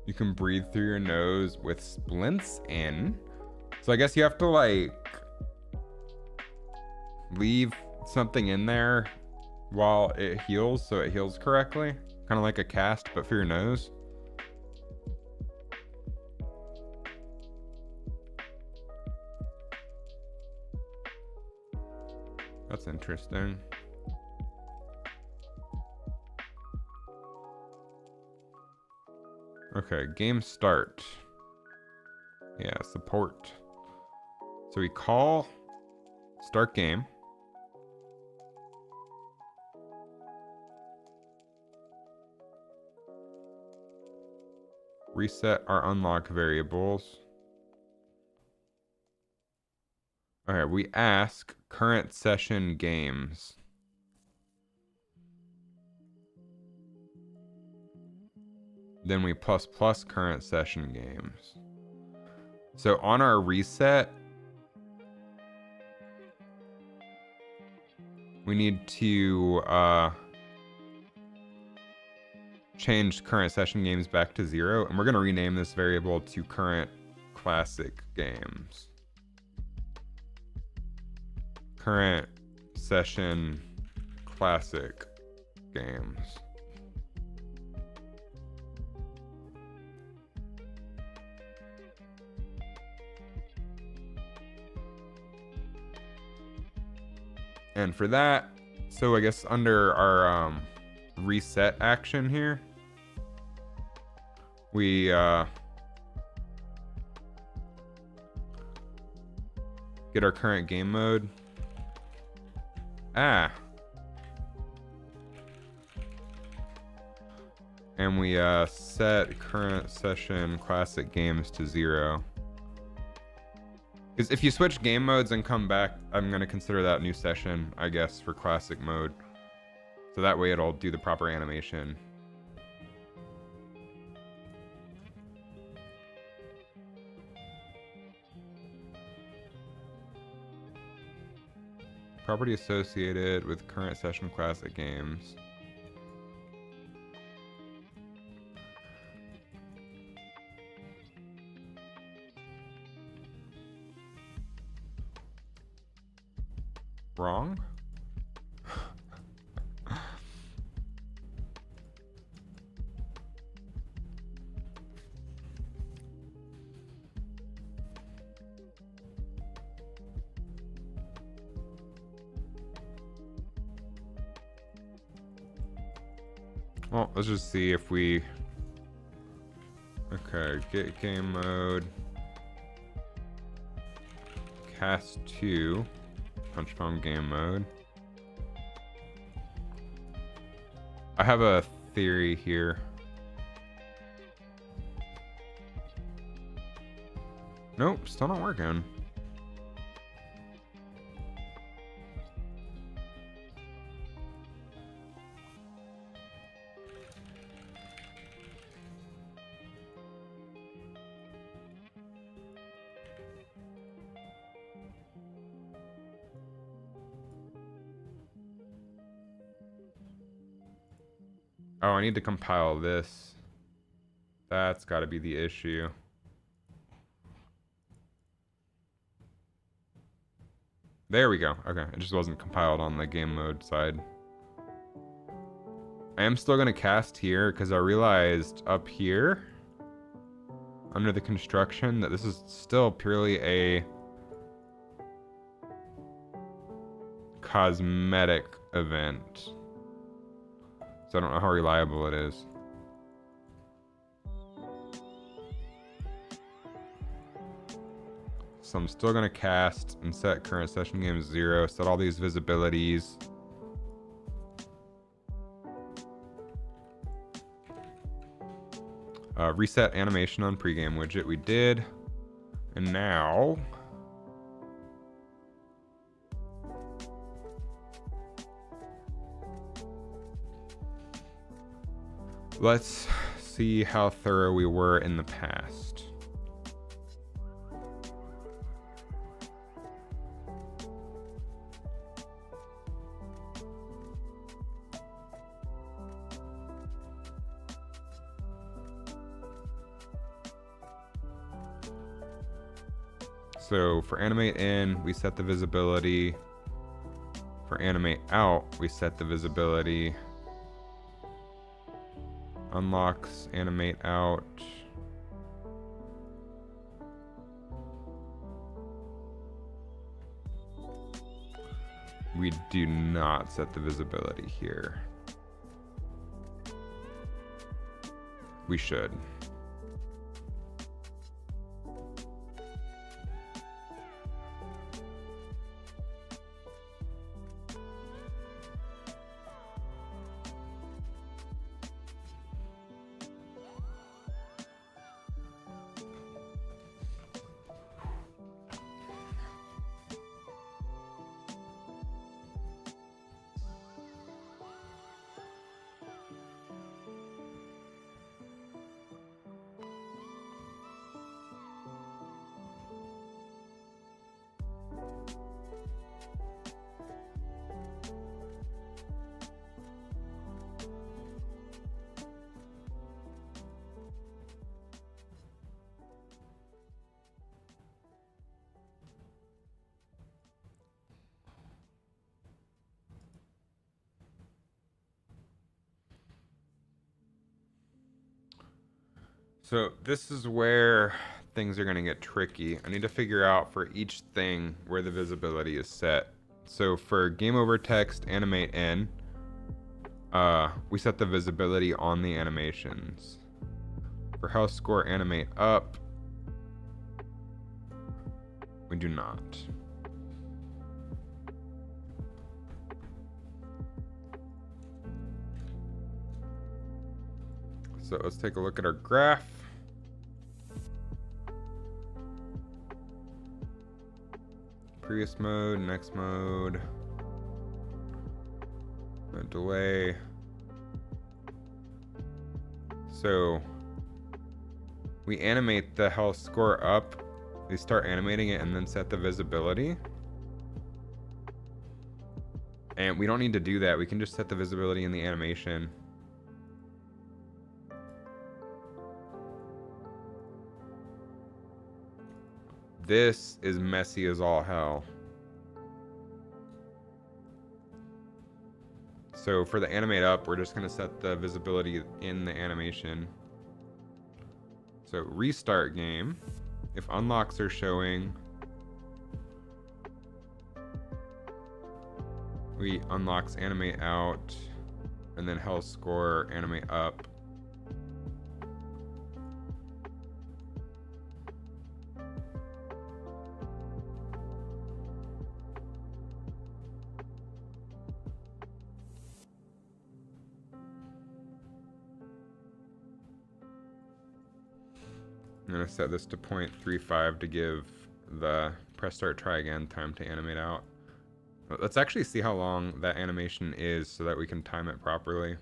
You can breathe through your nose with splints in. So I guess you have to like leave something in there while it heals, so it heals correctly. Kind of like a cast, but for your nose. That's interesting. Okay, game start. Yeah, support. So we call start game. Reset our unlock variables. Okay, we ask current session games. Then we plus current session games. So on our reset, we need to change current session games back to 0, and we're going to rename this variable to current classic games. Current session classic games. And for that, so I guess under our reset action here, we get our current game mode. And we set current session classic games to 0. Because if you switch game modes and come back, I'm going to consider that new session, I guess, for classic mode. So that way it'll do the proper animation. Property associated with current session classic games. wrong? Well, let's just see if we... Okay, get game mode. Cast 2. Punch Bomb game mode. I have a theory here. Nope, still not working. Oh, I need to compile this. That's got to be the issue. There we go. Okay, it just wasn't compiled on the game mode side. I am still going to cast here because I realized up here under the construction that this is still purely a cosmetic event. So I don't know how reliable it is. So I'm still going to cast and set current session game 0, set all these visibilities. Reset animation on pregame widget, we did. And now... let's see how thorough we were in the past. So for animate in, we set the visibility. For animate out, we set the visibility. Unlocks, animate out. We do not set the visibility here. We should. So this is where things are going to get tricky. I need to figure out for each thing where the visibility is set. So for game over text animate in, we set the visibility on the animations. For health score animate up, we do not. So let's take a look at our graph. Previous mode, next mode, delay. So we animate the health score up, we start animating it and then set the visibility. And we don't need to do that, we can just set the visibility in the animation. This is messy as all hell. So for the animate up, we're just gonna set the visibility in the animation. So restart game. If unlocks are showing, we unlocks animate out, and then health score animate up. I'm gonna set this to 0.35 to give the press start try again time to animate out. Let's actually see how long that animation is so that we can time it properly.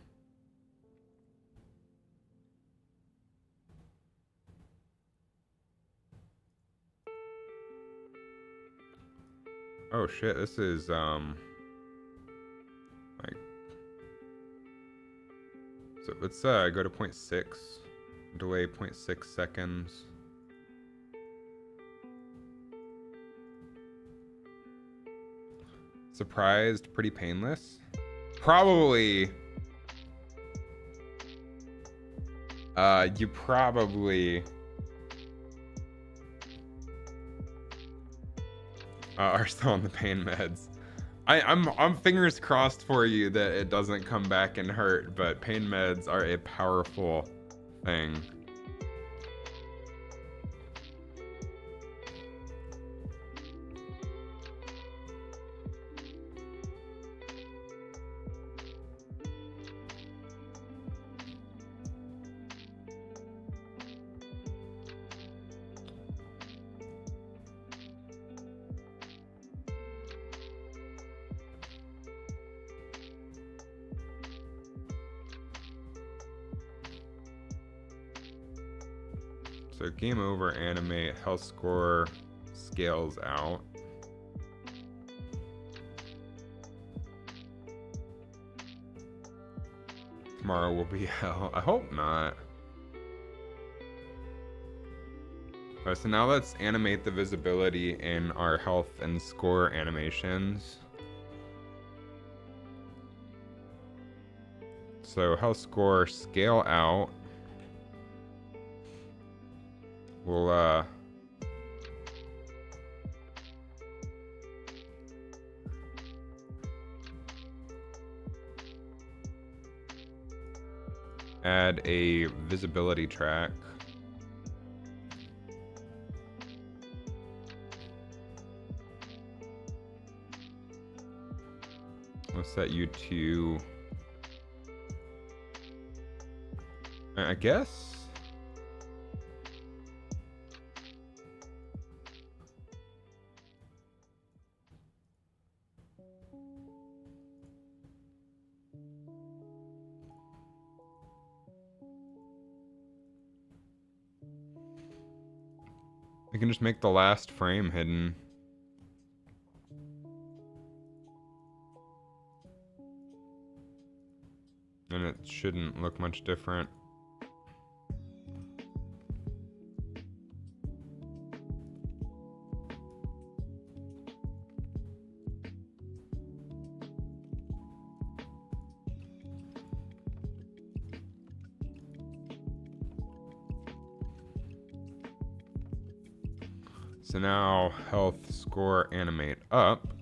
Oh shit, this is like, so let's go to 0.6, delay 0.6 seconds. Surprised, pretty painless. Probably. You probably are still on the pain meds. I'm fingers crossed for you that it doesn't come back and hurt, but pain meds are a powerful thing. So game over, animate, health score scales out. Tomorrow will be hell. I hope not. Okay, so now let's animate the visibility in our health and score animations. So health score scale out. We'll add a visibility track. We'll set you to, I guess, we can just make the last frame hidden. And it shouldn't look much different. So now health score animate up.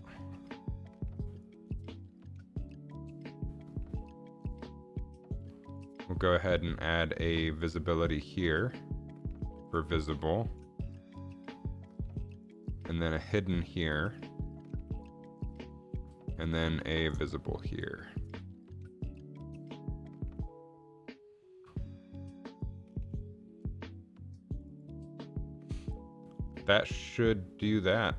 We'll go ahead and add a visibility here for visible. And then a hidden here. And then a visible here. That should do that.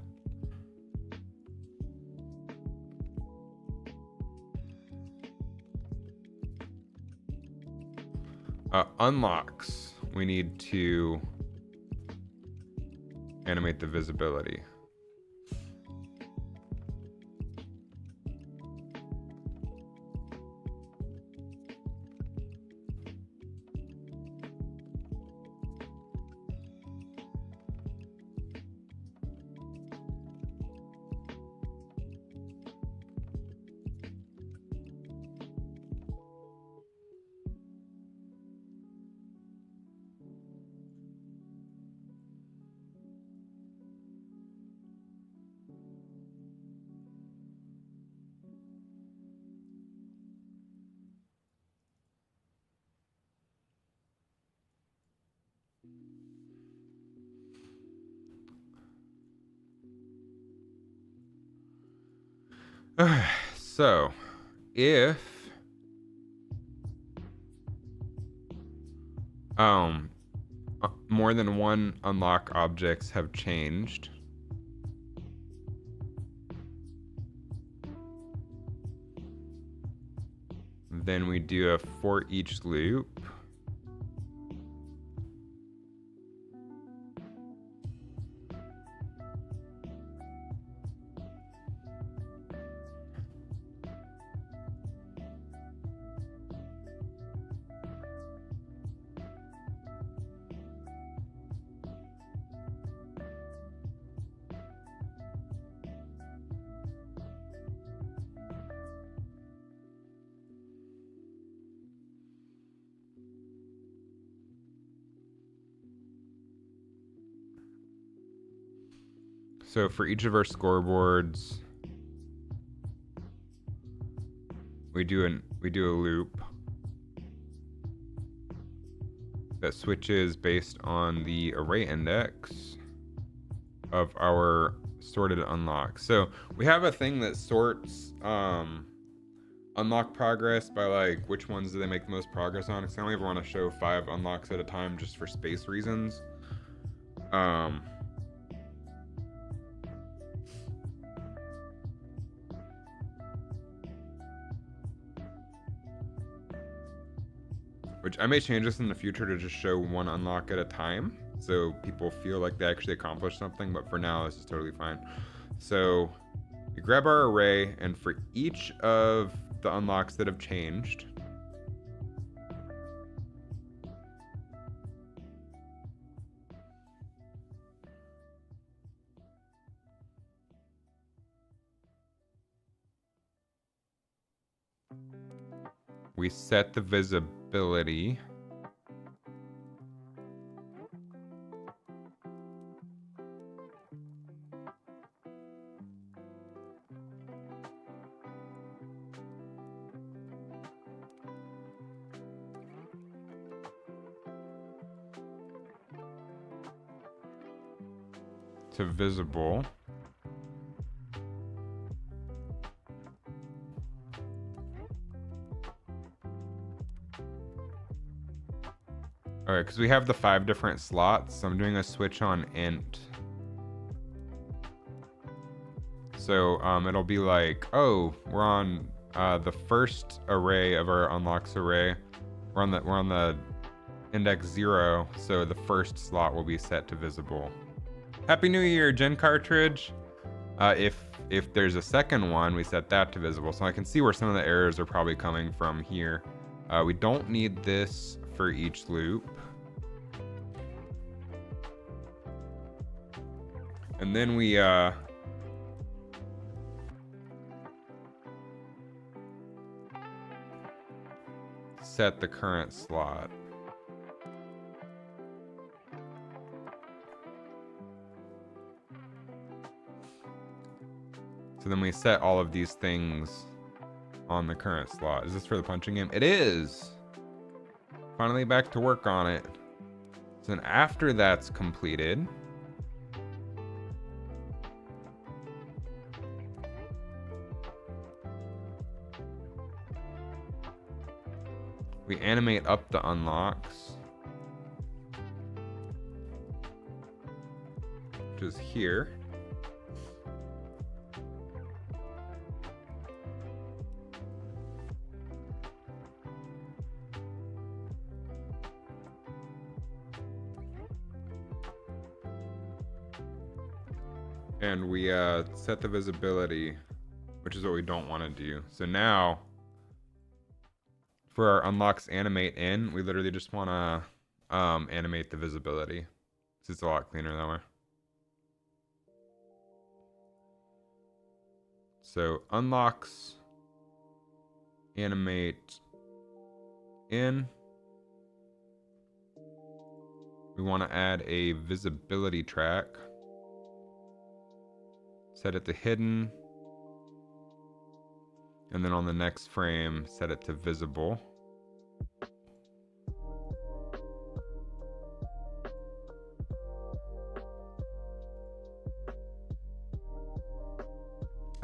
Unlocks. We need to animate the visibility. So if more than one unlock objects have changed, then we do a for each loop. So for each of our scoreboards, we do a loop that switches based on the array index of our sorted unlock. So we have a thing that sorts unlock progress by like which ones do they make the most progress on, because I only ever want to show 5 unlocks at a time just for space reasons. Which I may change this in the future to just show 1 unlock at a time, so people feel like they actually accomplished something, but for now this is totally fine. So we grab our array, and for each of the unlocks that have changed, we set the visibility to visible. All right, because we have the 5 different slots, so I'm doing a switch on int. So it'll be like, oh, we're on the first array of our unlocks array. We're on the index 0, so the first slot will be set to visible. Happy New Year, Gen Cartridge. If there's a second one, we set that to visible. So I can see where some of the errors are probably coming from here. We don't need this for each loop. And then we set the current slot. So then we set all of these things on the current slot. Is this for the punching game? It is! Finally back to work on it. So then after that's completed, we animate up the unlocks, which is here. And we set the visibility, which is what we don't want to do. So now, for our unlocks animate in, we literally just want to animate the visibility. It's a lot cleaner that way. So unlocks animate in. We want to add a visibility track. Set it to hidden. And then on the next frame, set it to visible.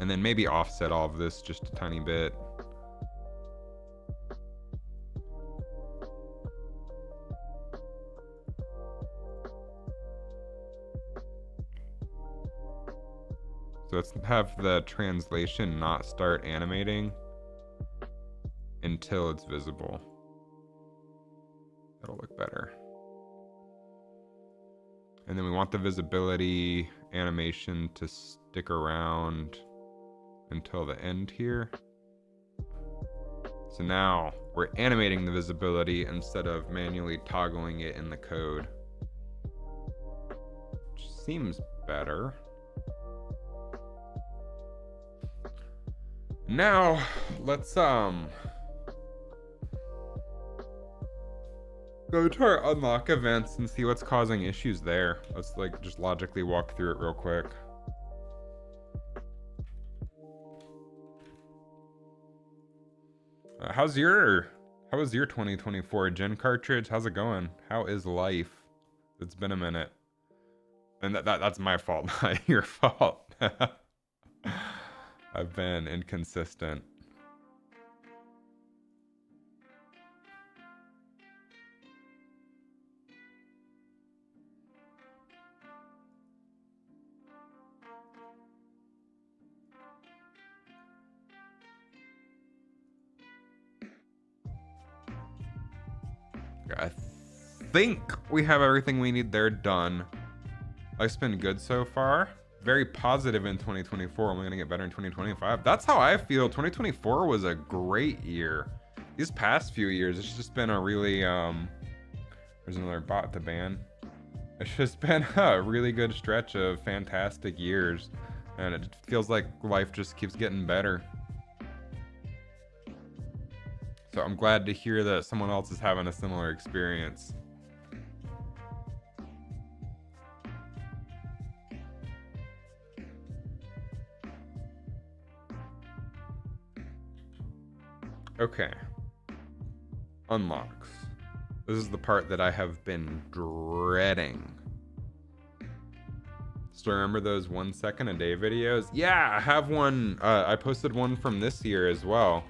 And then maybe offset all of this just a tiny bit. So let's have the translation not start animating until it's visible. That'll look better. And then we want the visibility animation to stick around until the end here. So now we're animating the visibility instead of manually toggling it in the code. Which seems better. Now let's go to our unlock events and see what's causing issues there. Let's like just logically walk through it real quick. How was your 2024 Gen cartridge? How's it going? How is life? It's been a minute. And that's my fault, not your fault. I've been inconsistent. I think we have everything we need there done. Life's been good so far. Very positive in 2024. Only gonna get better in 2025. That's how I feel. 2024 was a great year. These past few years, it's just been a really there's another bot to ban. It's just been a really good stretch of fantastic years, and it feels like life just keeps getting better. So I'm glad to hear that someone else is having a similar experience. Okay. Unlocks. This is the part that I have been dreading. Still remember those 1 second a day videos? Yeah, I have one. I posted one from this year as well,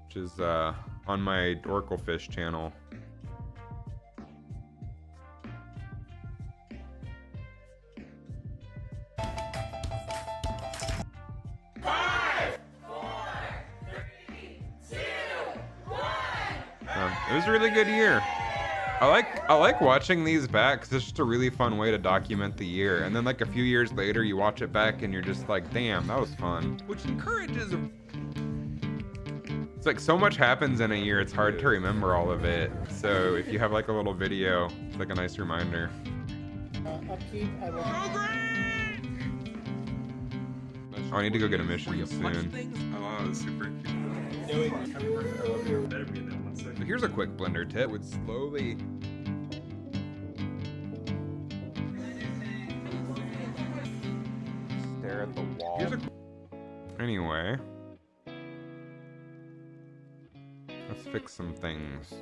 which is on my Dorklefish channel. It was a really good year. I like watching these back because it's just a really fun way to document the year. And then like a few years later, you watch it back and you're just like, damn, that was fun. Which encourages. It's like so much happens in a year, it's hard to remember all of it. So if you have like a little video, it's like a nice reminder. Oh, I need to go get a mission soon. Oh, super cute. So here's a quick Blender tip with slowly stare at the wall. Anyway, let's fix some things.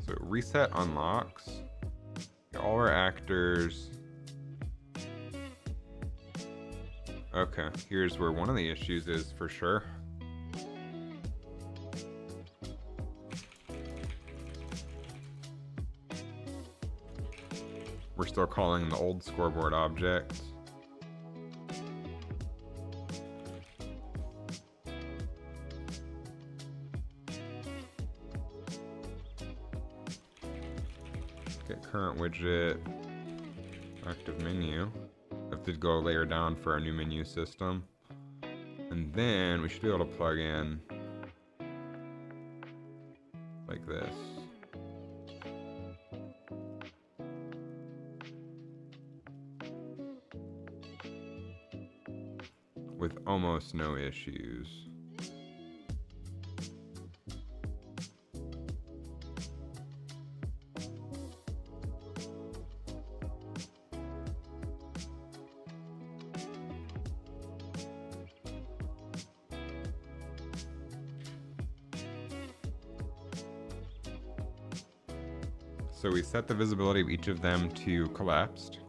So reset unlocks. Get all our actors. Okay, here's where one of the issues is for sure. We're still calling the old scoreboard object. Get current widget, active menu. Have to go a layer down for our new menu system. And then we should be able to plug in like this. With almost no issues. So we set the visibility of each of them to collapsed.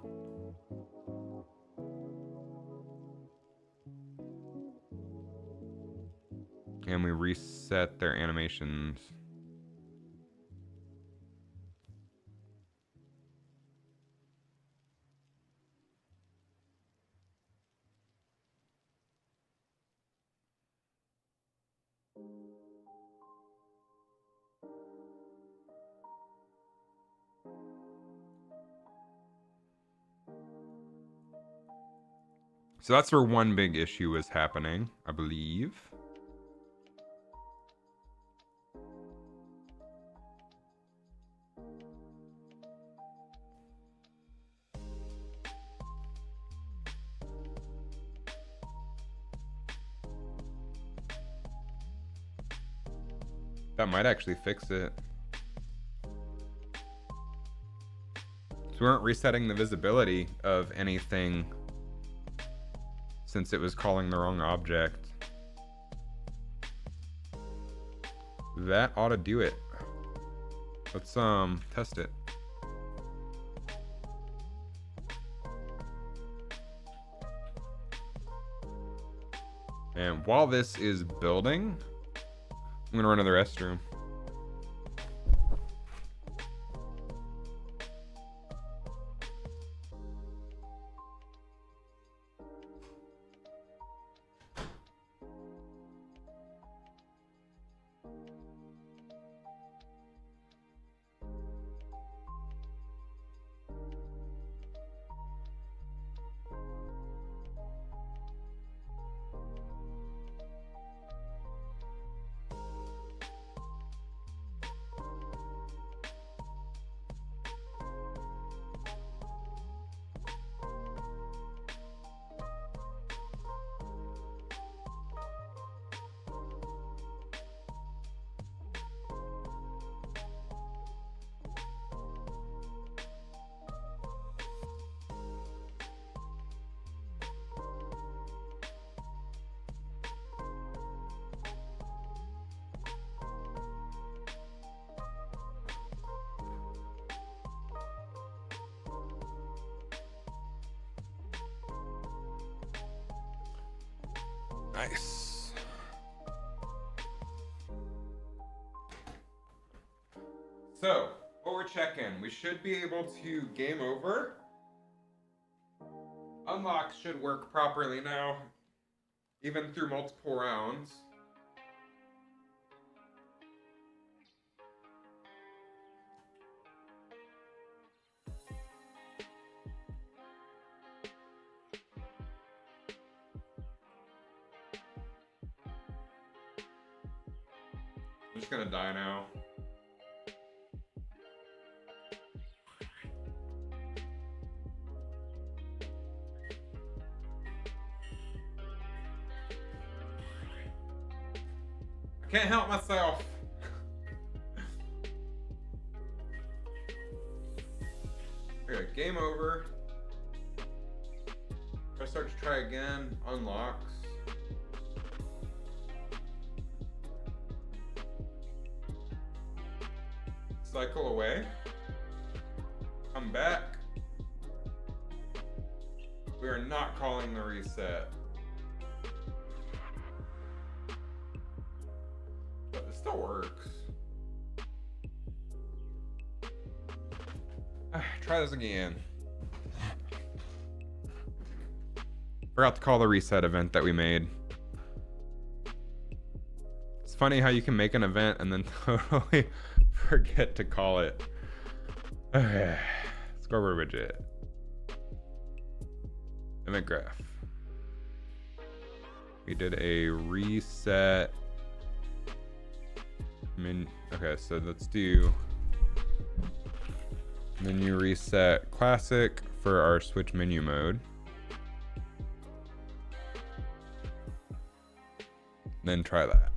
And we reset their animations. So that's where one big issue is happening, I believe. That might actually fix it. So we weren't resetting the visibility of anything since it was calling the wrong object. That ought to do it. Let's test it. And while this is building, I'm gonna run to the restroom. Nice. So, what we're checking, we should be able to game over. Unlock should work properly now, even through multiple rounds. I'm just gonna die now. I can't help myself. Okay, game over. Press start to try again, unlocks. Cycle away. Come back. We are not calling the reset. But it still works. Try this again. Forgot to call the reset event that we made. It's funny how you can make an event and then totally forget to call it. Okay. Scoreboard widget. Event graph. We did a reset. Okay, so let's do menu reset classic for our switch menu mode. Then try that.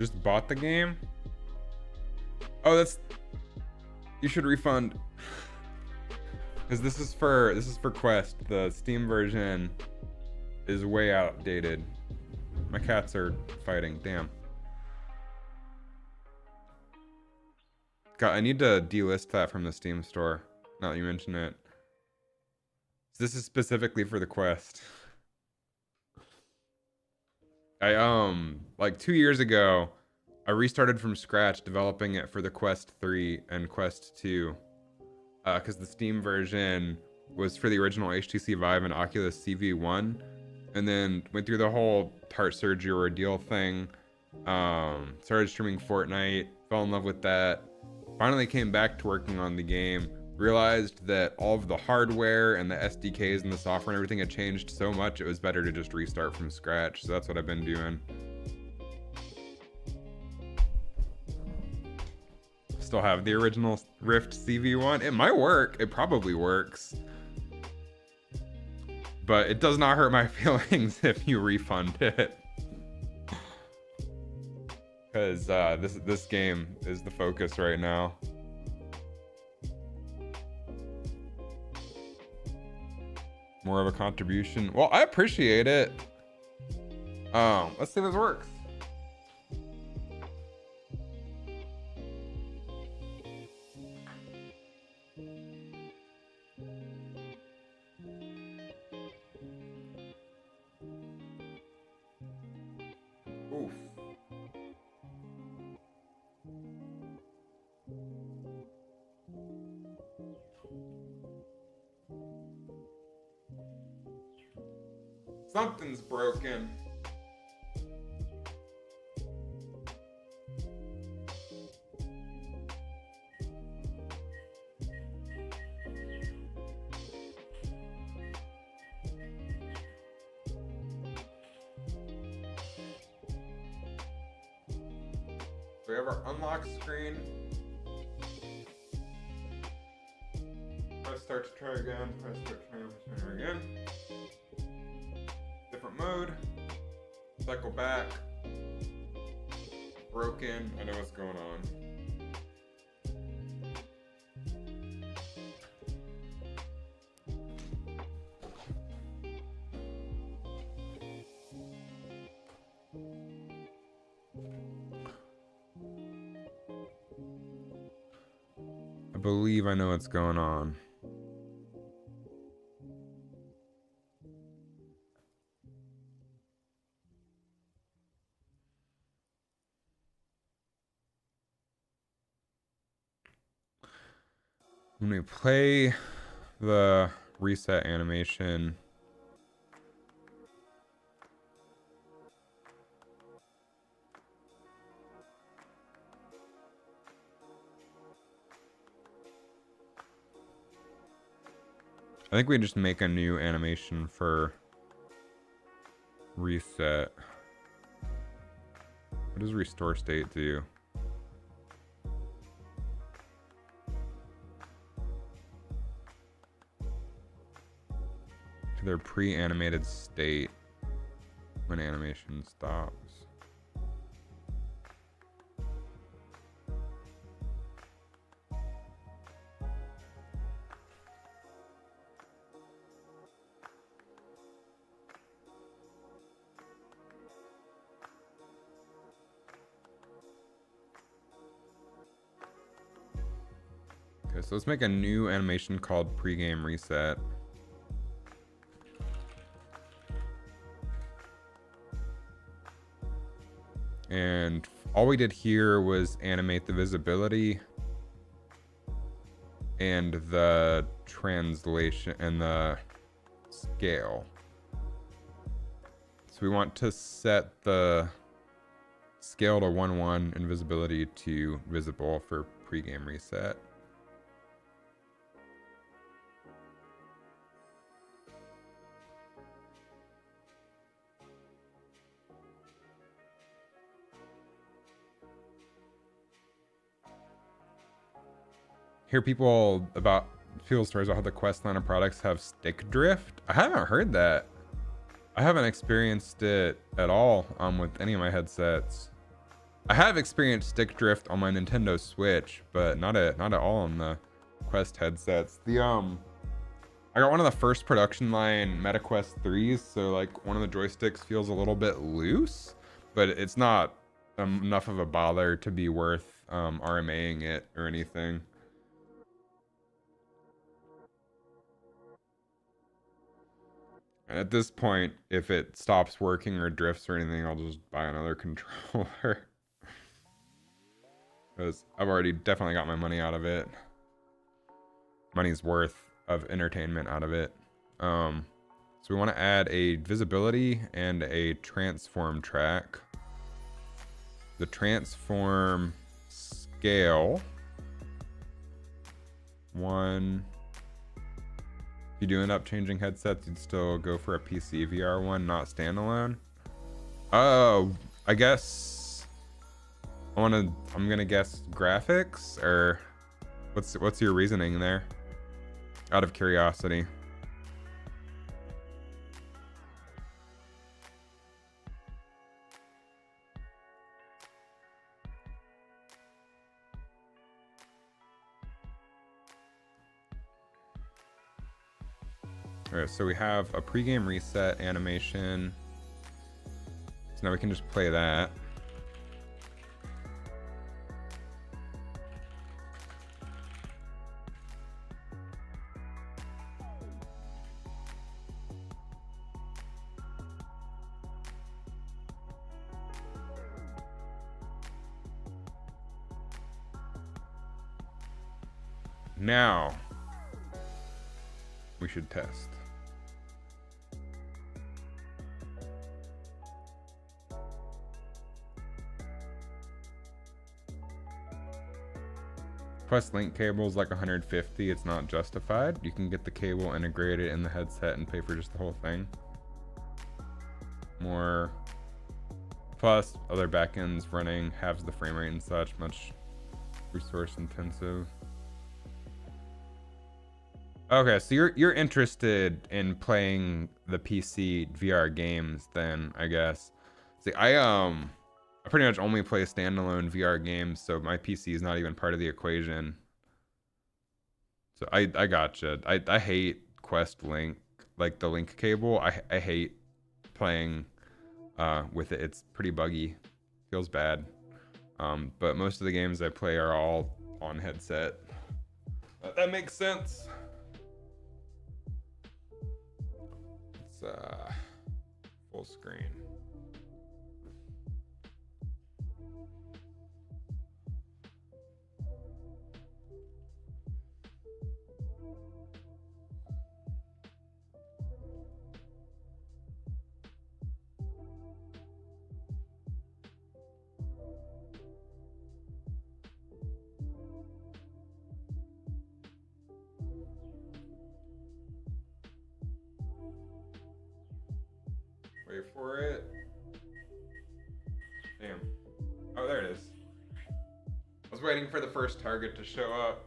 Just bought the game? Oh, that's... You should refund. Because this is for Quest. The Steam version is way outdated. My cats are fighting. Damn. God, I need to delist that from the Steam store. Now that you mention it. This is specifically for the Quest. I like 2 years ago, I restarted from scratch developing it for the Quest 3 and Quest 2. Because the Steam version was for the original HTC Vive and Oculus CV1, and then went through the whole heart surgery ordeal thing. Started streaming Fortnite, fell in love with that. Finally came back to working on the game. Realized that all of the hardware and the SDKs and the software and everything had changed so much, it was better to just restart from scratch. So that's what I've been doing. Still have the original Rift CV1. It might work. It probably works. But it does not hurt my feelings if you refund it. Because this game is the focus right now. More of a contribution. Well, I appreciate it. Let's see if this works. Oof. Something's broken. We have our unlock screen. Press start to try again. Press start to try again. Different mode. Cycle back. Broken. I know what's going on. I believe I know what's going on. When we play the reset animation, I think we just make a new animation for reset. What does restore state do? To their pre-animated state when animation stops. Okay, so let's make a new animation called pregame reset. And all we did here was animate the visibility and the translation and the scale. So we want to set the scale to 1:1 and visibility to visible for pregame reset. Hear people stories about how the Quest line of products have stick drift. I haven't heard that. I haven't experienced it at all with any of my headsets. I have experienced stick drift on my Nintendo Switch, but not at all on the Quest headsets. I got one of the first production line MetaQuest 3s, so like one of the joysticks feels a little bit loose, but it's not enough of a bother to be worth RMAing it or anything. And at this point, if it stops working or drifts or anything, I'll just buy another controller. Because I've already definitely got my money out of it. Money's worth of entertainment out of it. So we want to add a visibility and a transform track. The transform scale 1. If you do end up changing headsets, you'd still go for a PC VR one, not standalone. Oh, I guess I'm gonna guess graphics, or what's your reasoning there? Out of curiosity. Alright, so we have a pregame reset animation. So now we can just play that. Now we should test. Quest link cable is like 150. It's not justified. You can get the cable integrated in the headset and pay for just the whole thing. More. Plus, other backends running halves the frame rate and such, much resource intensive. Okay, so you're interested in playing the PC VR games then, I guess. See, I pretty much only play standalone VR games, so my PC is not even part of the equation. So I gotcha. I hate Quest Link, like the link cable. I hate playing with it. It's pretty buggy. Feels bad. But most of the games I play are all on headset. That makes sense. It's full screen. Wait for it. Damn. Oh, there it is. I was waiting for the first target to show up.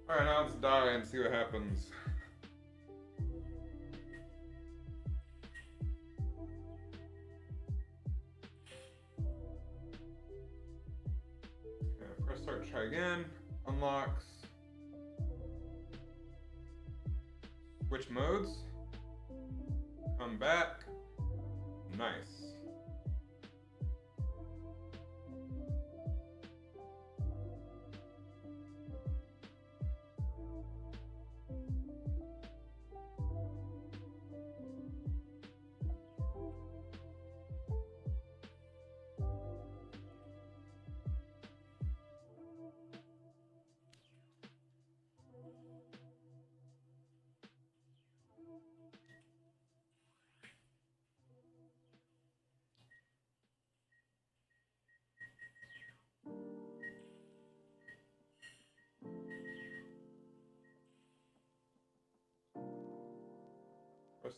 Alright, now let's die and see what happens. Okay, press start, try again. Unlocks. Switch modes. I'm back. Nice.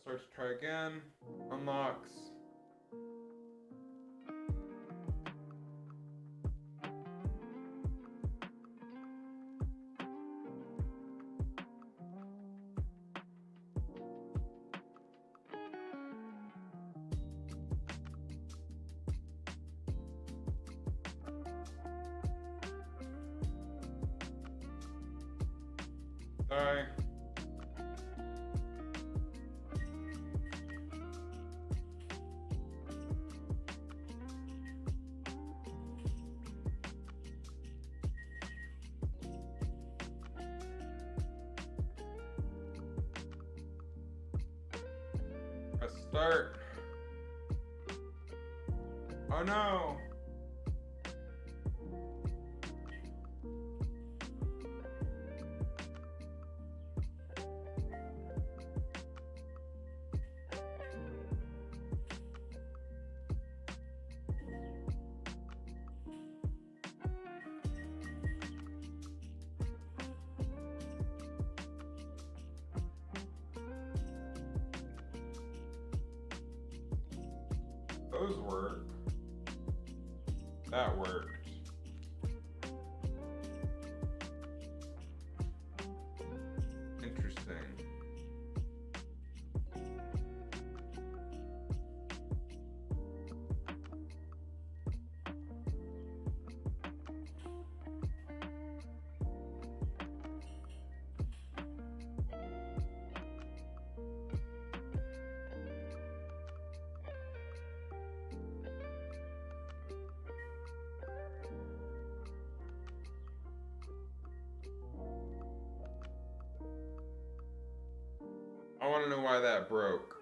Start to try again. Unlocks. Die. Press start. Oh no. Those work. That worked. Interesting. I want to know why that broke.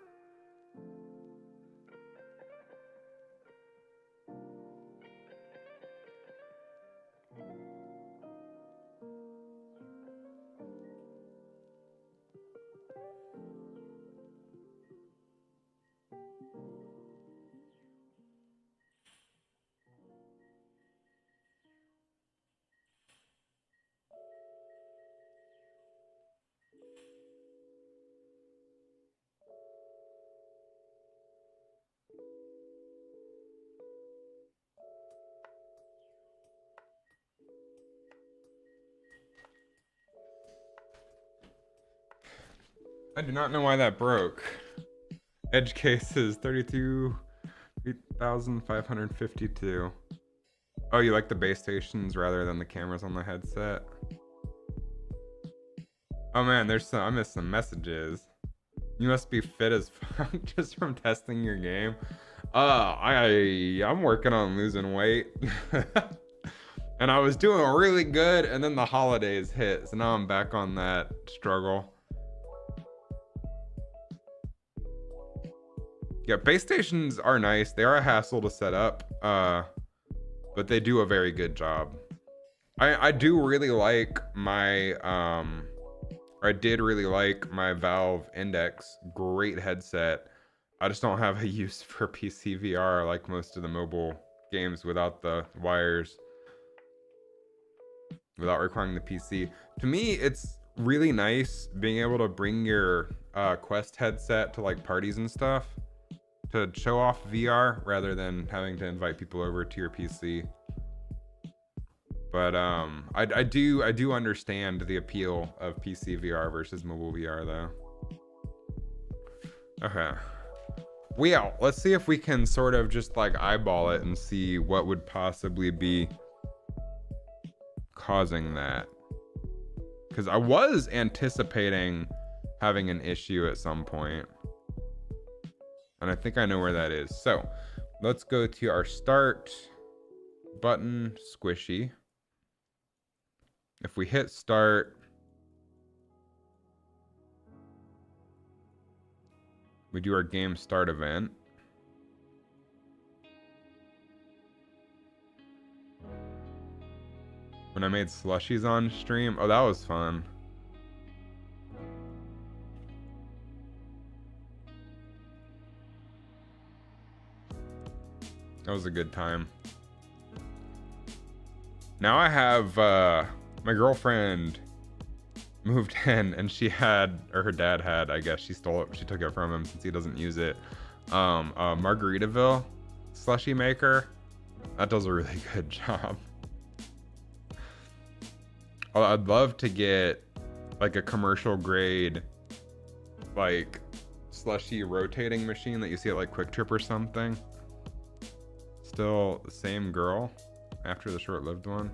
I do not know why that broke. Edge case is 32,552. Oh, you like the base stations rather than the cameras on the headset? Oh man, I missed some messages. You must be fit as fuck just from testing your game. I'm working on losing weight. And I was doing really good, and then the holidays hit, so now I'm back on that struggle. Yeah, base stations are nice. They are a hassle to set up, but they do a very good job. I do really like my I did really like my Valve Index. Great headset. I just don't have a use for PC VR like most of the mobile games without the wires, without requiring the PC. To me, it's really nice being able to bring your Quest headset to like parties and stuff to show off VR rather than having to invite people over to your PC. But I do understand the appeal of PC VR versus mobile VR though. Okay. Well, let's see if we can sort of just like eyeball it and see what would possibly be causing that. Because I was anticipating having an issue at some point. And I think I know where that is. So let's go to our start button squishy. If we hit start, we do our game start event. When I made slushies on stream, oh, that was fun. That was a good time. Now I have, my girlfriend moved in and she had, or her dad had, I guess she stole it, she took it from him since he doesn't use it. A Margaritaville slushy maker. That does a really good job. I'd love to get like a commercial grade, like slushy rotating machine that you see at like Quick Trip or something. Still the same girl after the short-lived one.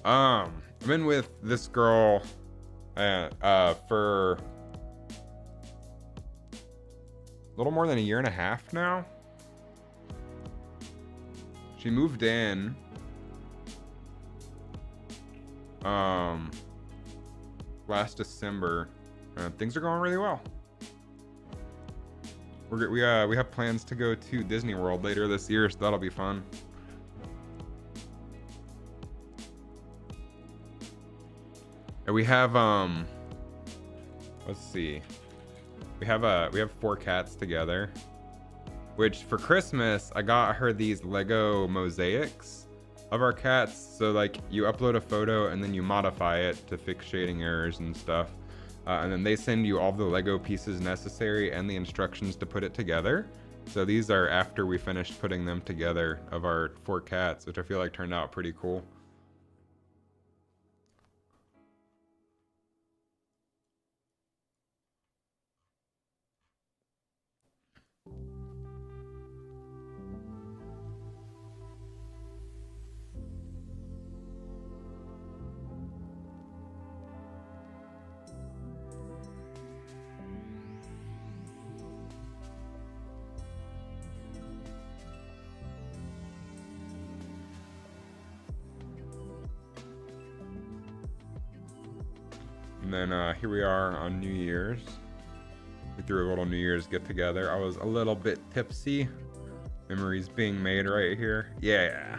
I've been with this girl for a little more than a year and a half now. She moved in last December. Things are going really well. We have plans to go to Disney World later this year, so that'll be fun. And we have let's see, we have 4 cats together, which for Christmas I got her these Lego mosaics of our cats. So like you upload a photo and then you modify it to fix shading errors and stuff, and then they send you all the Lego pieces necessary and the instructions to put it together. So these are after we finished putting them together of our 4 cats, which I feel like turned out pretty cool. And then here we are on New Year's. We threw a little New Year's get together. I was a little bit tipsy. Memories being made right here. Yeah.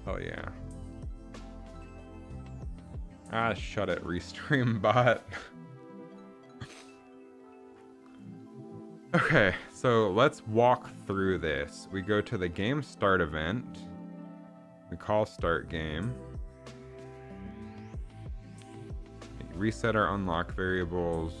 Oh yeah. Ah, shut it, Restream bot. Okay, so let's walk through this. We go to the game start event. We call start game. Reset our unlock variables.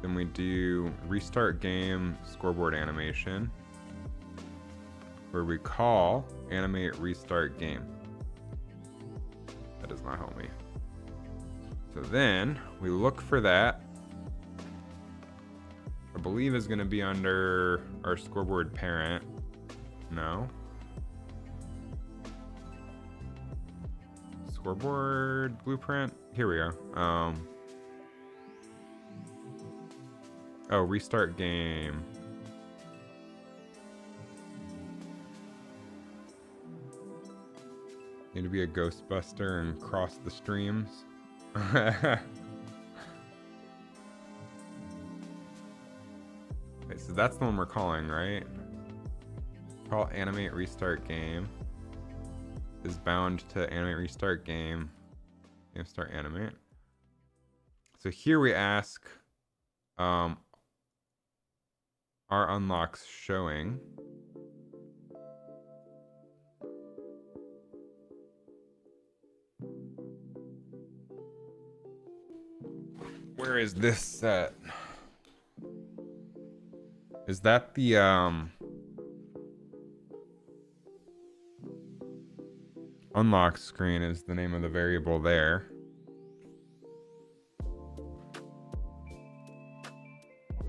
Then we do restart game scoreboard animation, where we call animate restart game. That does not help me. So then we look for that. I believe is going to be under our scoreboard parent. No. Scoreboard blueprint. Here we go. Oh, restart game. Need to be a Ghostbuster and cross the streams. So that's the one we're calling, right? Call animate restart game is bound to animate restart game. Game start animate. So here we ask, are unlocks showing? Where is this set? Is that the unlock screen is the name of the variable there.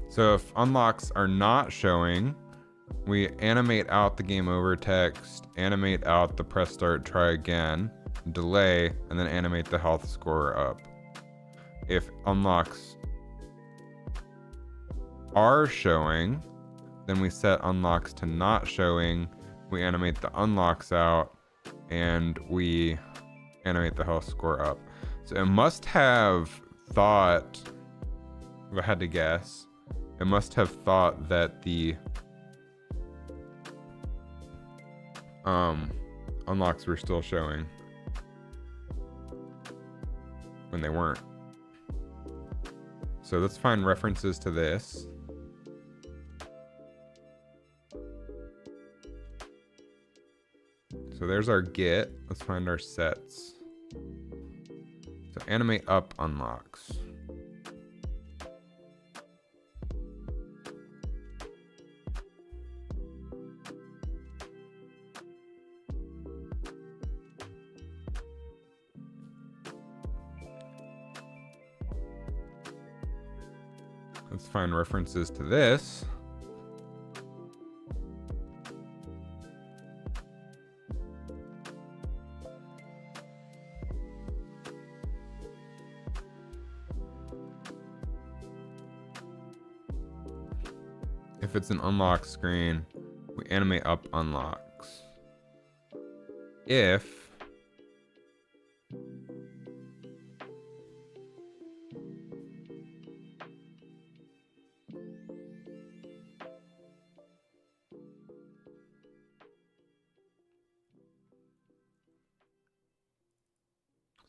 So if unlocks are not showing, we animate out the game over text, animate out the press start, try again, delay, and then animate the health score up. If unlocks are showing, then we set unlocks to not showing, we animate the unlocks out, and we animate the health score up. So it must have thought, if I had to guess, it must have thought that the unlocks were still showing when they weren't. So let's find references to this. So there's our get. Let's find our sets. So animate up unlocks. Let's find references to this. If it's an unlock screen, we animate up unlocks. If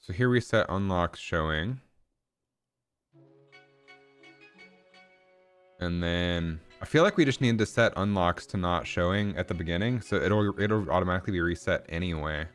so here we set unlocks showing. And then I feel like we just need to set unlocks to not showing at the beginning, so it'll automatically be reset anyway.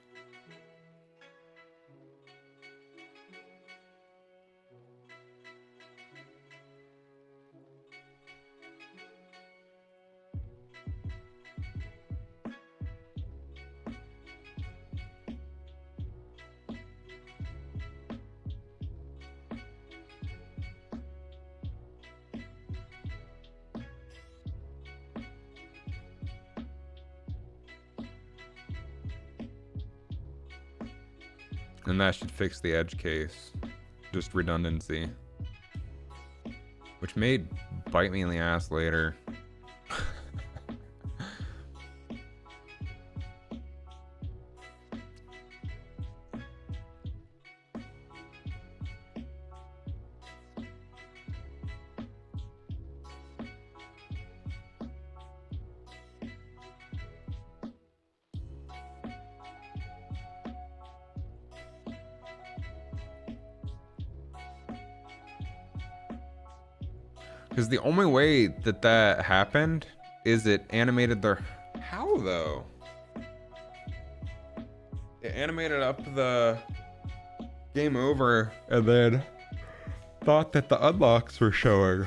And that should fix the edge case. Just redundancy. Which may bite me in the ass later. Because the only way that that happened is it animated their... How though? It animated up the game over and then thought that the unlocks were showing.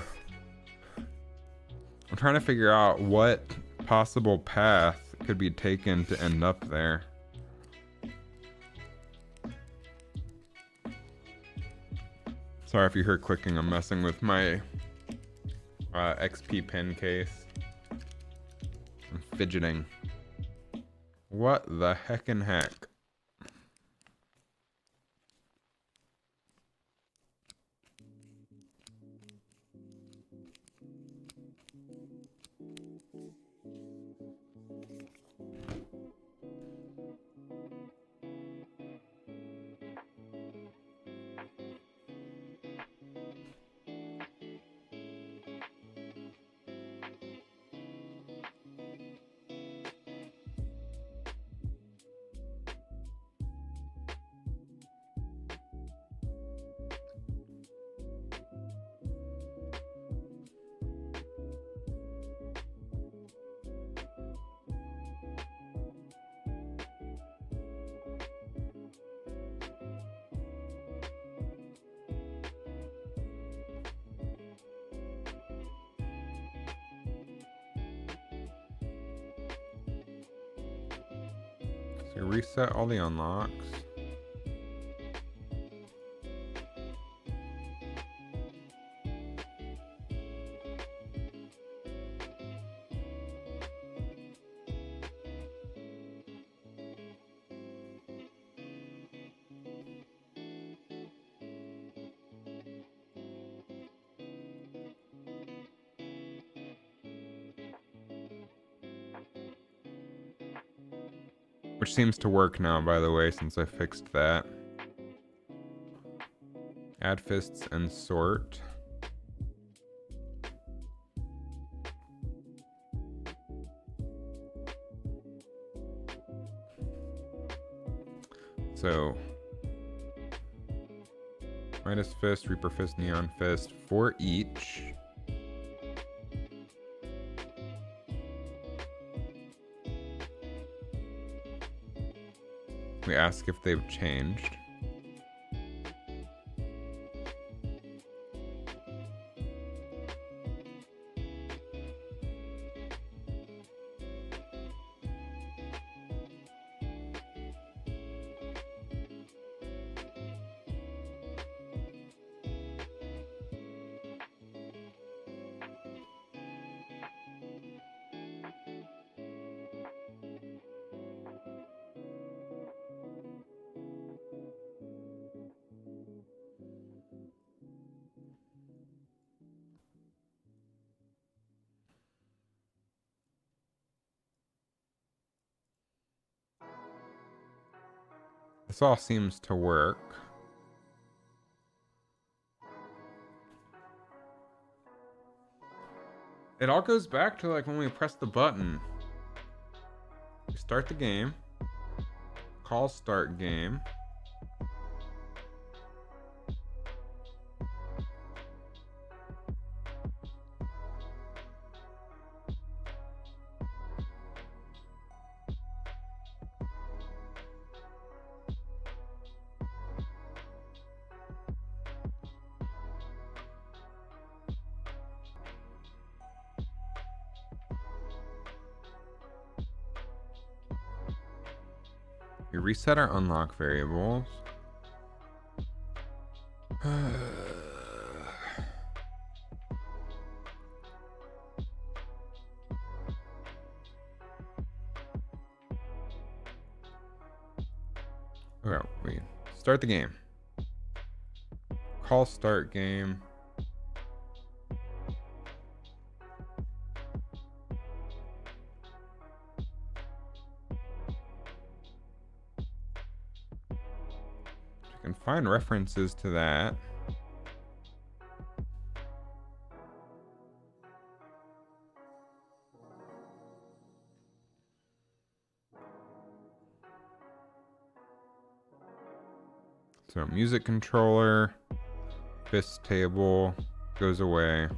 I'm trying to figure out what possible path could be taken to end up there. Sorry if you hear clicking, I'm messing with my XP pen case. I'm fidgeting. What the heckin' heck? So reset all the unlocks. Which seems to work now, by the way, since I fixed that. Add fists and sort. So Midas Fist, Reaper Fist, Neon Fist for each. We ask if they've changed. This all seems to work. It all goes back to like when we press the button. We start the game. Call start game. We reset our unlock variables. Okay, we start the game. Call start game. You can find references to that. So music controller, fist table goes away.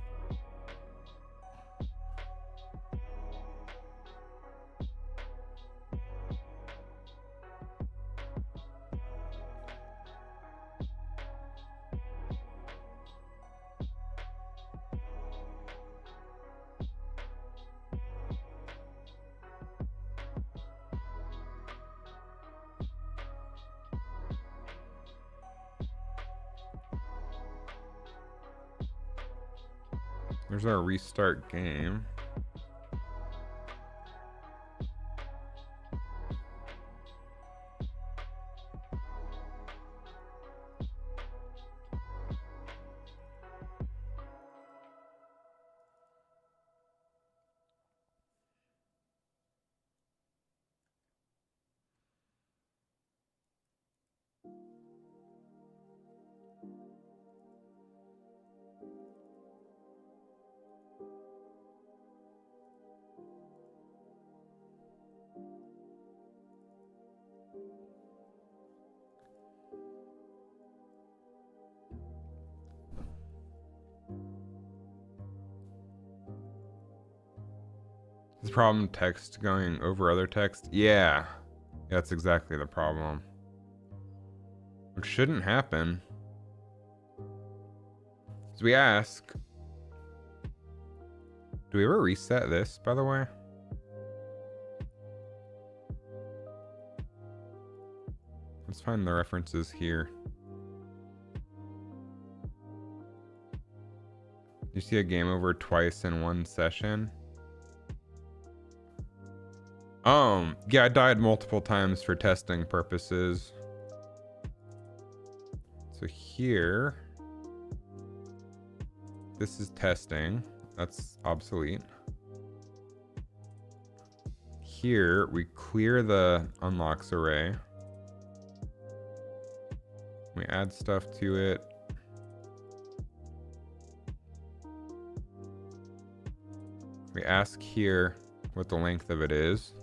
There's our restart game. Is the problem text going over other text? Yeah, that's exactly the problem. Which shouldn't happen. So we ask, do we ever reset this, by the way? Let's find the references here. You see a game over twice in one session? Yeah, I died multiple times for testing purposes. So here, this is testing. That's obsolete. here we clear the unlocks array. We add stuff to it. We ask here what the length of it is.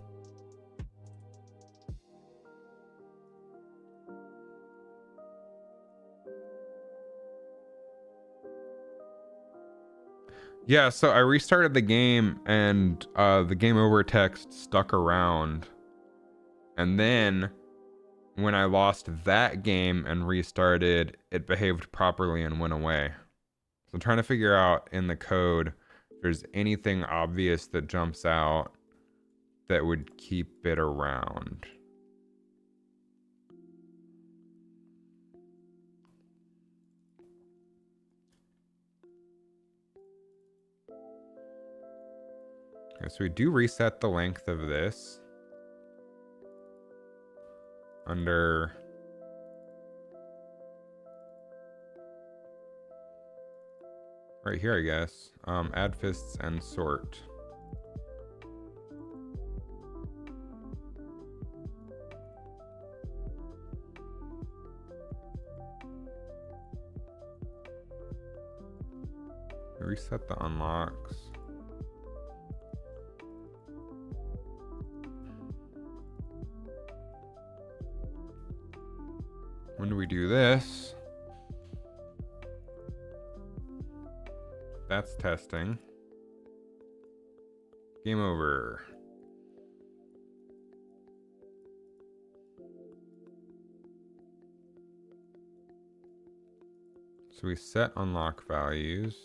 Yeah, so I restarted the game and the game over text stuck around. And then when I lost that game and restarted, it behaved properly and went away. So I'm trying to figure out in the code if there's anything obvious that jumps out that would keep it around. Okay, so we do reset the length of this under right here, I guess. Add fists and sort. Reset the unlocks. When do we do this? That's testing. Game over. So we set unlock values.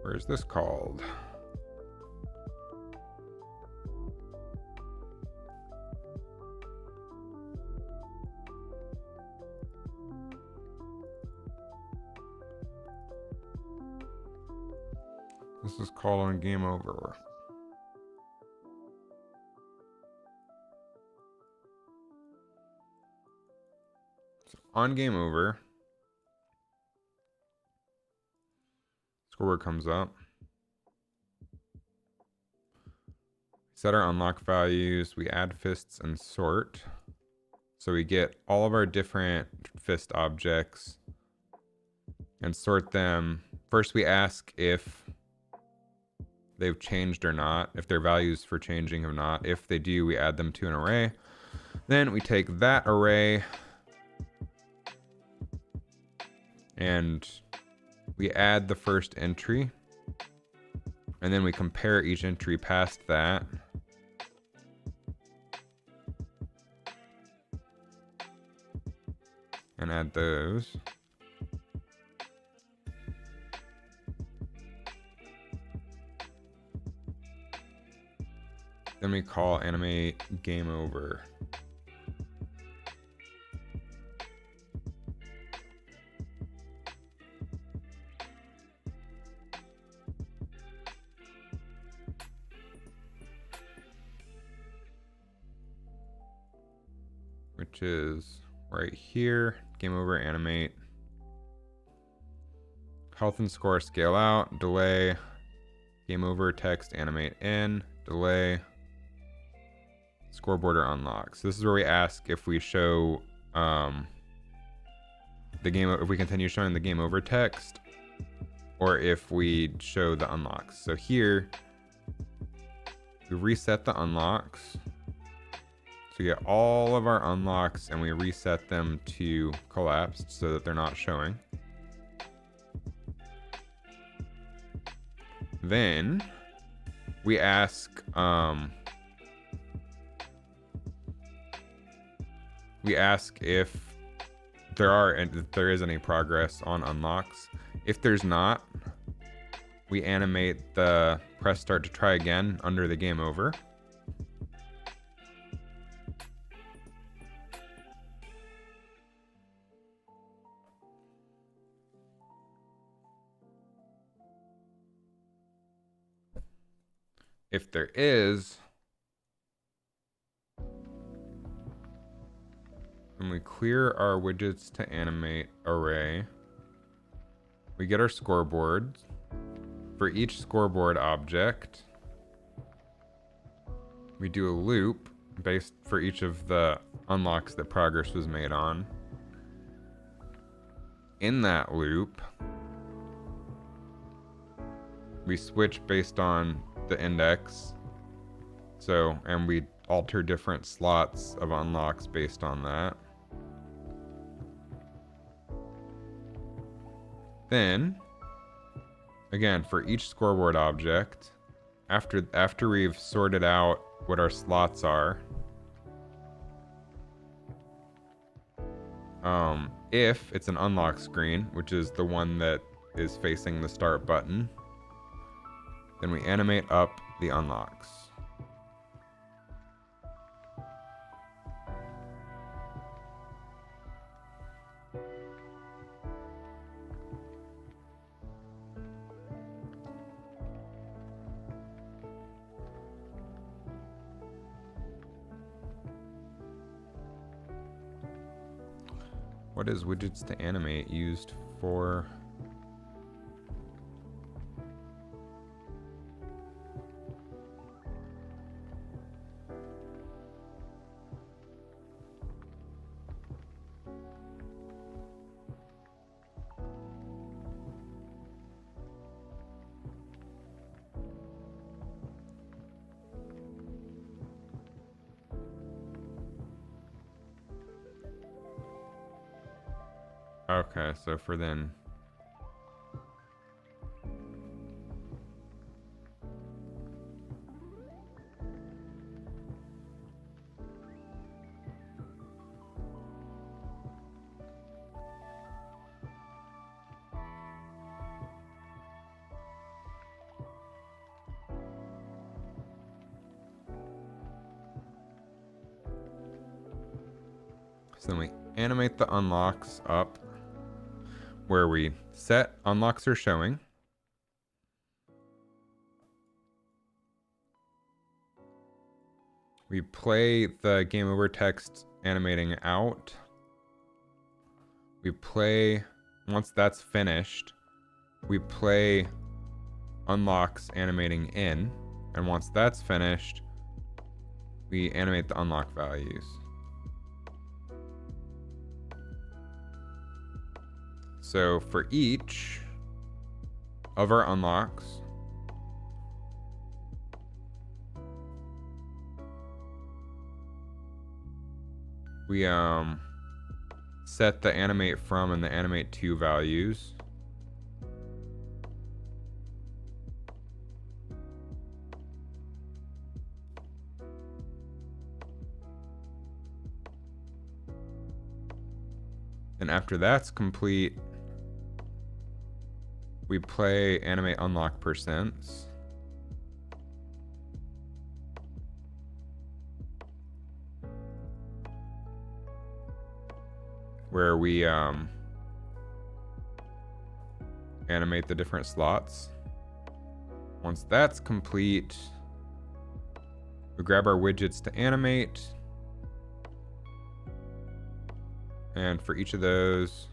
Where's this called? This is called on game over. So on game over, scoreboard comes up. Set our unlock values. We add fists and sort. So we get all of our different fist objects and sort them. First, we ask if they've changed or not, if their values for changing have not. If they do, we add them to an array. Then we take that array and we add the first entry. And then we compare each entry past that. And add those. Then we call animate game over. Which is right here. Game over, animate. Health and score scale out, delay. Game over, text, animate in, delay. Scoreboard or unlock. So this is where we ask if we show the game, if we continue showing the game over text, or if we show the unlocks. So here we reset the unlocks. So we get all of our unlocks and we reset them to collapsed so that they're not showing. Then we ask if there is any progress on unlocks. If there's not, we animate the press start to try again under the game over. If there is, And we clear our widgets to animate array. We get our scoreboard. For each scoreboard object, we do a loop based for each of the unlocks that progress was made on. In that loop, we switch based on the index. So, and we alter different slots of unlocks based on that. Then, again, for each scoreboard object, after we've sorted out what our slots are, if it's an unlock screen, which is the one that is facing the start button, then we animate up the unlocks. What is widgets to animate used for? Okay, so for then. So then we animate the unlocks up, where we set unlocks are showing. We play the game over text animating out. We play, once that's finished, we play unlocks animating in. And once that's finished, we animate the unlock values. So for each of our unlocks, we set the animate from and the animate to values. And after that's complete, we play animate unlock percents. Where we animate the different slots. Once that's complete, we grab our widgets to animate. And for each of those,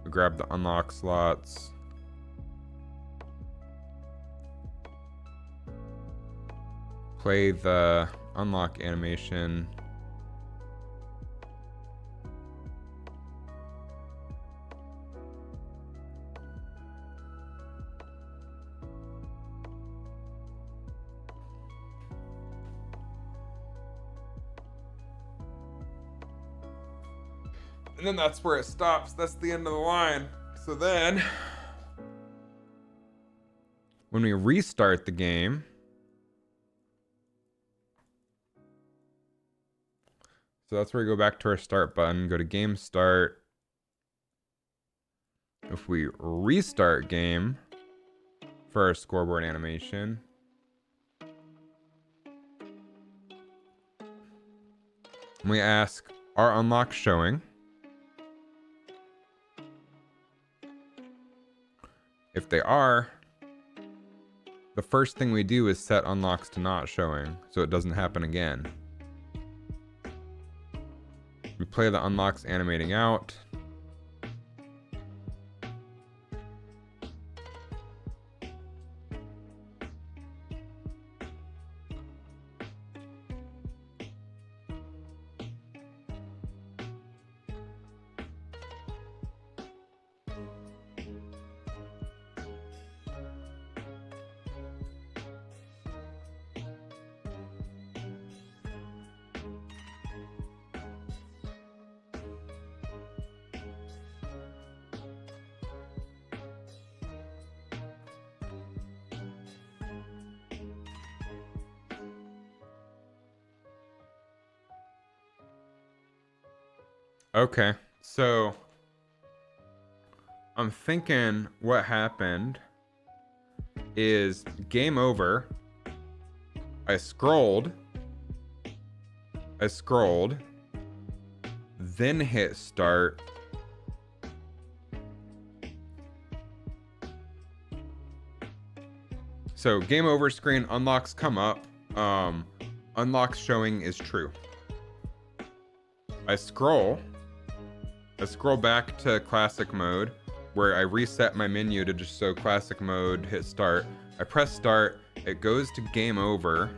we grab the unlock slots. Play the unlock animation. And then that's where it stops. That's the end of the line. So then, when we restart the game, so that's where we go back to our start button, go to game start. If we restart game for our scoreboard animation, we ask, are unlocks showing? If they are, the first thing we do is set unlocks to not showing, so it doesn't happen again. Replay the unlocks animating out. Okay, so I'm thinking what happened is game over. I scrolled, then hit start. So game over screen, unlocks come up. Unlocks showing is true. I scroll back to classic mode where I reset my menu to just show classic mode, hit start. I press start, it goes to game over.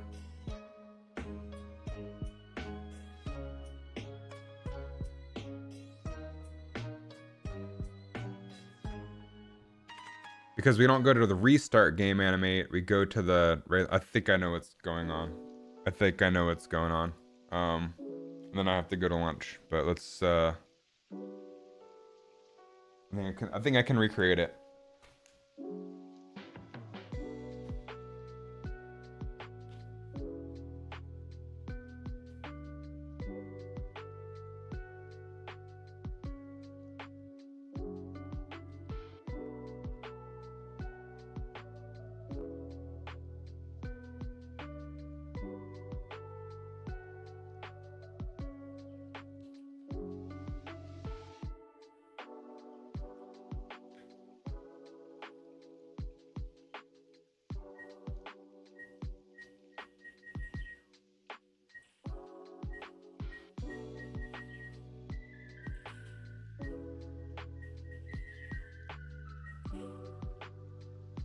Because we don't go to the restart game animate, we go to the, I think I know what's going on. And then I have to go to lunch, but let's, I think I can recreate it.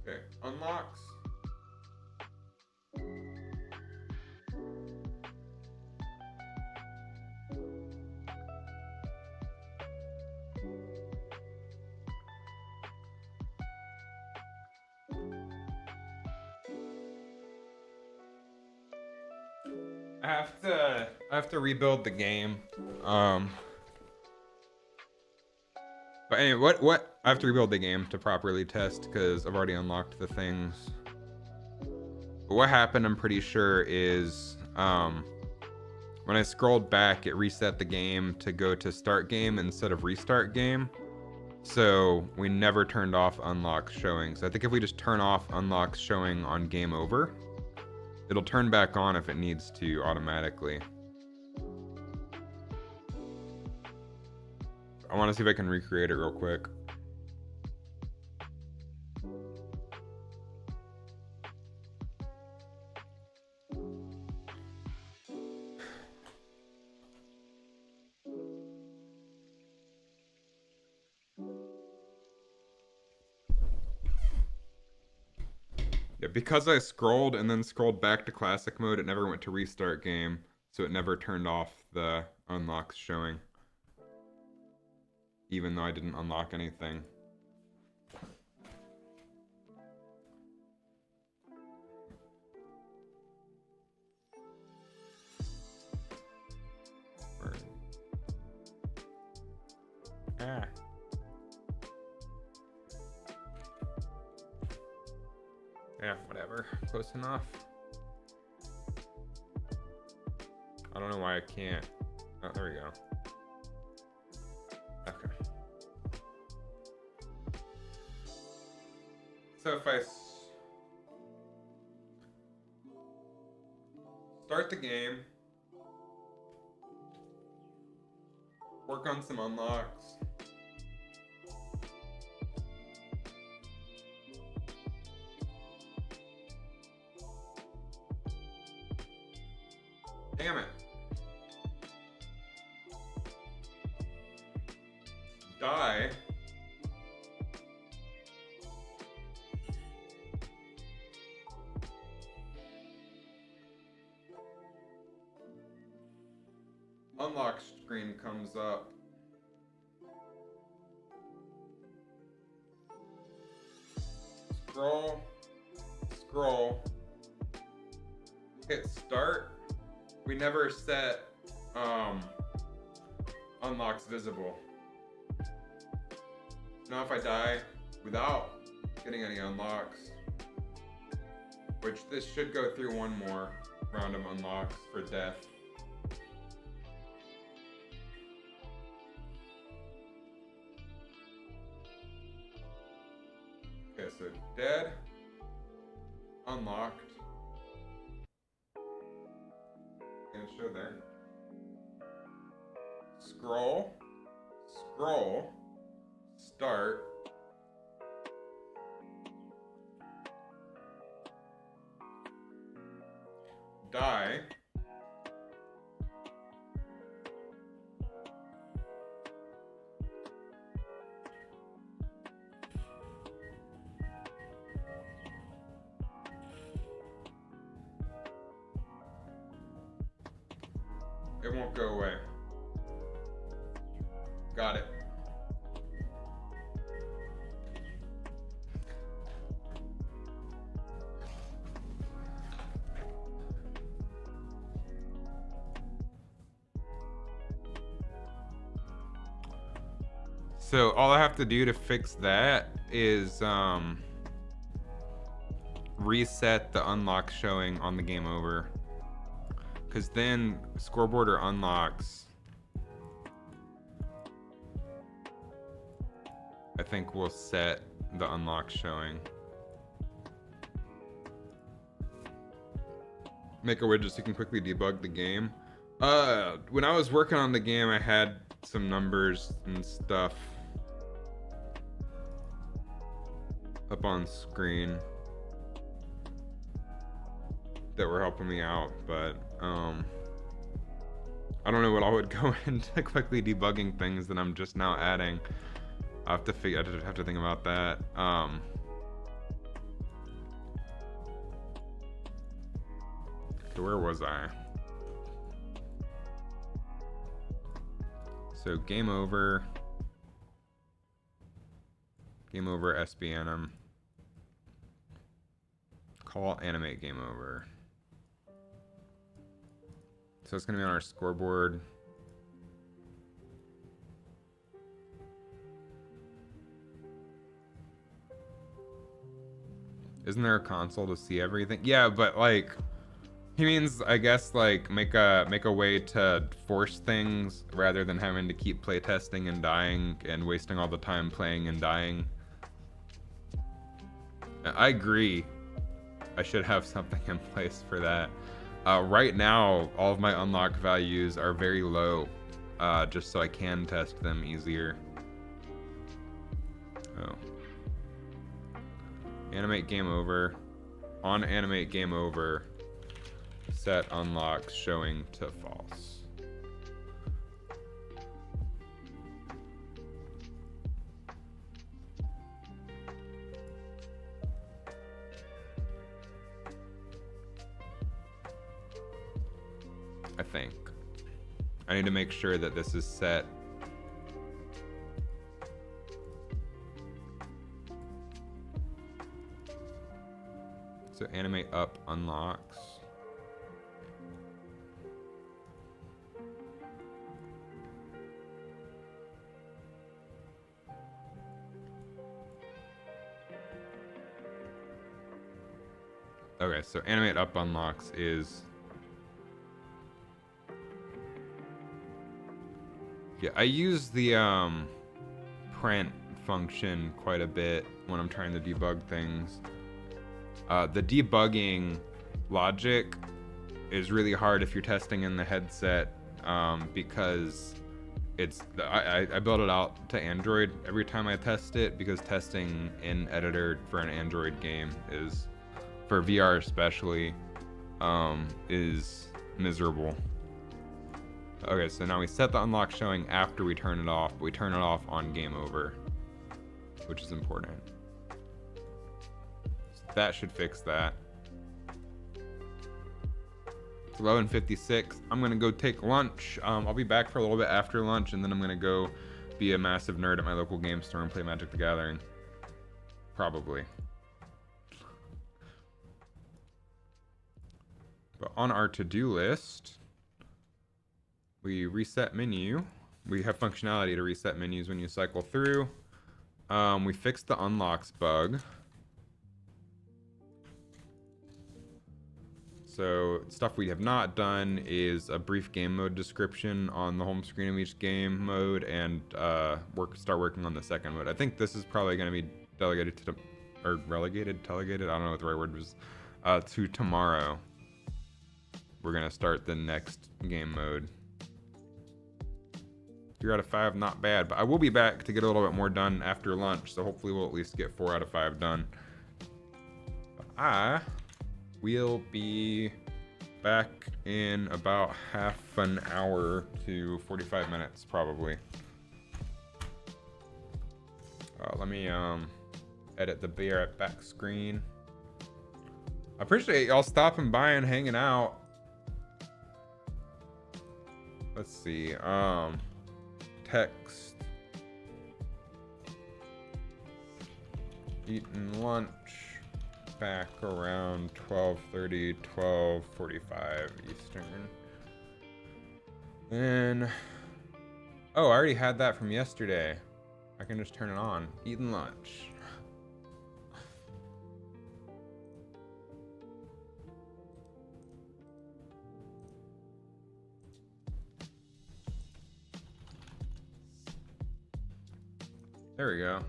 Okay, unlocks. I have to rebuild the game. But anyway, what I have to rebuild the game to properly test because I've already unlocked the things. But what happened, I'm pretty sure, is when I scrolled back, it reset the game to go to start game instead of restart game. So we never turned off unlocks showing. So I think if we just turn off unlocks showing on game over, it'll turn back on if it needs to automatically. I want to see if I can recreate it real quick. Yeah, because I scrolled and then scrolled back to classic mode, it never went to restart game, so it never turned off the unlocks showing. Even though I didn't unlock anything. Ah. Yeah, whatever. Close enough. I don't know why I can't. Oh, there we go. Okay. So if I start the game, work on some unlocks. Damn it. die. Unlock screen comes up. Scroll, hit start. We never set unlocks visible. Now if I die without getting any unlocks, which this should go through one more round of unlocks for death. Okay, so dead, unlocked, and show there. Scroll, start, die, it won't go away. Got it. So all I have to do to fix that is reset the unlock showing on the game over, because then scoreboard or unlocks, I think we'll set the unlock showing. Make a widget so you can quickly debug the game. When I was working on the game, I had some numbers and stuff up on screen that were helping me out, but I don't know what all would go into quickly debugging things that I'm just now adding. I have to think about that. So where was I? So game over SBNM. Call animate game over. So it's gonna be on our scoreboard. Isn't there a console to see everything? Yeah, but like, he means, I guess, like make a way to force things rather than having to keep playtesting and dying and wasting all the time playing and dying. I agree. I should have something in place for that. Right now, all of my unlock values are very low, just so I can test them easier. Oh. Animate game over. On animate game over, set unlocks showing to false. I think. I need to make sure that this is set. So animate up unlocks. Okay, so animate up unlocks is, yeah, I use the print function quite a bit when I'm trying to debug things. The debugging logic is really hard if you're testing in the headset, because I build it out to Android every time I test it, because testing in editor for an Android game is, for VR especially, is miserable. Okay, so now we set the unlock showing after we turn it off, but we turn it off on game over, which is important. So that should fix that. It's 11:56. I'm gonna go take lunch. I'll be back for a little bit after lunch, and then I'm gonna go be a massive nerd at my local game store and play Magic the Gathering. Probably. But on our to-do list, we reset menu. We have functionality to reset menus when you cycle through. We fixed the unlocks bug. So stuff we have not done is a brief game mode description on the home screen of each game mode, and start working on the second mode. I think this is probably going to be delegated to delegated. I don't know what the right word was. To tomorrow. We're going to start the next game mode. 3 out of 5, not bad. But I will be back to get a little bit more done after lunch, so hopefully we'll at least get 4 out of 5 done. But I will be back in about half an hour to 45 minutes, probably. Let me edit the Be Right Back screen. I appreciate y'all stopping by and hanging out. Let's see. Text. Eating lunch. Back around 12:30, 12:45 Eastern. Then, oh, I already had that from yesterday. I can just turn it on. Eating lunch. There we go.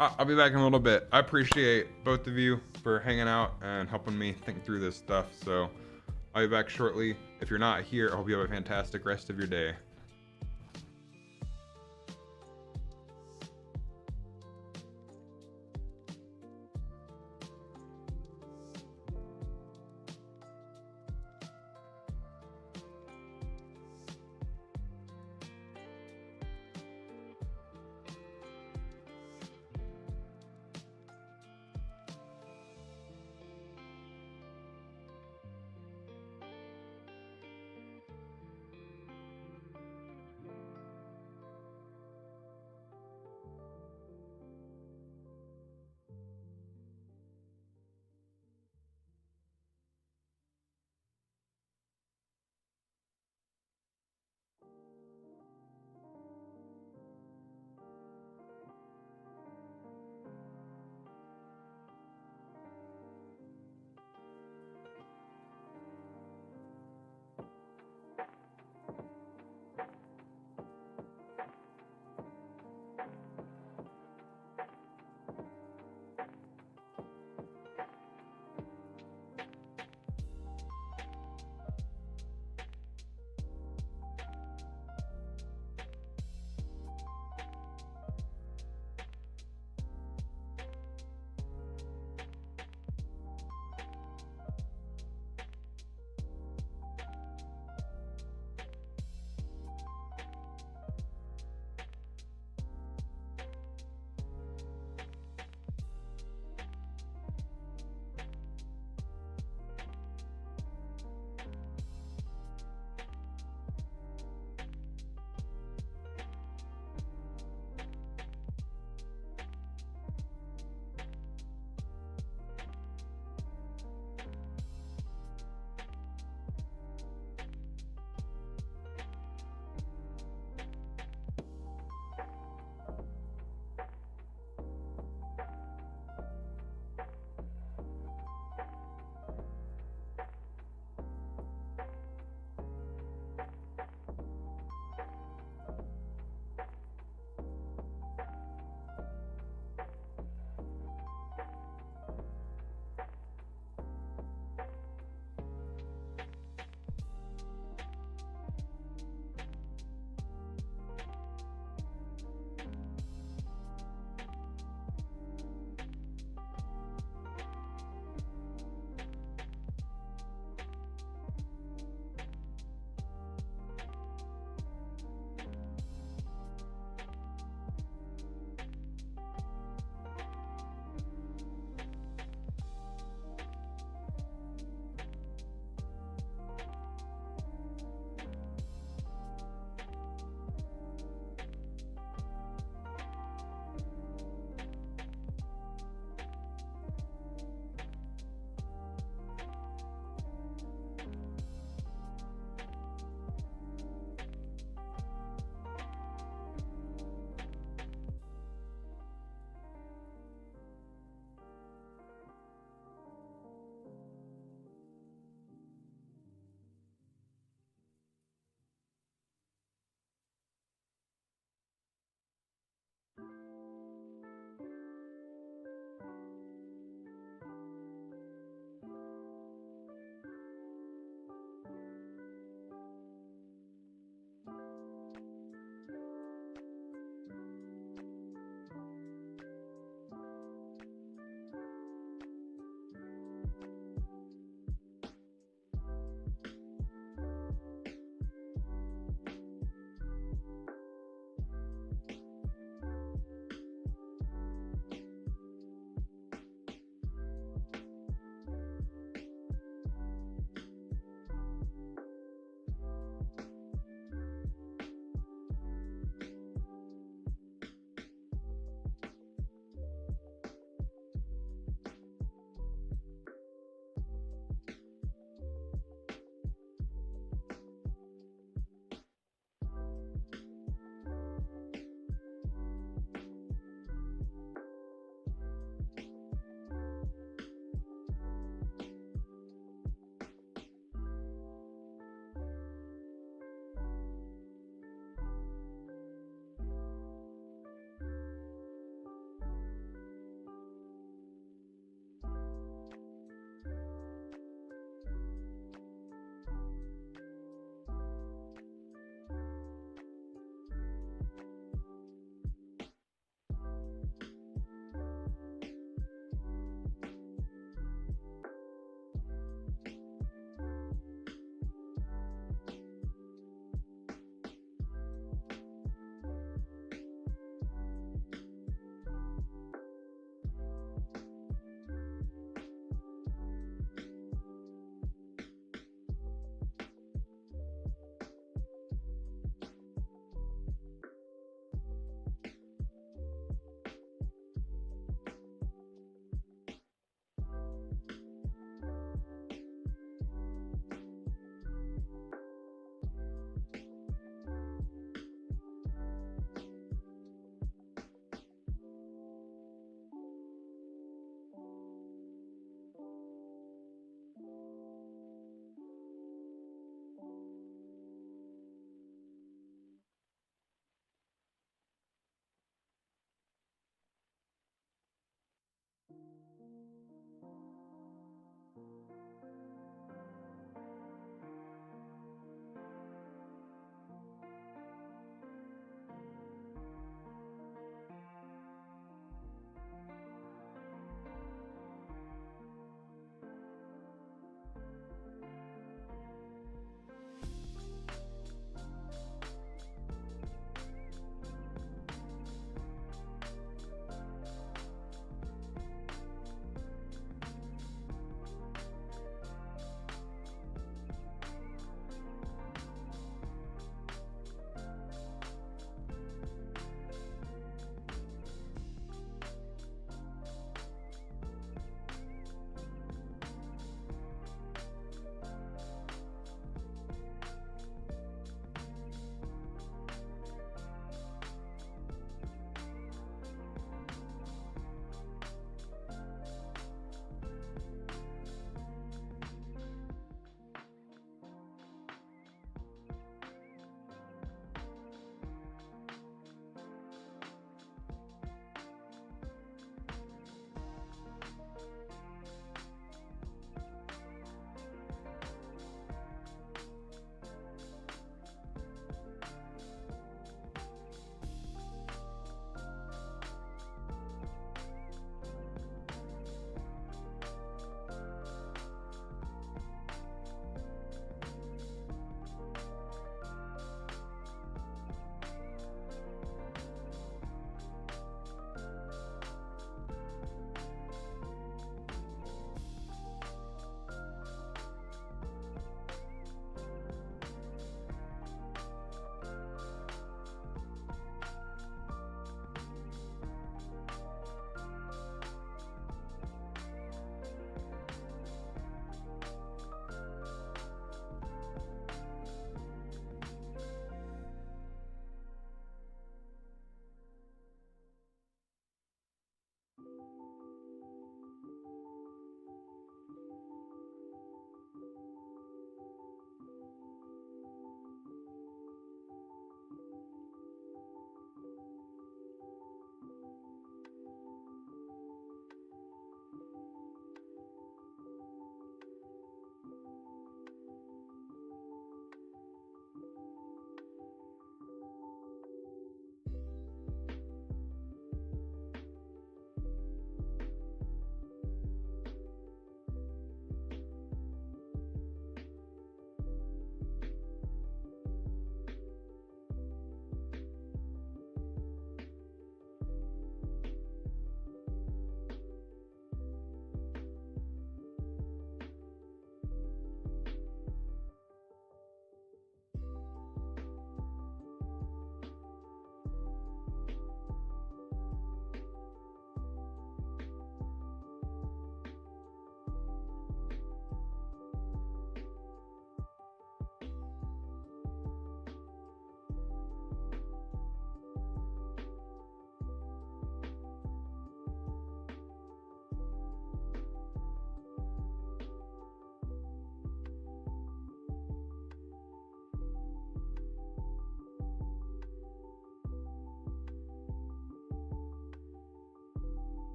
I'll be back in a little bit. I appreciate both of you for hanging out and helping me think through this stuff. So I'll be back shortly. If you're not here, I hope you have a fantastic rest of your day.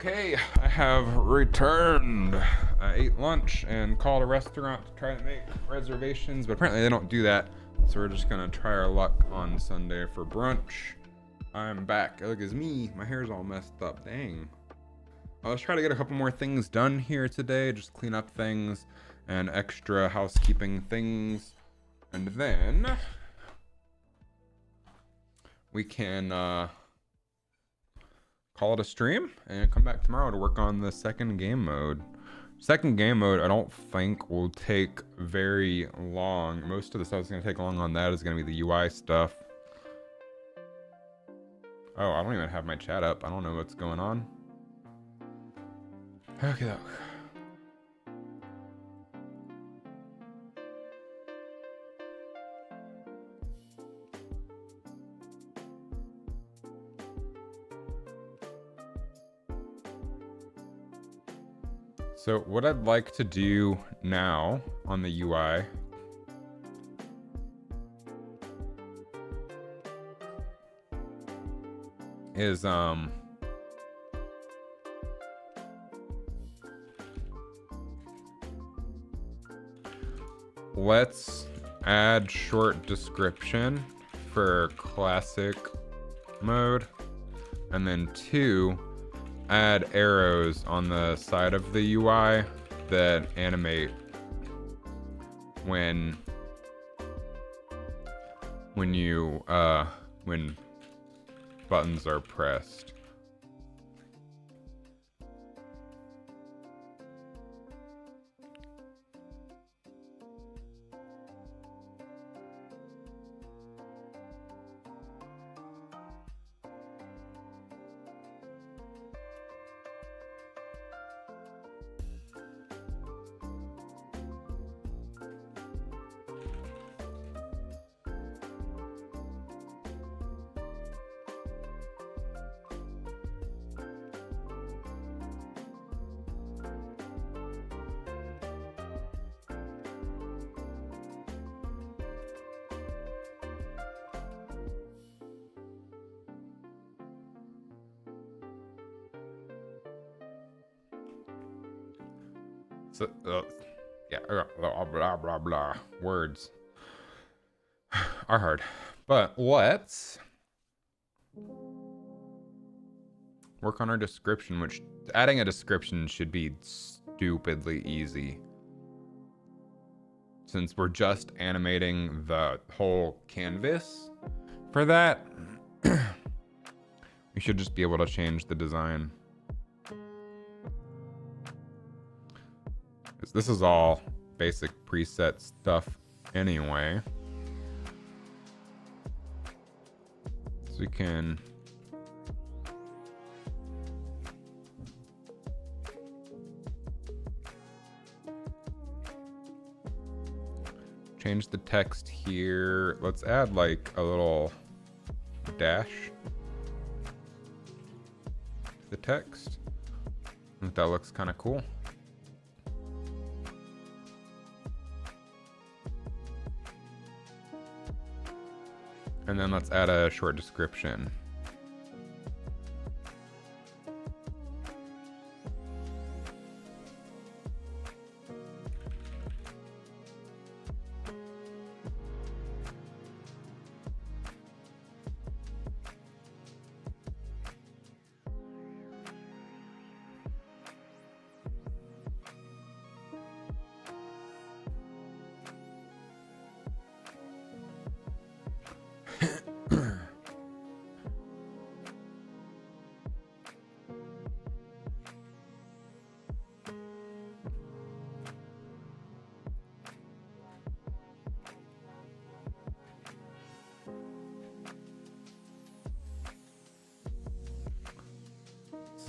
Okay, I have returned. I ate lunch and called a restaurant to try to make reservations, but apparently they don't do that. So we're just gonna try our luck on Sunday for brunch. I'm back. Look, it's me. My hair's all messed up. Dang. Let's try to get a couple more things done here today. Just clean up things and extra housekeeping things. And then we can call it a stream and come back tomorrow to work on the second game mode. Second game mode, I don't think will take very long. Most of the stuff that's going to take long on that is going to be the UI stuff. Oh, I don't even have my chat up. I don't know what's going on. Okay, so what I'd like to do now on the UI is let's add short description for classic mode, and then 2, add arrows on the side of the UI that animate when buttons are pressed. So, yeah, blah, blah, blah. Words are hard. But let's work on our description, which adding a description should be stupidly easy. Since we're just animating the whole canvas for that, we should just be able to change the design. This is all basic preset stuff anyway. So we can change the text here. Let's add like a little dash to the text. I think that looks kind of cool. And then let's add a short description.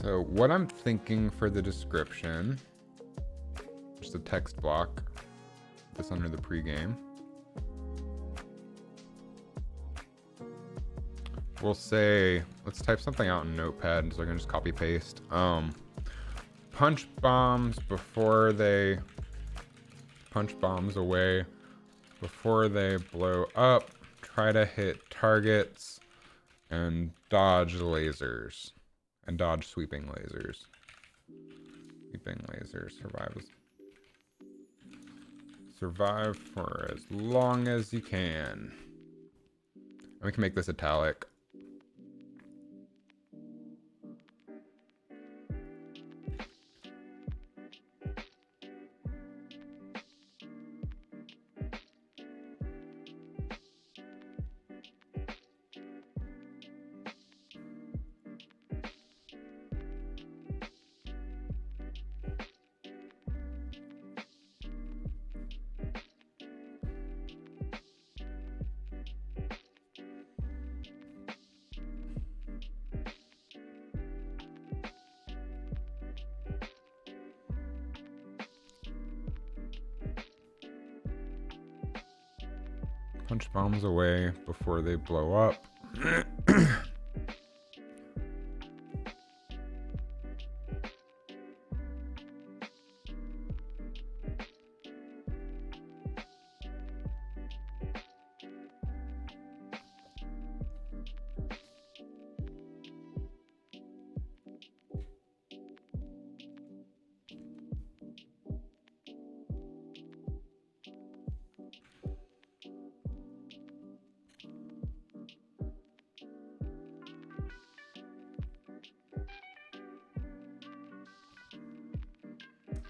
So what I'm thinking for the description, just a text block, this under the pregame. We'll say, let's type something out in Notepad so I can just copy paste. Punch bombs away before they blow up. Try to hit targets and dodge lasers. And dodge sweeping lasers. Sweeping laser survive for as long as you can. And we can make this italic. Punch bombs away before they blow up.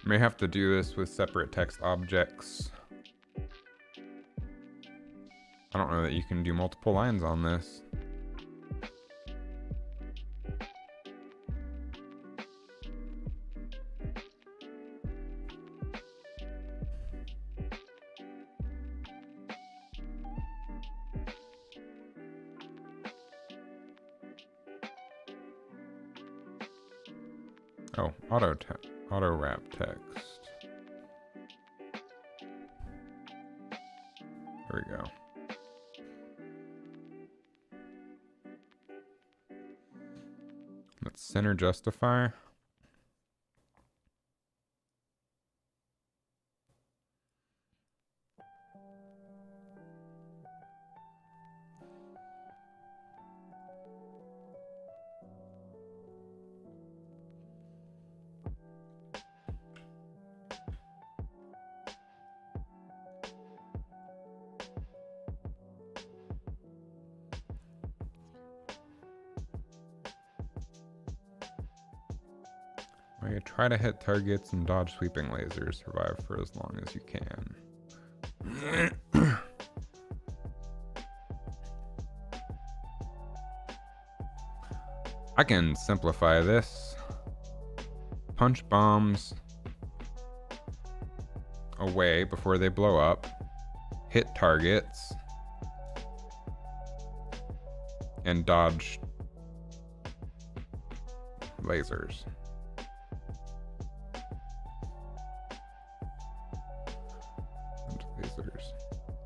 May have to do this with separate text objects. I don't know that you can do multiple lines on this. Oh, auto wrap text. There we go. Let's center justify. You try to hit targets and dodge sweeping lasers. Survive for as long as you can. I can simplify this. Punch bombs away before they blow up. Hit targets. And dodge lasers.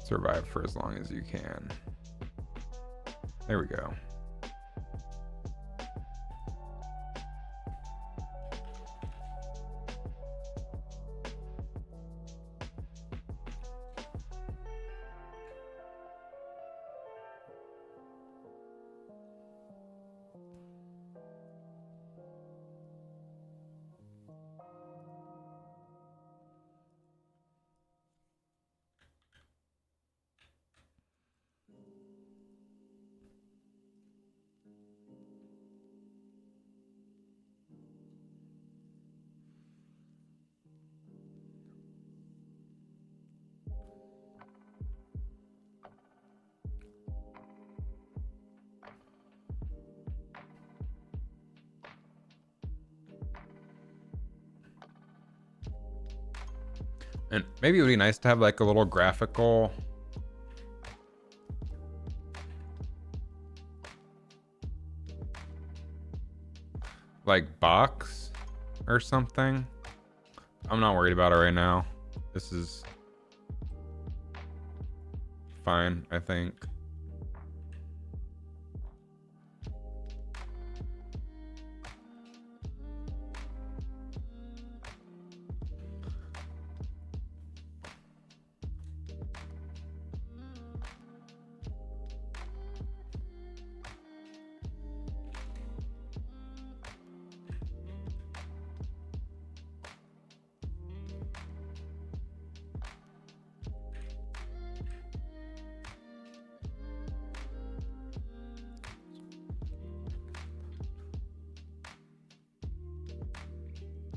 Survive for as long as you can. There we go. And maybe it would be nice to have like a little graphical like box or something. I'm not worried about it right now. This is fine, I think.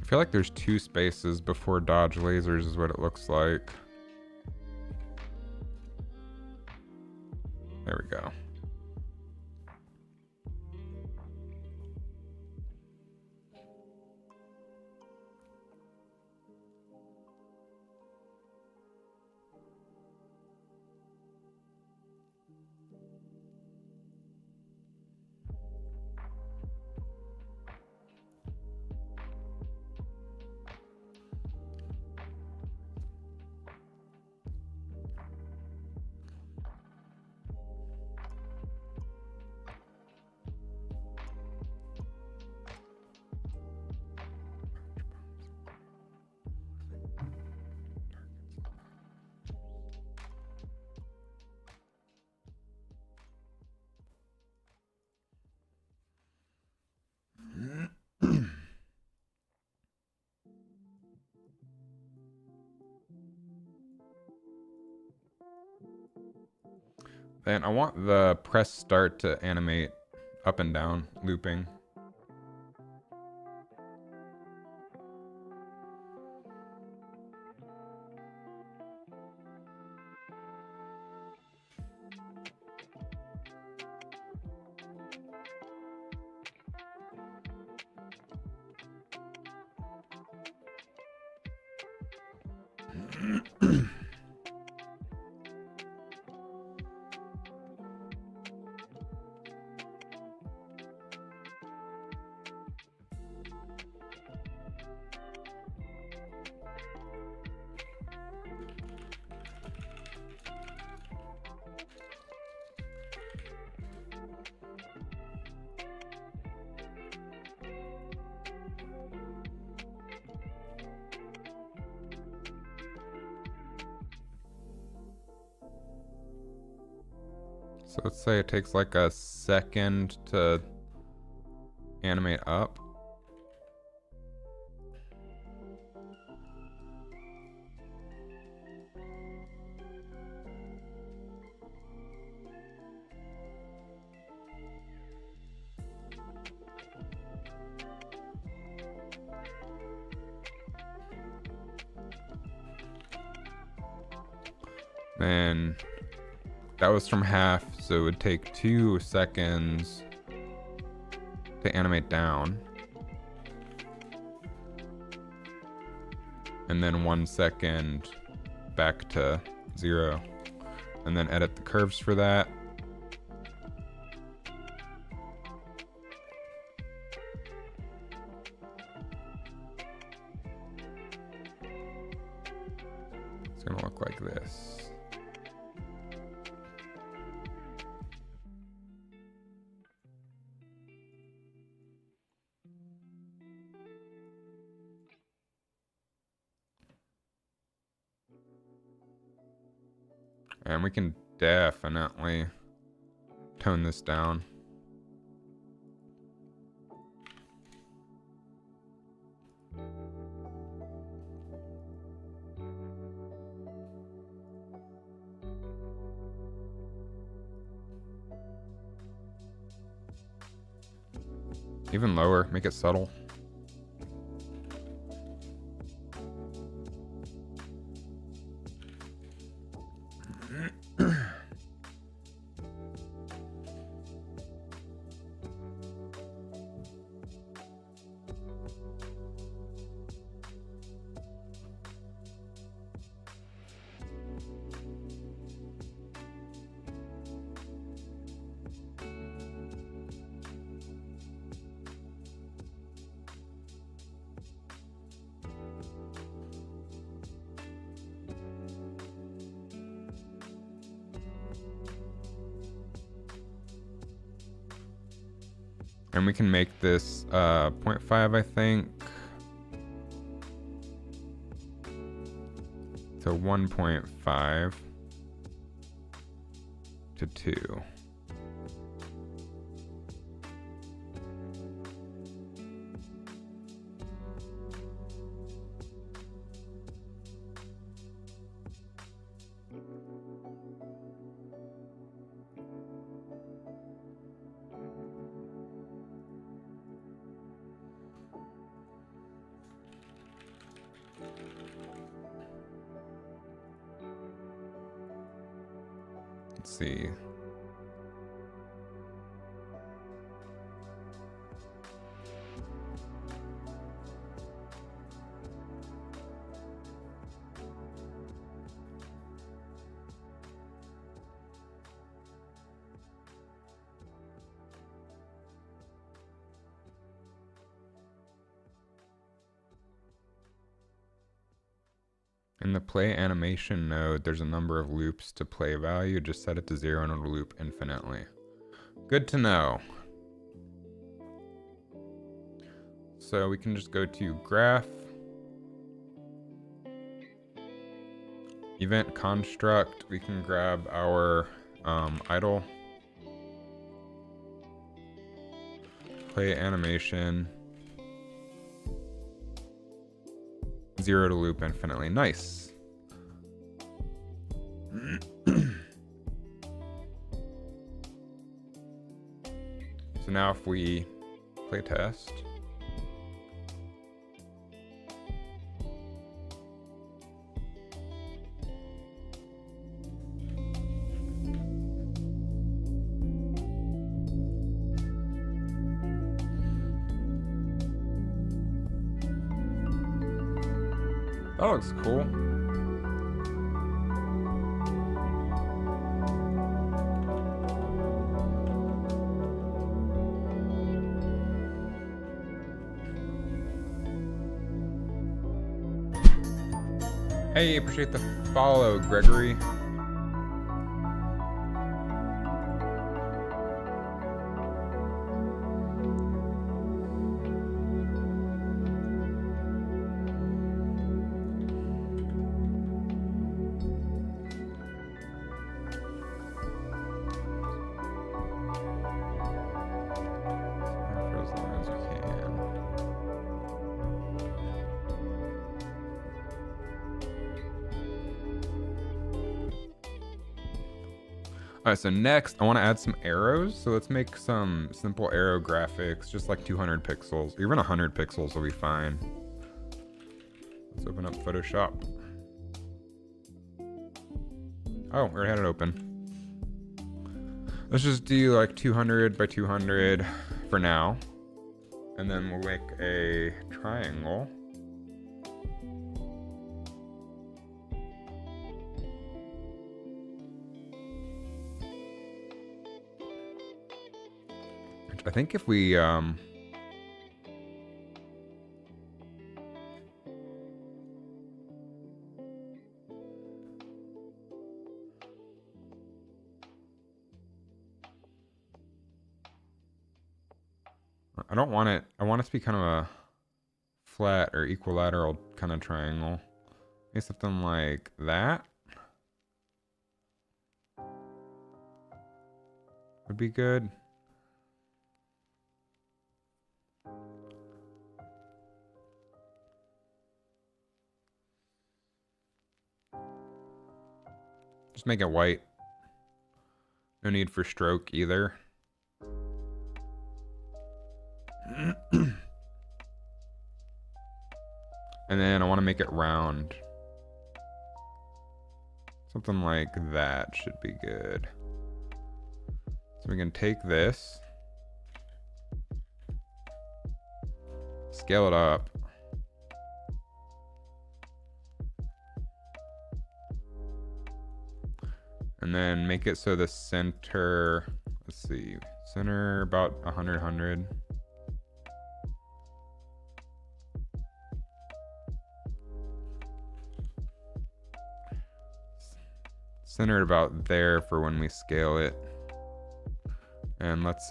I feel like there's 2 spaces before dodge lasers is what it looks like. There we go. Then I want the press start to animate up and down, looping. So let's say it takes like a second to animate up. Then that was from half, so it would take 2 seconds to animate down. And then 1 second back to 0. And then edit the curves for that. It's gonna look like this. And we can definitely tone this down. Even lower, make it subtle. And we can make this 0.5, I think, to 1.5 to 2. Let's see. In the play animation node, there's a number of loops to play value. Just set it to 0 and it'll loop infinitely. Good to know. So we can just go to graph, event construct. We can grab our idle, play animation, 0 to loop infinitely. Nice. So now if we play test, that looks cool. Hey, appreciate the follow, Gregory. Alright, so next I want to add some arrows. So let's make some simple arrow graphics, just like 200 pixels. Even 100 pixels will be fine. Let's open up Photoshop. Oh, we already had it open. Let's just do like 200 by 200 for now. And then we'll make a triangle. I think if we I don't want it, I want it to be kind of a flat or equilateral kind of triangle. Maybe something like that would be good. Just make it white. No need for stroke either. And then I want to make it round. Something like that should be good. So we can take this, scale it up. And then make it so the center, let's see, center about 100, 100. Centered about there for when we scale it. And let's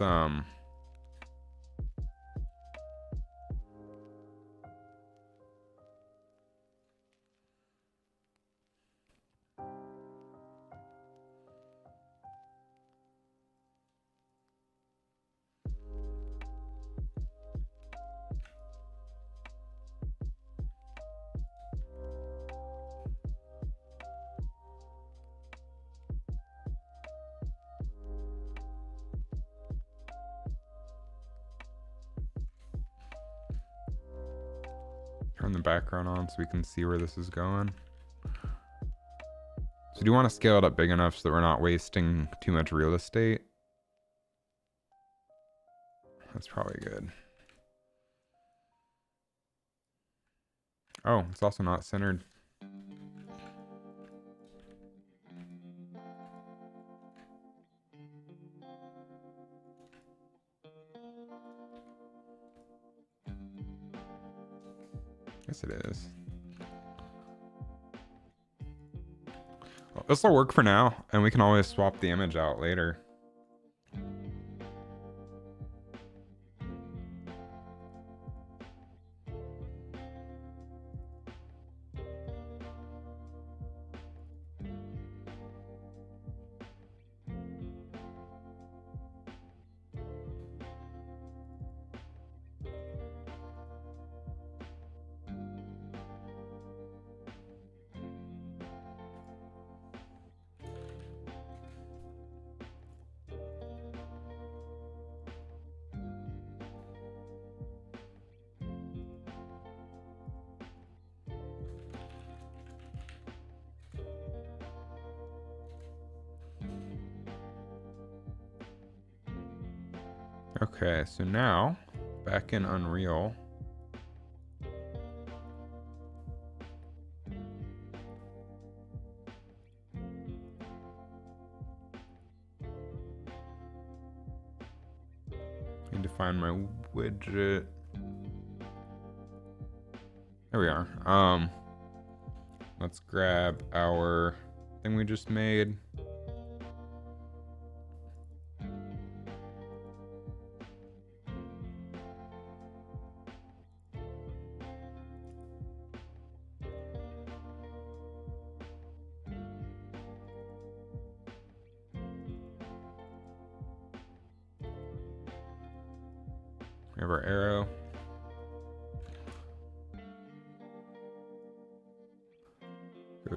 turn the background on so we can see where this is going. So do you want to scale it up big enough so that we're not wasting too much real estate? That's probably good. Oh, it's also not centered. Yes, it is. Well, this will work for now, and we can always swap the image out later. Okay, so now back in Unreal. Need to find my widget. There we are. Let's grab our thing we just made. We have our arrow. Go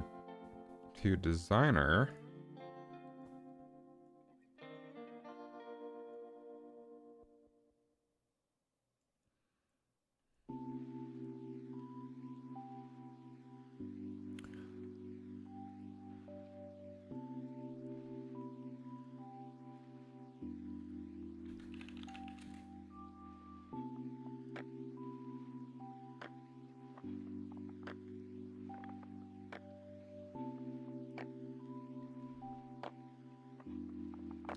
to designer.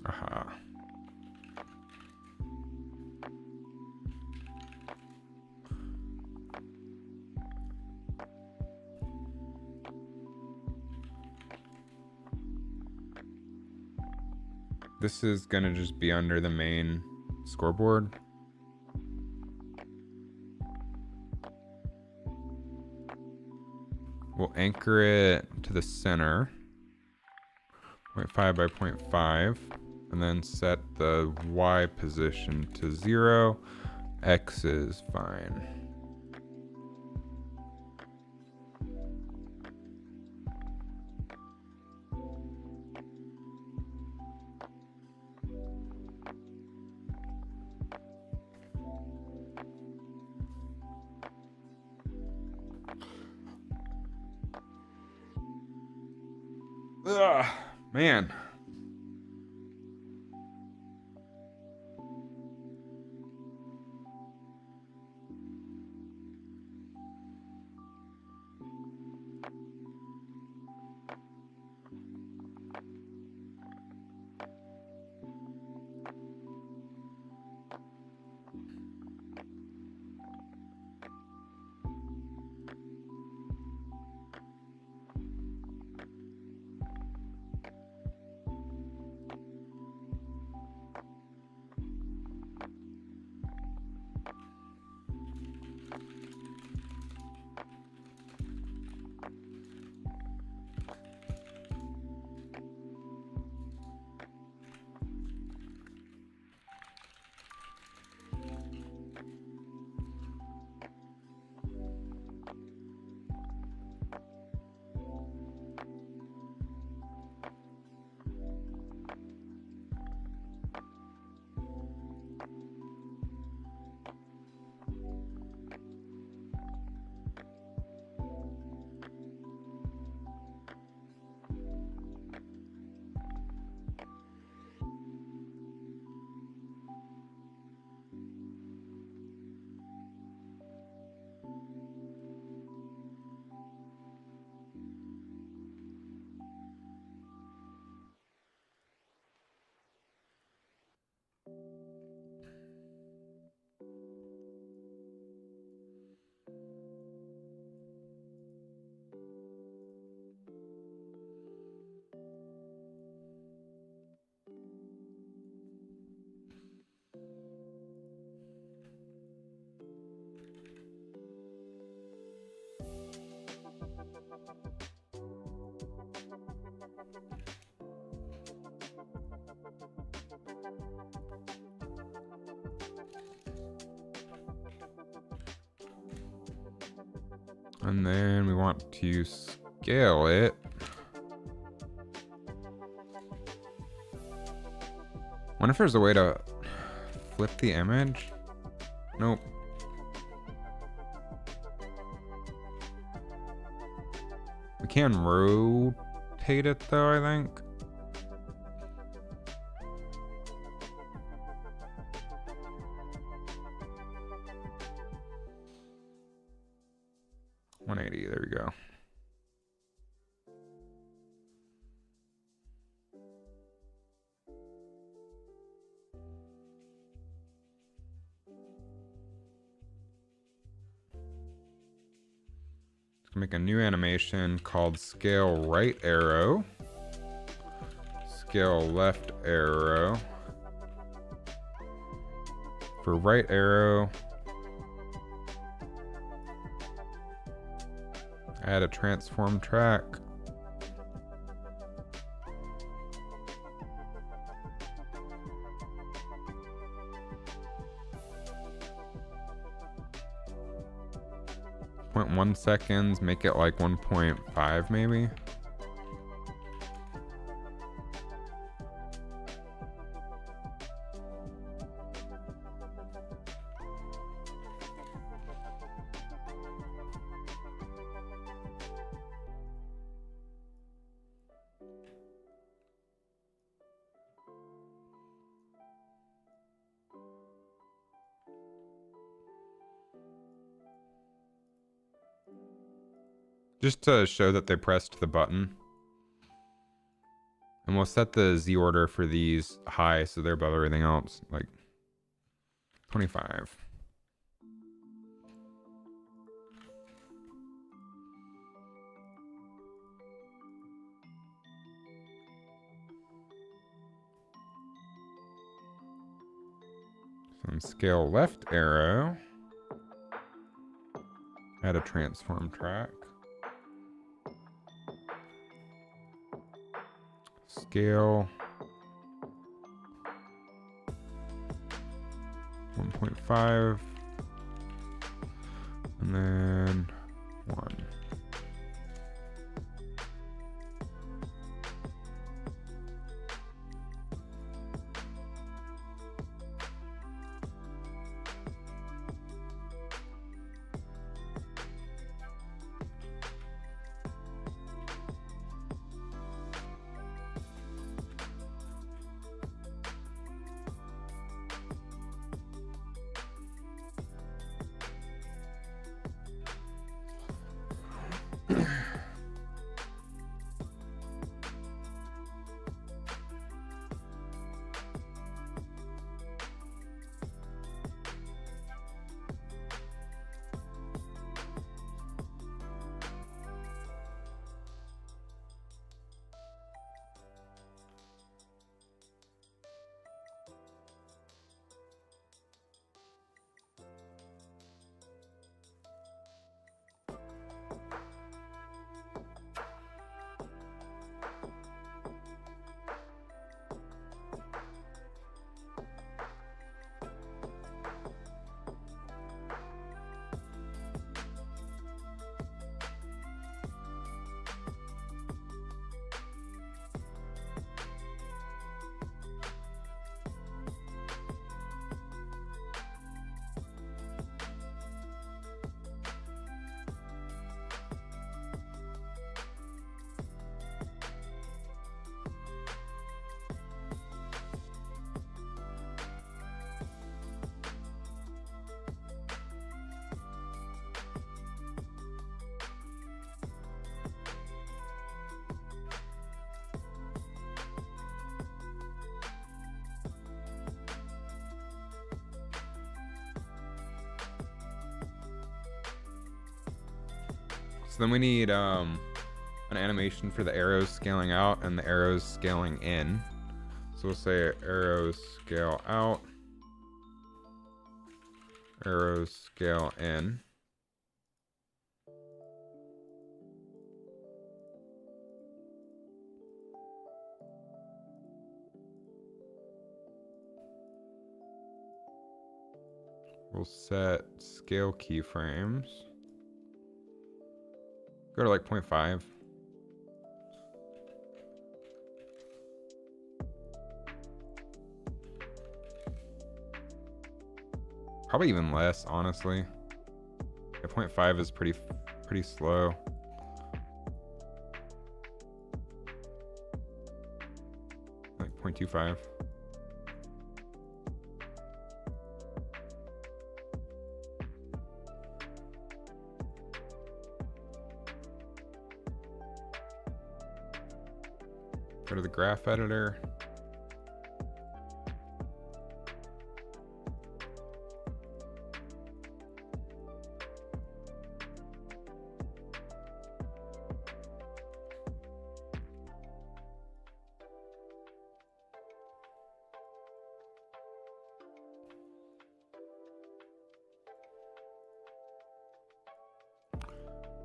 Aha. This is gonna just be under the main scoreboard. We'll anchor it to the center. 0.5 by 0.5. And then set the Y position to 0. X is fine. Ugh, man. And then we want to scale it. Wonder if there's a way to flip the image. Nope. We can rotate it though, I think. $180, there we go. Make a new animation called scale right arrow, scale left arrow. For right arrow, add a transform track. .1 seconds, make it like 1.5 maybe. Just to show that they pressed the button. And we'll set the Z order for these high so they're above everything else, like 25. So scale left arrow. Add a transform track. Scale 1.5 and then 1. So then we need an animation for the arrows scaling out and the arrows scaling in. So we'll say arrows scale out, arrows scale in. We'll set scale keyframes. Go to like 0.5. Probably even less, honestly. Yeah, 0.5 is pretty slow. Like 0.25. Go to the graph editor.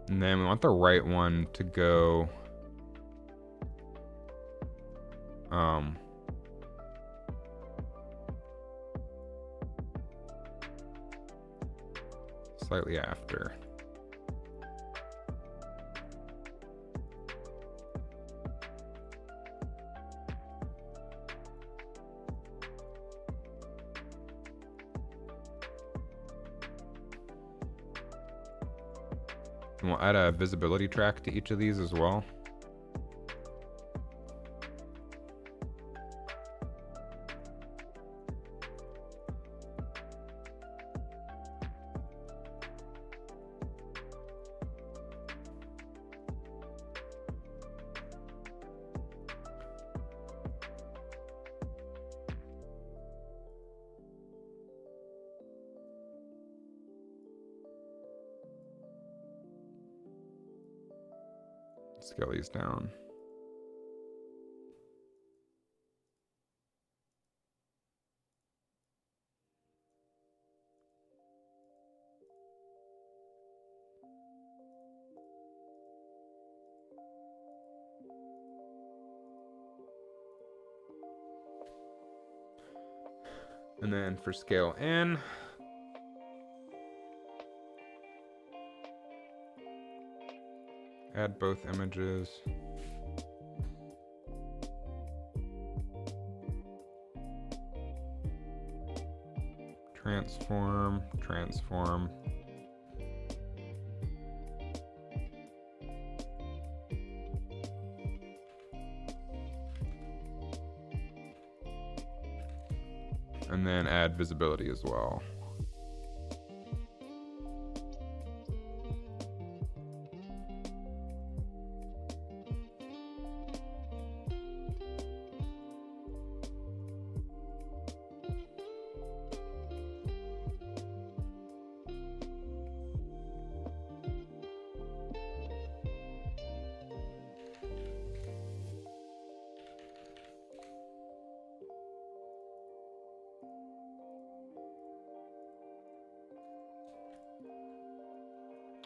And then we want the right one to go slightly after. And we'll add a visibility track to each of these as well. Scale these down. And then for scale in, add both images. Transform, transform. And then add visibility as well.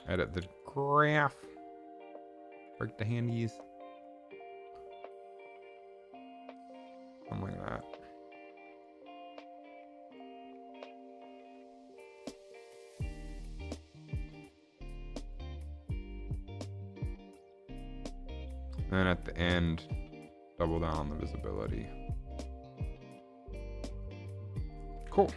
Edit the graph. Break the handies. Something like that. And then at the end, double down on the visibility. Cool.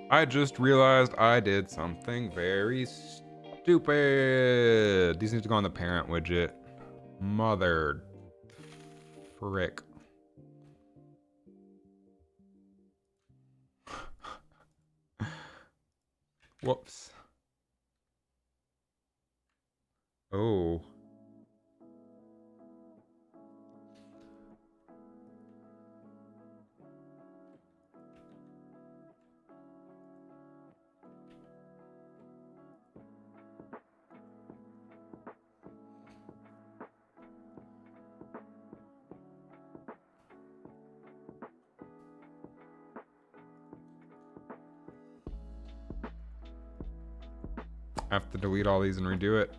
I just realized I did something very stupid. These need to go on the parent widget. Mother frick. Whoops. Oh. Have to delete all these and redo it.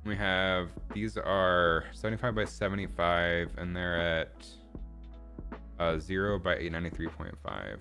We have, these are 75 by 75 and they're at 0 by 893.5.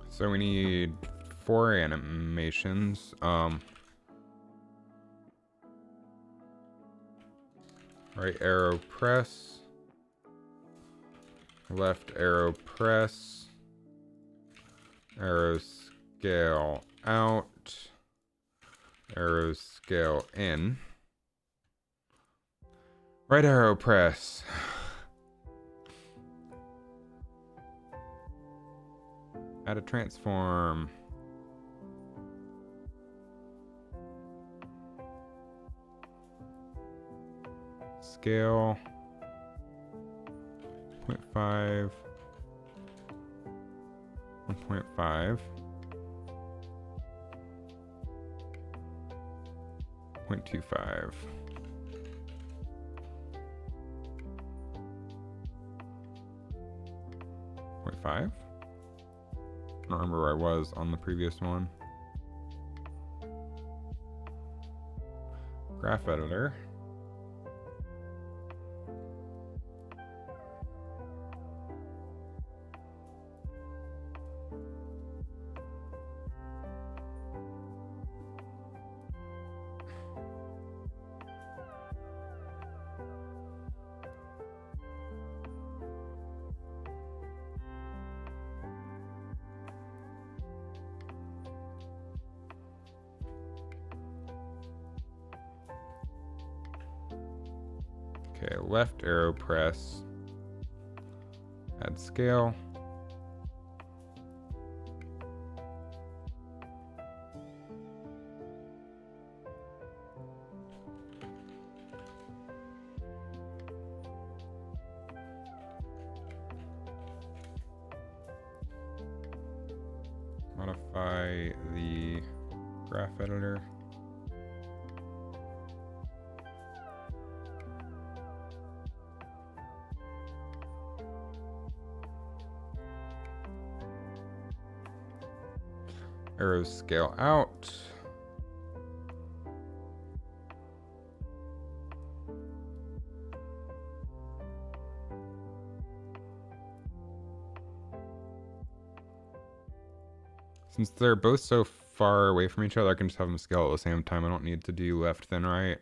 So we need 4 animations. Right arrow press, left arrow press, arrow scale out, arrow scale in, right arrow press. Add a transform. Scale 0.5, 1.5, 0.25. 0.5? I don't remember where I was on the previous one. Graph editor. Okay, left arrow press, add scale. Modify the graph editor. Arrows scale out. Since they're both so far away from each other, I can just have them scale at the same time. I don't need to do left then right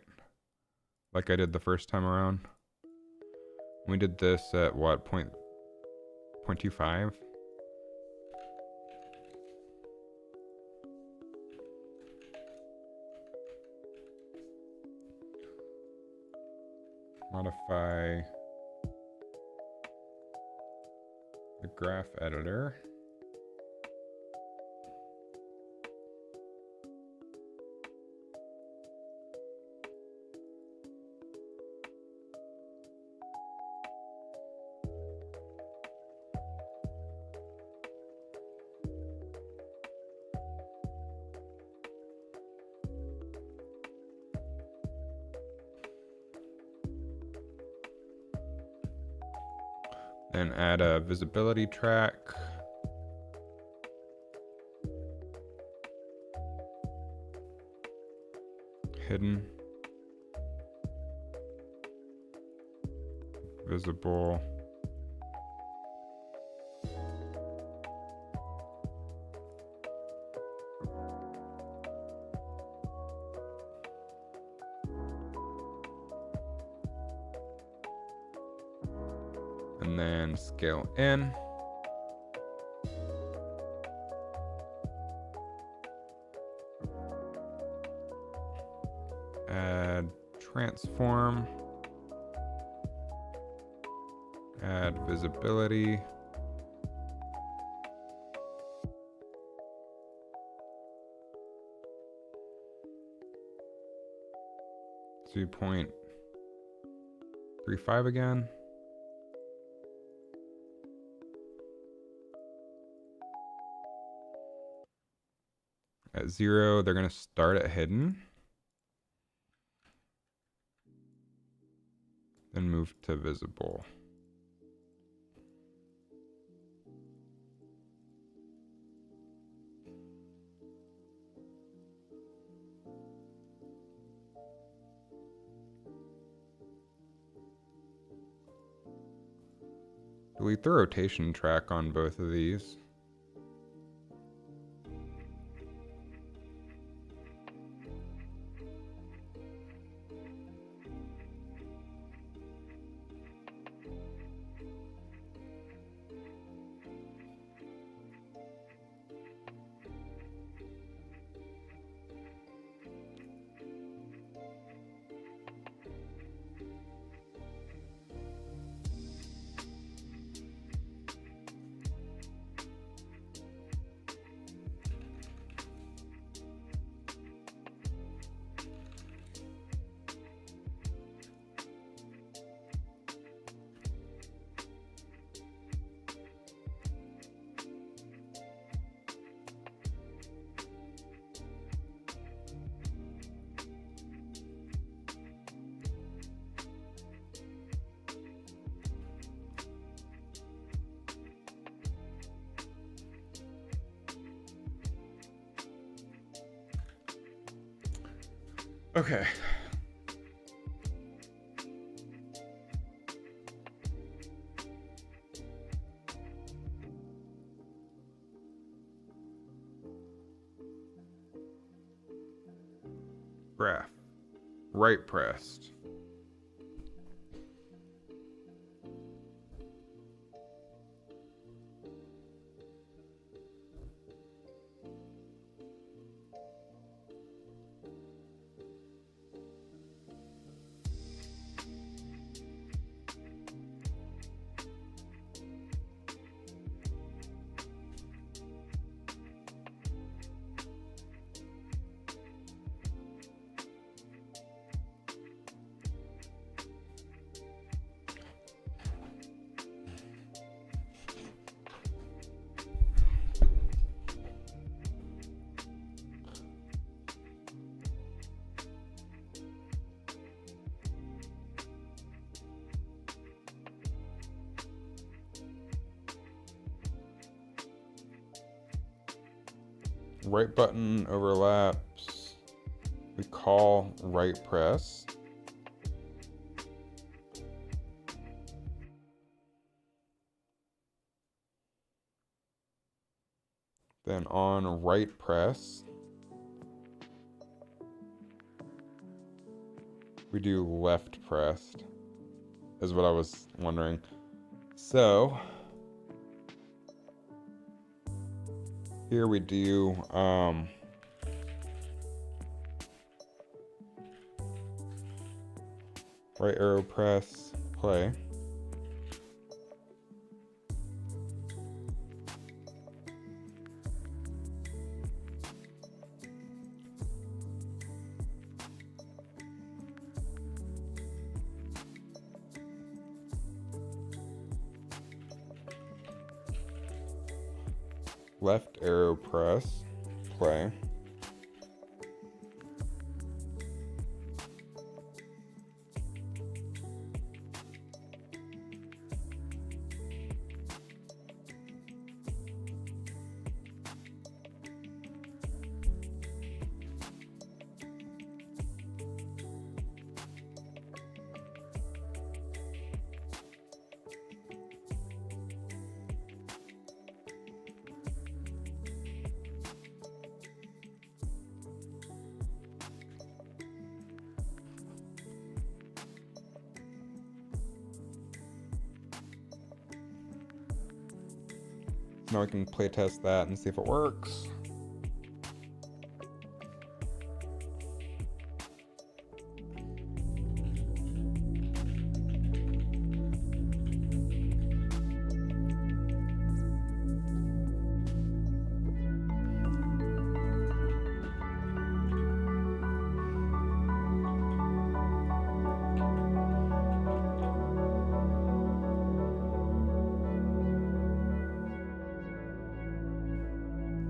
like I did the first time around. We did this at what, 0.25? Modify the graph editor. then add a visibility track. Hidden. Visible. And then scale in. Add transform. Add visibility. Do 0.35 again. At 0, they're going to start at hidden. Then move to visible. Delete the rotation track on both of these. Okay. Graph. Right pressed. Right button overlaps. We call right press. Then on right press, we do left pressed, is what I was wondering. So here we do right arrow press, play. Left arrow press, play. Now we can play test that and see if it works.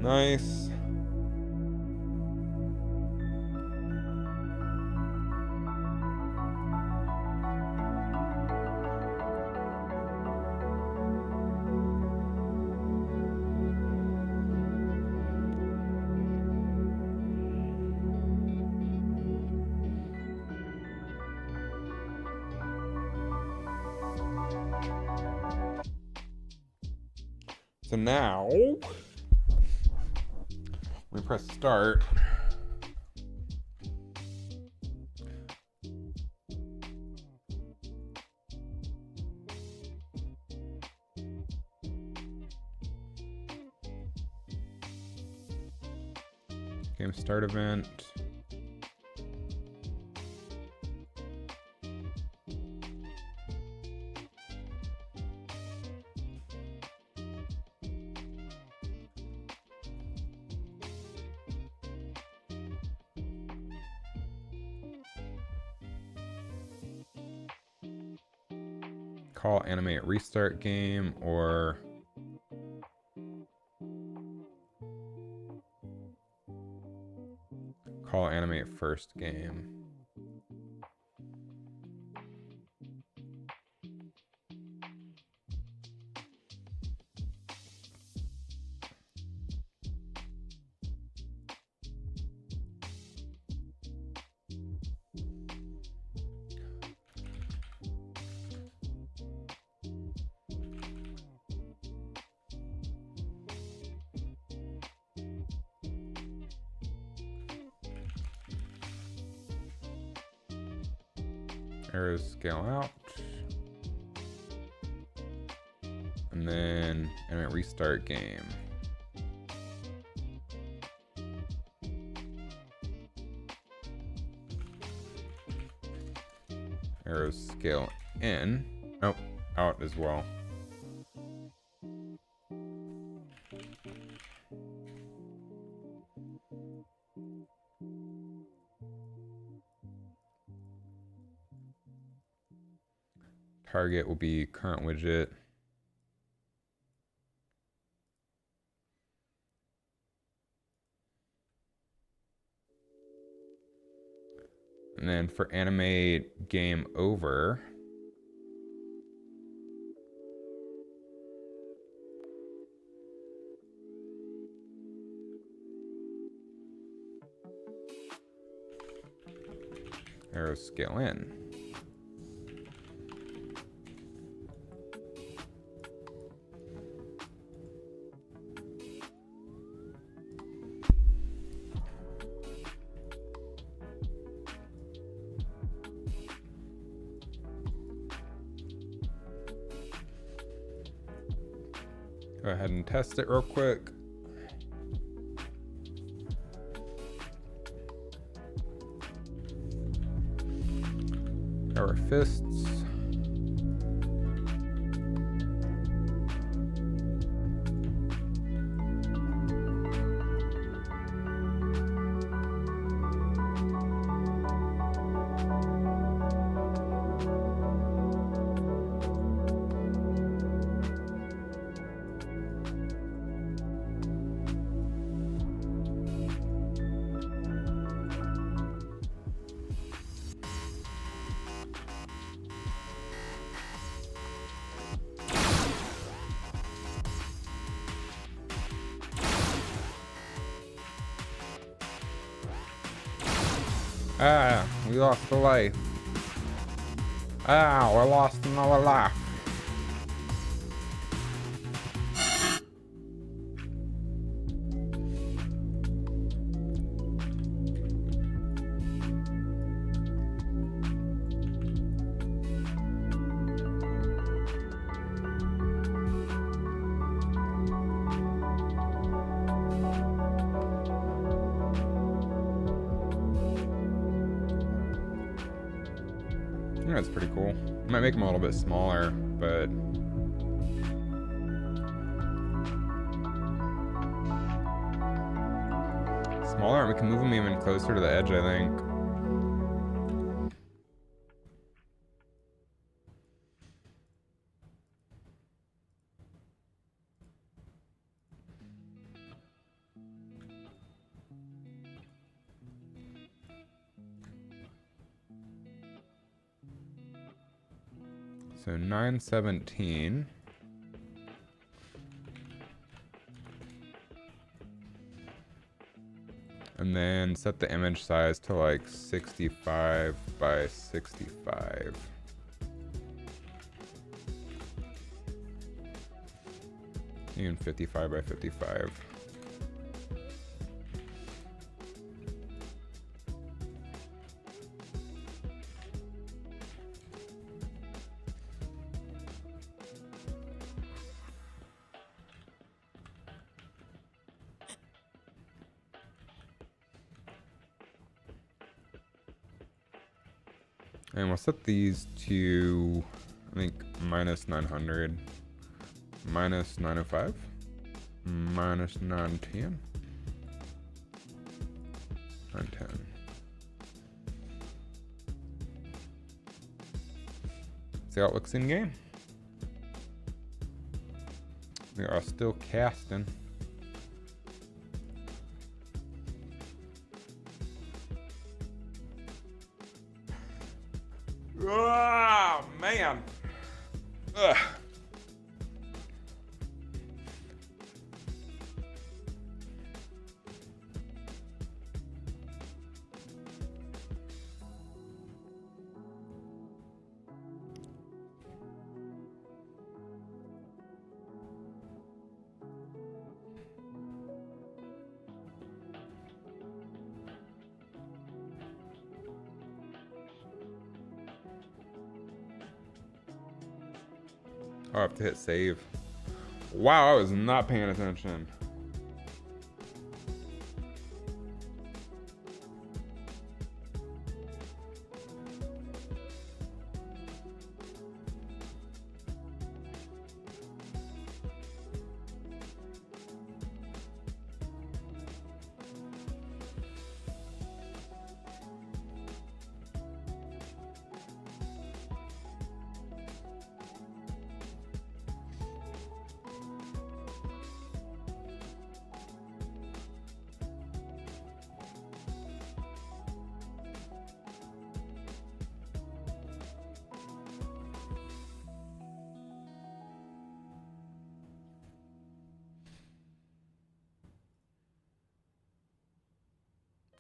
Nice. So now we press start. Game start event. Call animate restart game, or call animate first game. Arrows scale out, and then animate restart game. Arrows scale in, oh, out as well. Target will be current widget. And then for animate game over, arrow scale in. Go ahead and test it real quick. Our fists. Ah, we lost a life. Ah, we lost another life. think that's pretty cool. Might make them a little bit smaller, but smaller, we can move them even closer to the edge, I think. So 917. And then set the image size to like 65 by 65. Even 55 by 55. And we'll set these to, I think, minus 900, minus 905, minus 910, 910. See how it looks in game. We are still casting. Oh, man. Ugh. I have to hit save. Wow, I was not paying attention.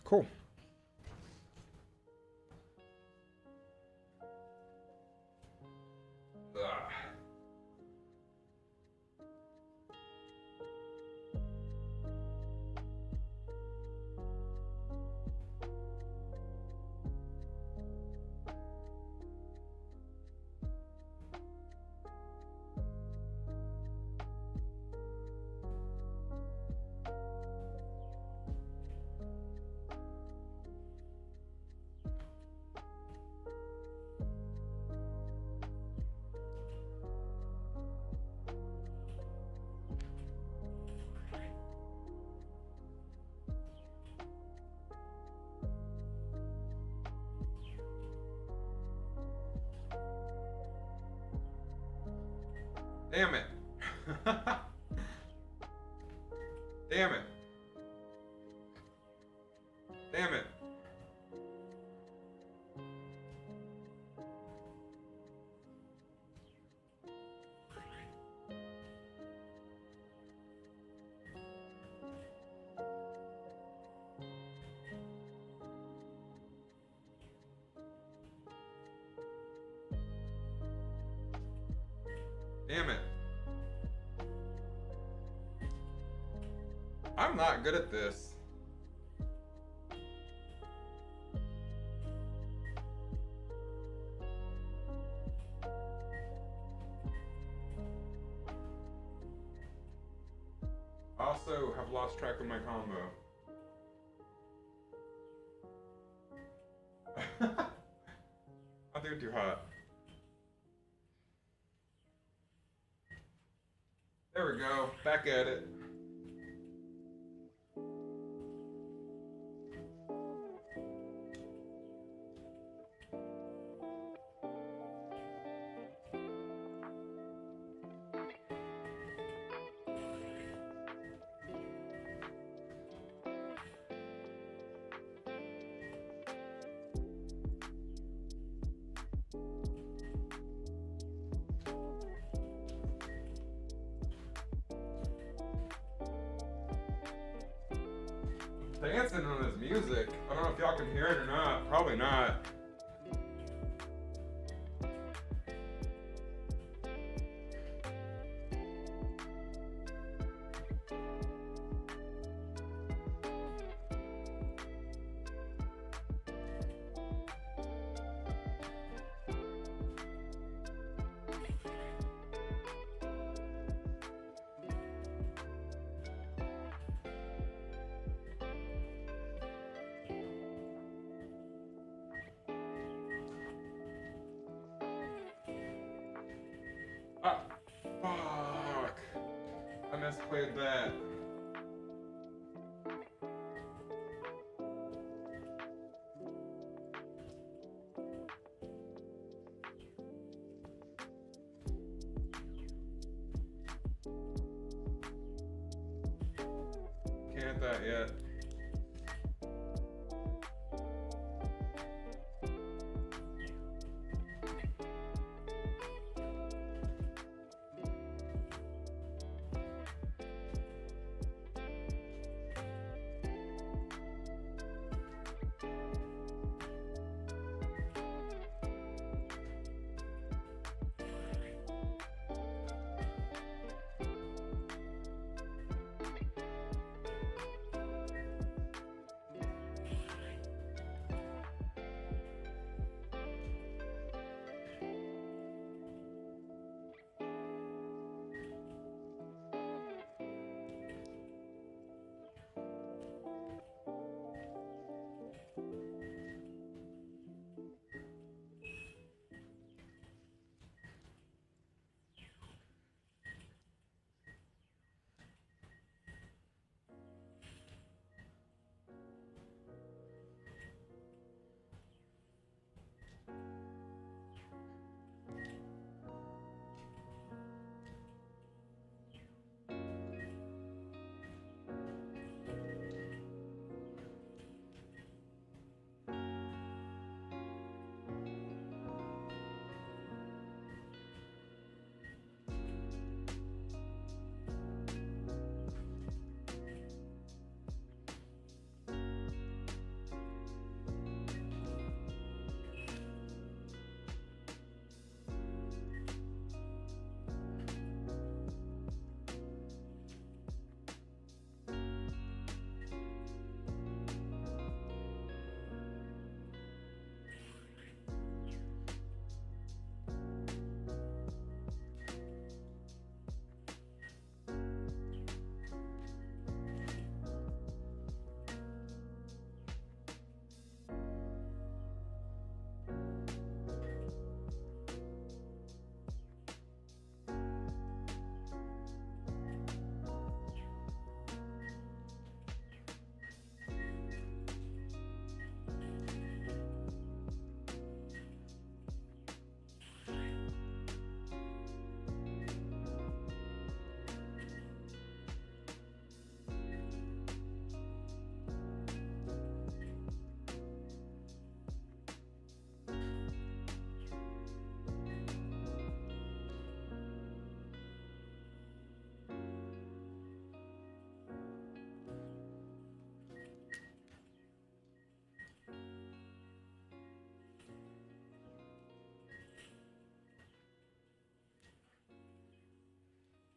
Cool. Damn it. Damn it. Damn it. Damn it. I'm not good at this. I also have lost track of my combo. I think even too hot. There we go. Back at it. Dancing on his music. I don't know if y'all can hear it or not. Probably not. Ah, fuck. I misplayed that. Can't that yet.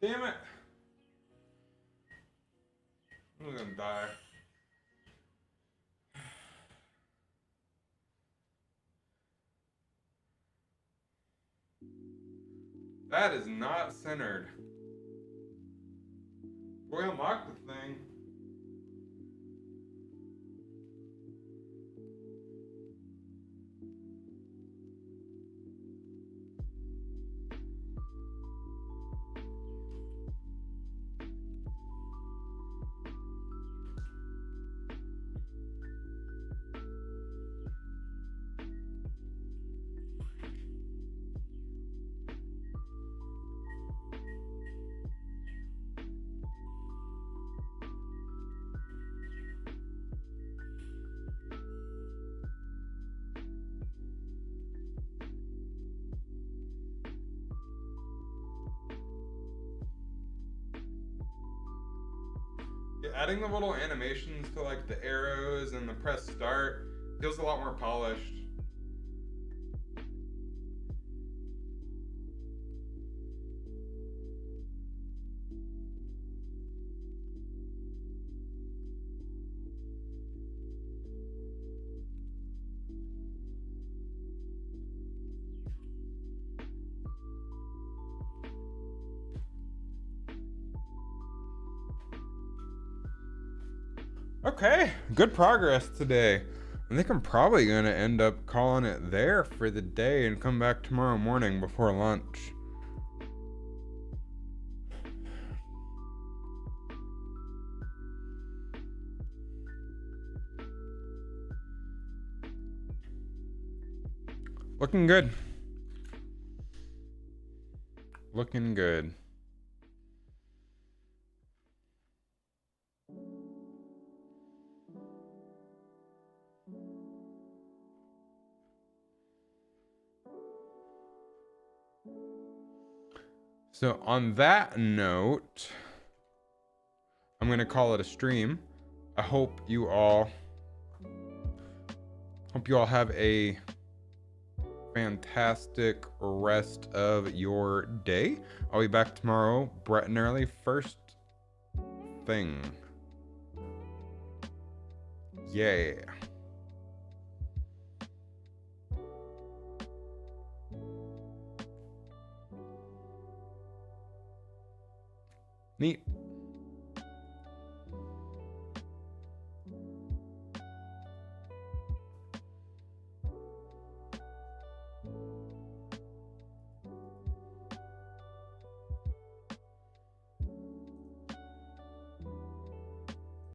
Damn it! I'm gonna die. That is not centered. Boy, unlock the thing. Yeah, adding the little animations to like the arrows and the press start feels a lot more polished. Okay, good progress today. I think I'm probably gonna end up calling it there for the day and come back tomorrow morning before lunch. Looking good. Looking good. So on that note, I'm gonna call it a stream. I hope you all have a fantastic rest of your day. I'll be back tomorrow, bright and early, first thing. Yeah. Neat.